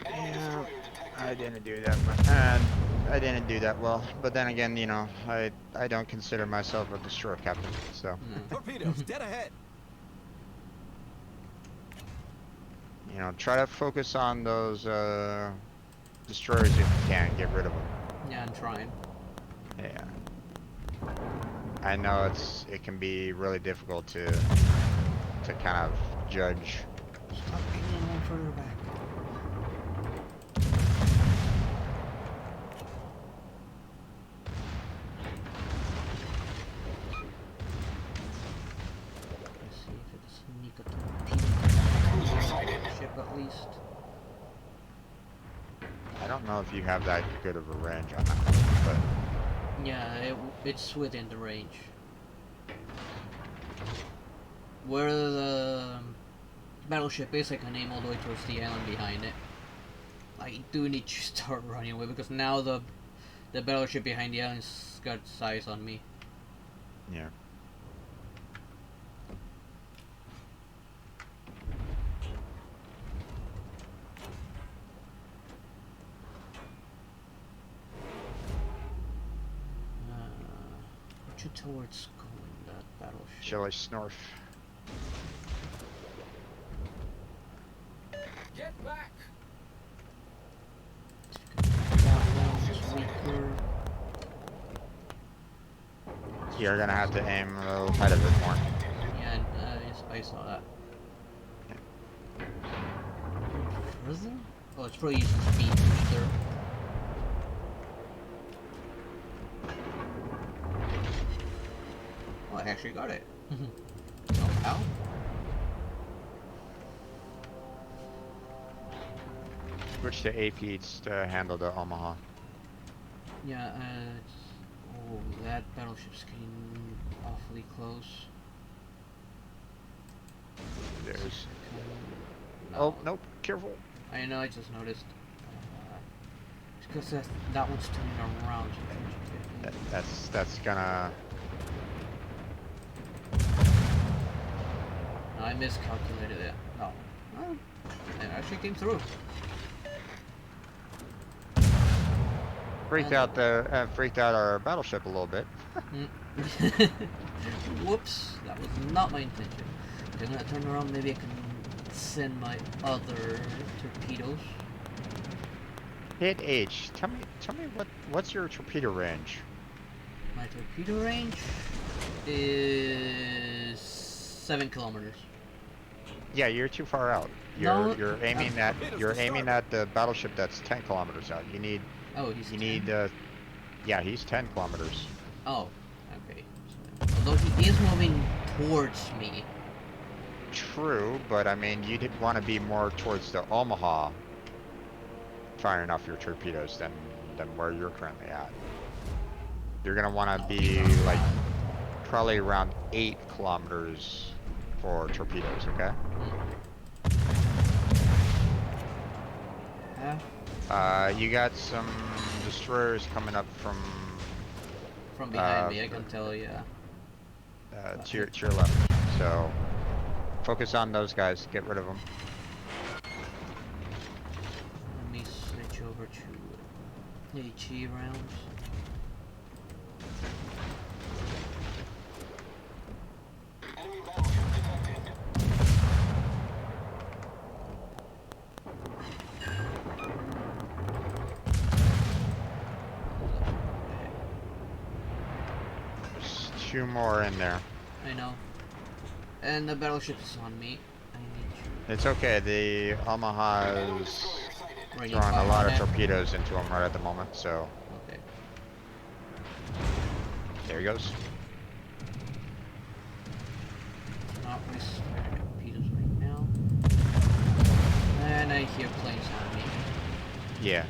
Enemy destroyer I detected. didn't do that much. And I didn't do that well. But then again, you know, I don't consider myself a destroyer captain, so No. Torpedoes, dead ahead. you know, try to focus on those destroyers if you can. Get rid of them. Yeah, I'm trying. Yeah. I know it can be really difficult to kind of judge. Stop getting one further back. Let's see if it's sneak a Cruiser sighted. torpedo ship at least. I don't know if you have that good of a range on that one, Yeah, it's within the range. Where the battleship is, I can aim all the way towards the island behind it. I do need to start running away because now the battleship behind the island's got size on me. but yeah. Which towards going that battleship? Shall I snarf? Get back. That one's weaker. You're gonna have to aim a little ahead of it more. Yeah, and, yes, I saw that. Further? Oh, it's probably using speed either. Oh, I actually got it. Somehow. Switch to APs to handle the Omaha. Yeah, oh, that battleship's getting awfully close. There's. No. Oh, nope. Careful. I know, I just noticed. It's because that one's turning around. That's gonna. No, I miscalculated it. No. Well, it actually came through. Freaked out our battleship a little bit. Mm. Whoops, that was not my intention. Okay, I'm gonna turn around, maybe I can send my other torpedoes. Hit H. Tell me what's your torpedo range? My torpedo range is 7 kilometers. Yeah, you're too far out. No, You're aiming at the battleship that's 10 kilometers out. Oh, he's You 10? need yeah, he's 10 kilometers. Oh, okay. So, although he is moving towards me. True, but I mean, you'd want to be more towards the Omaha, firing off your torpedoes than than where you're currently at. You're gonna want to be like probably around 8 kilometers for torpedoes. Okay. Yeah, You got some destroyers coming up from from behind me, I can tell. Yeah. to your left. So focus on those guys. Get rid of them. Let me switch over to HE rounds. Enemy battleship detected. There's 2 more in there. I know. And the battleship is on me. I need It's okay. The Omaha Enemy is destroyer sighted. to bring throwing a fire lot on of it. torpedoes into them right at the moment. So Okay. there he goes. Not waste torpedoes right now. And I hear planes on me. Yeah.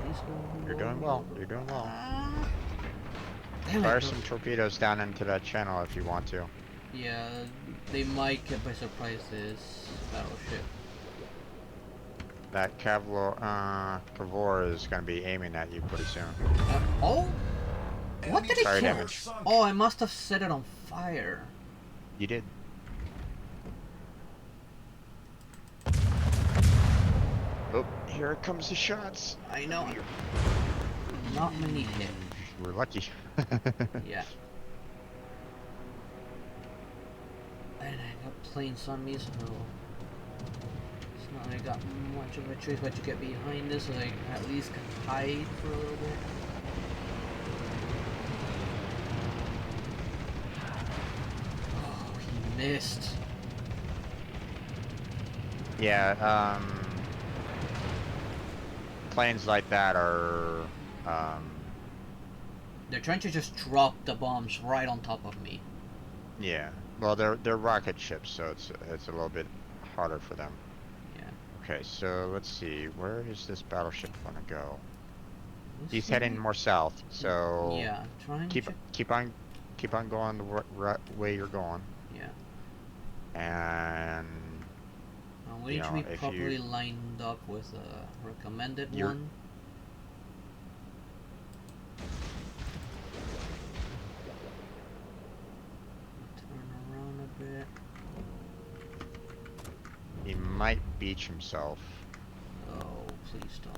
Please go. You're doing well. You're doing well. Damn Fire it. some torpedoes down into that channel if you want to. Yeah, they might get by surprise this battleship. That Cavor is going to be aiming at you pretty soon. Oh? What did it Fire kill? damage. Oh, I must have set it on fire. You did. Oh, here comes the shots. I know. Not many hit. We're lucky. Yeah. And I got planes on me, so it's not like I got much of a choice but to get behind this so I at least can hide for a little bit. Oh, he missed. Yeah, planes like that are, They're trying to just drop the bombs right on top of me. yeah. Well, they're rocket ships, so it's a little bit harder for them. Yeah. Okay, so let's see. Where is this battleship gonna go? Let's He's see. heading more south, so Yeah, trying keep to. keep on going the way you're going, Yeah. and I'm waiting to know, be if properly you- lined up with a recommended You're- one. Turn around a bit. he might beach himself. Oh, please don't.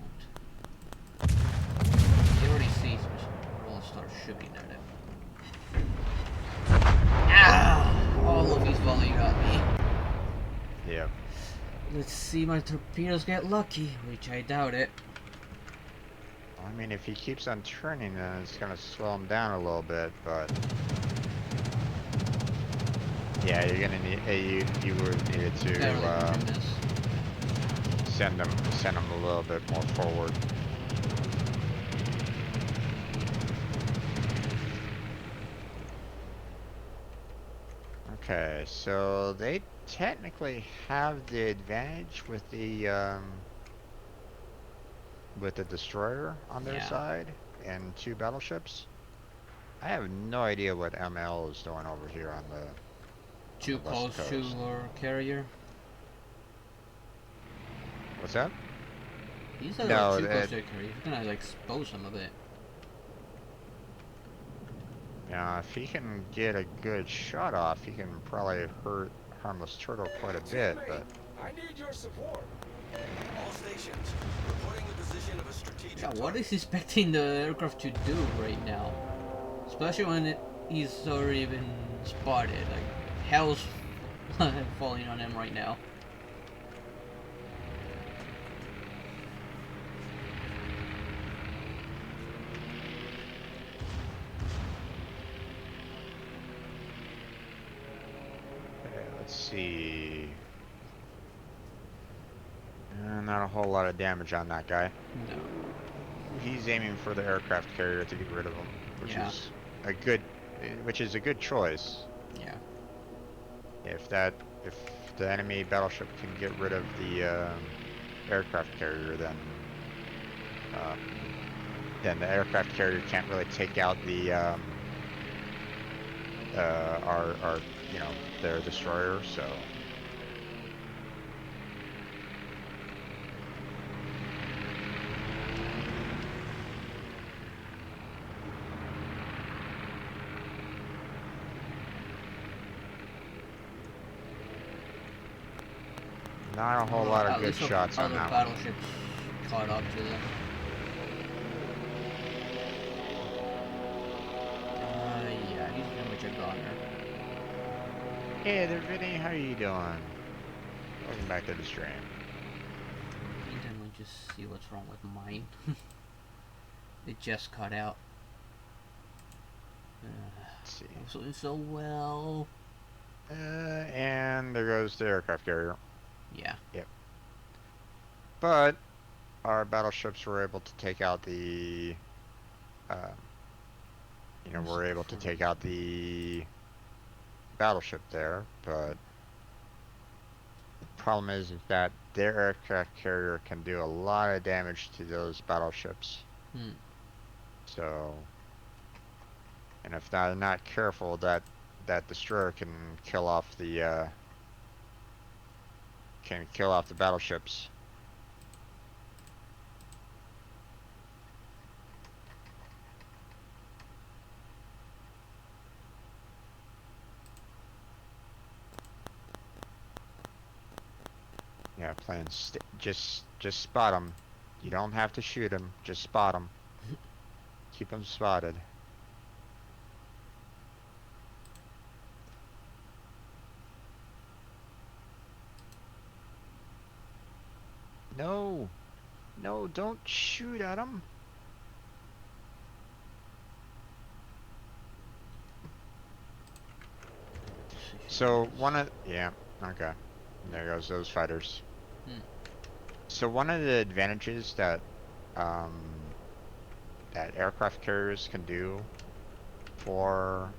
He already sees me, so we'll start shooting at him. Ah! All of his volley got me. Yeah. Let's see my torpedoes get lucky, which I doubt it. I mean, if he keeps on turning, then it's gonna slow him down a little bit, but yeah, you're gonna need. You would need Barely to miss. send them a little bit more forward. Okay, so they technically have the advantage with the destroyer on their Yeah. side and 2 battleships. I have no idea what ML is doing over here on the. Too West close to Coast. our carrier. What's that? He's a No, little too close that- to the carrier. He's gonna like expose some of it. Yeah, if he can get a good shot off, he can probably hurt Harmless Turtle quite a bit, but I need your support. All stations, reporting the position of a strategic Yeah, what target. is he expecting the aircraft to do right now? Especially when he's already been spotted. Like, hell's falling on him right now. okay, let's see. Not a whole lot of damage on that guy. No. He's aiming for the aircraft carrier to get rid of him, which Yeah. is a good which is a good choice. Yeah. If the enemy battleship can get rid of the aircraft carrier, then the aircraft carrier can't really take out the our their destroyer. So not a whole Well, lot of at good least shots on other that one. battleships caught up to them. Yeah, he's pretty much a goner. Hey there, Vinny. How you doing? Welcome back to the stream. Meantime, we'll just see what's wrong with mine. It just cut out. Let's see. I was doing so well. And there goes the aircraft carrier. Yeah. Yep. But our battleships were able to take out the, were able to take out the battleship there. But the problem is that their aircraft carrier can do a lot of damage to those battleships. Hmm. So, and if they're not careful, that destroyer can kill off the battleships. Yeah, just spot them. You don't have to shoot them. Just spot them. Keep them spotted. No, no, don't shoot at them. So yeah, okay. There goes those fighters. Hmm. So one of the advantages that that aircraft carriers for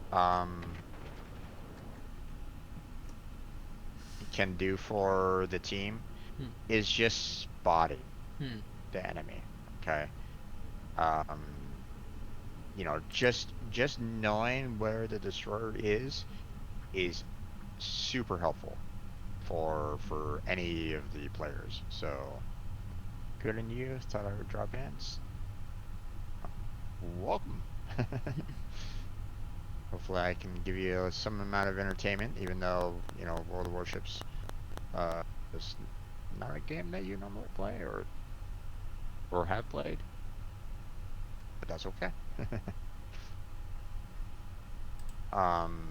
can do for the team Hmm. is just spotting Hmm. the enemy. Okay. Um, just knowing where the destroyer is super helpful for any of the players. So good on you. Thought I would drop in. Welcome. Hopefully I can give you some amount of entertainment, even though, World of Warships is not a game that you normally play or have played. But that's okay. Um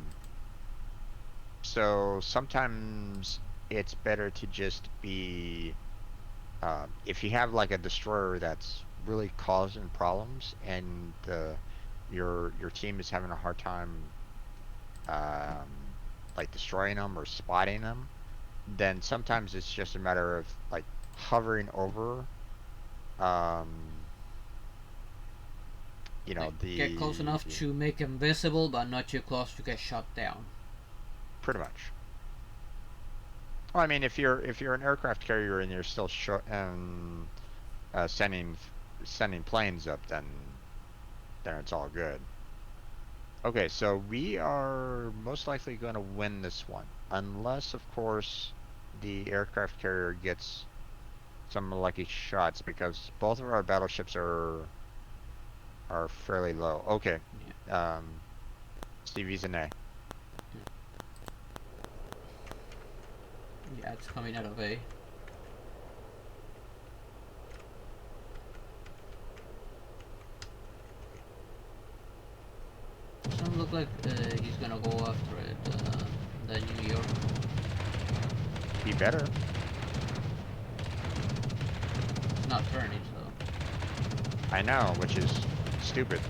so sometimes it's better to just be if you have like a destroyer that's really causing problems and your team is having a hard time like destroying them or spotting them, then sometimes it's just a matter of like hovering over um Like, get close the enough to make him visible, but not too close to get shot down. pretty much. Well, I mean, if you're an aircraft carrier and you're still sending planes up, then it's all good. Okay, so we are most likely going to win this one, unless, of course, the aircraft carrier gets some lucky shots because both of our battleships are fairly low. Okay, Stevie's an A. Yeah, it's coming out of A. Doesn't look like he's gonna go after it. The New York. He better. It's not turning, so. I know, which is stupid.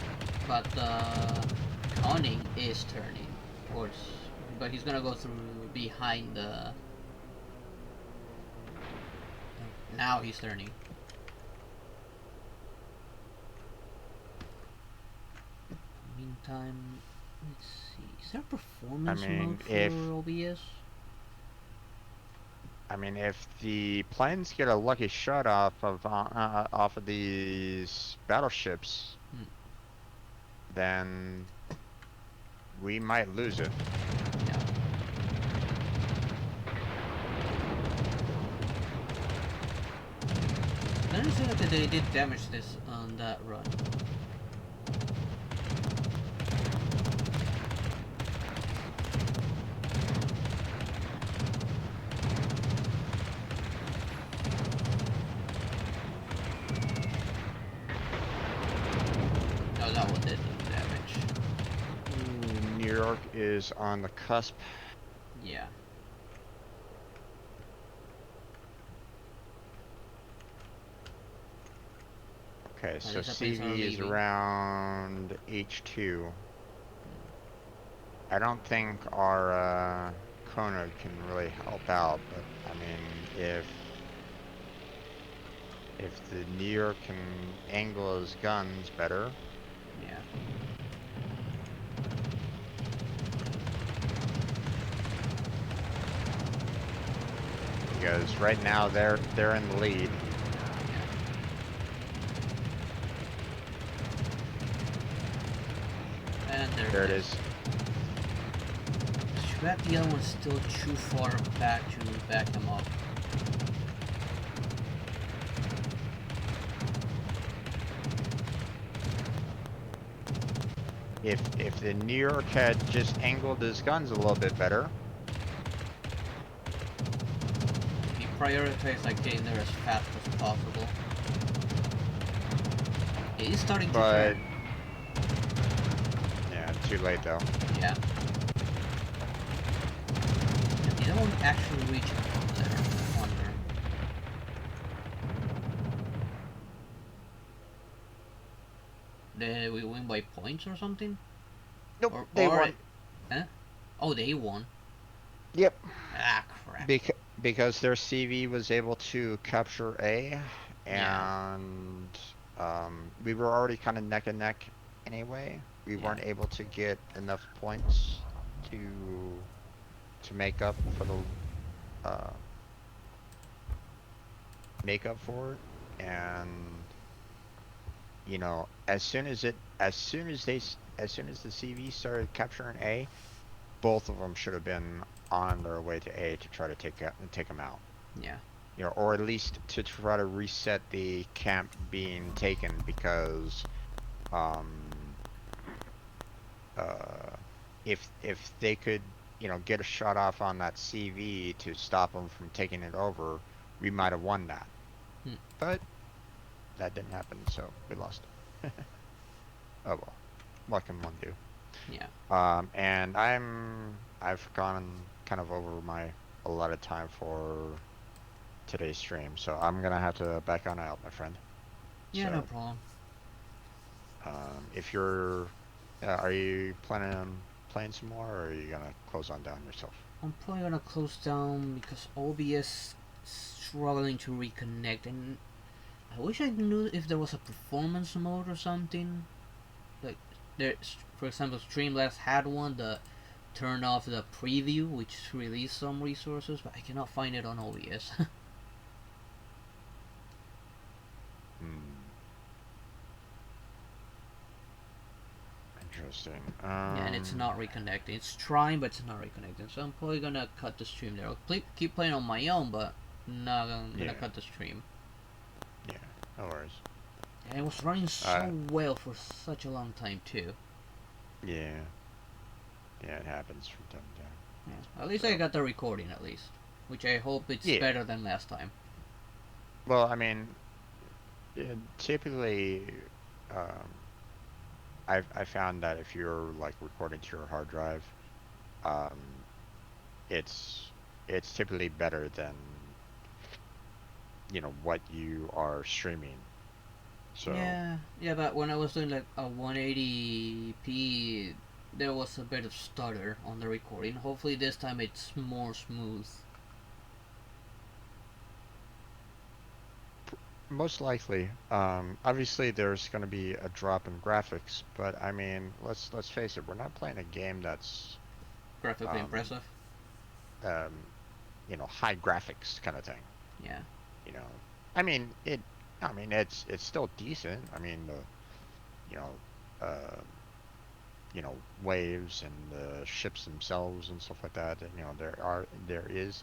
But the conning is turning, of course. But he's gonna go through behind the. Now he's turning. Meantime, Let's see. Is there a I performance mean, mode for OBS? if the planes get a lucky shot off of these battleships, Hmm. then we might lose it. Yeah. I didn't see that they did damage this on that run. No, that one did damage. New York is on the cusp. Yeah. Okay, so Least the planes are CV is leaving. around H2. I don't think our Kona can really help out, but I mean, if the New York can angle his guns better, Yeah. because right now they're in the lead. And There it is. Too bad the other one's still too far back to back them up. If the New York had just angled his guns a little bit better, He prioritized like getting there as fast as possible. He's starting to but turn. yeah, too late though. Yeah. And the other one actually reaching from there. I wonder. Did we win by points or something? Nope, Or, they or won. Huh? Oh, they won. Yep. Ah, crap. Because their CV was able to capture A, Yeah. and we were already kind of neck and neck anyway. We Yeah. weren't able to get enough points to make up for the uh, make up for it, and you know, as soon as the CV started capturing A, both of them should have been on their way to A to try to take them out. Yeah. You know, or at least to try to reset the camp being taken, because um uh if they could, you know, get a shot off on that CV to stop them from taking it over, we might have won that. Hmm. But that didn't happen, so we lost. Oh well, what can one do? Yeah. And I've gone kind of over my allotted time for today's stream, so I'm gonna have to back on out, my friend. Yeah, no So, problem. if you're, are you planning on playing some more, or are you gonna close on down yourself? I'm probably gonna close down because OBS struggling to reconnect, and I wish I knew if there was a performance mode or something. Like there, for example, Streamlabs had one that turned off the preview, which released some resources, but I cannot find it on OBS. Hmm. Interesting. Yeah, and it's not reconnecting. It's trying, but it's not reconnecting. So I'm probably gonna cut the stream there. I'll keep playing on my own, but not gonna Yeah. cut the stream. Yeah. No worries. And it was running so well for such a long time too. Yeah. Yeah, it happens from time to time. Yeah. At least I got the recording, at least, which I hope it's Yeah. better than last time. Well, I mean, typically, um, I found that if you're like recording to your hard drive, um, it's it's typically better than, you know, what you are streaming. So Yeah, yeah, but when I was doing like a 180p, there was a bit of stutter on the recording. Hopefully this time it's more smooth. Most likely. Obviously, there's going to be a drop in graphics, but I mean, let's face it, we're not playing a game that's Graphically um, impressive. um, high graphics kind of thing. Yeah. You know, I mean it. I mean it's still decent. I mean you know, uh, waves and the ships themselves and stuff like that. And, there is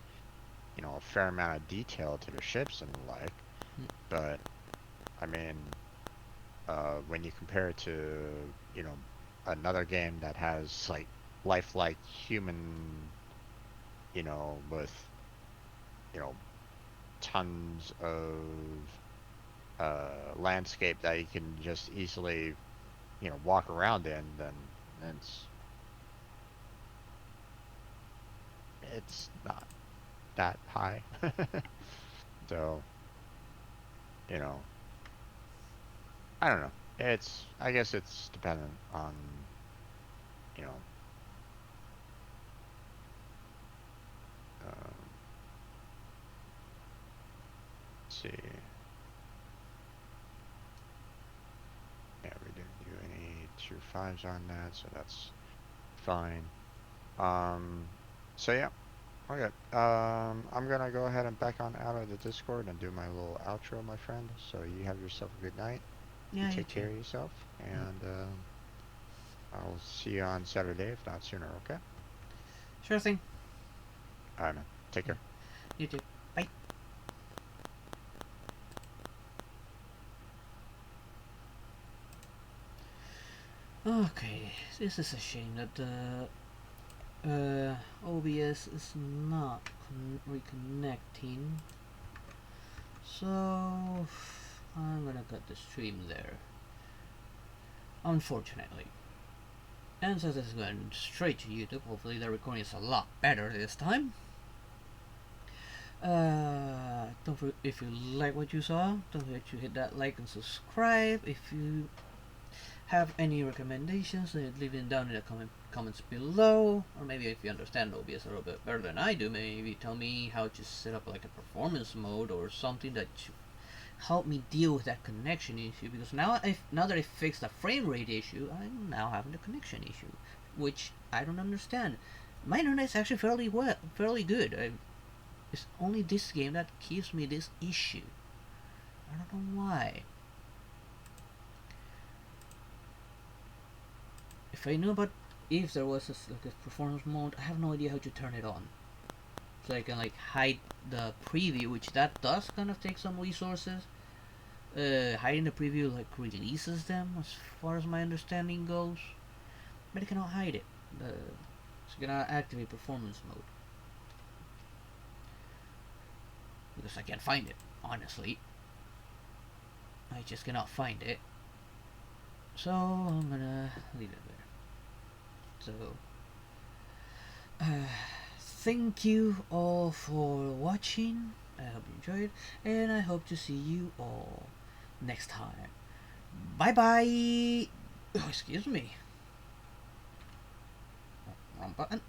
a fair amount of detail to the ships and the like. But I mean, when you compare it to another game that has like lifelike human, with you know tons of landscape that you can just easily walk around in, then it's it's not that high. So you know I don't know. I guess it's dependent on you know um, let's see. Yeah, we didn't do any tier fives on that, so that's fine. Um, so yeah, okay. I'm gonna go ahead and back on out of the Discord and do my little outro, my friend. So you have yourself a good night. You Yeah, you take too. care of yourself, and I'll see you on Saturday, if not sooner. Okay. Sure thing. All right, man. Take Yeah. care. You too. Bye. Okay, this is a shame that the OBS is not reconnecting. So I'm gonna cut the stream there. Unfortunately. And since this is going straight to YouTube, hopefully the recording is a lot better this time. Don't forget, if you like what you saw, don't forget to hit that like and subscribe. If you have any recommendations, leave them down in the comments below. Or maybe if you understand OBS a little bit better than I do, maybe tell me how to set up like a performance mode or something that help me deal with that connection issue. Because now that I fixed the frame rate issue, I'm now having the connection issue, which I don't understand. My internet's actually fairly good. It's only this game that gives me this issue. I don't know why. If I knew about if there was like a performance mode, I have no idea how to turn it on. So I can like hide the preview, which that does kind of take some resources. Hiding the preview like releases them, as far as my understanding goes, but I cannot hide it. So you cannot activate performance mode because I can't find it. Honestly, I just cannot find it. So I'm gonna leave it there. So, thank you all for watching. I hope you enjoyed, and I hope to see you all next time. Bye bye. Oh, excuse me. Wrong button.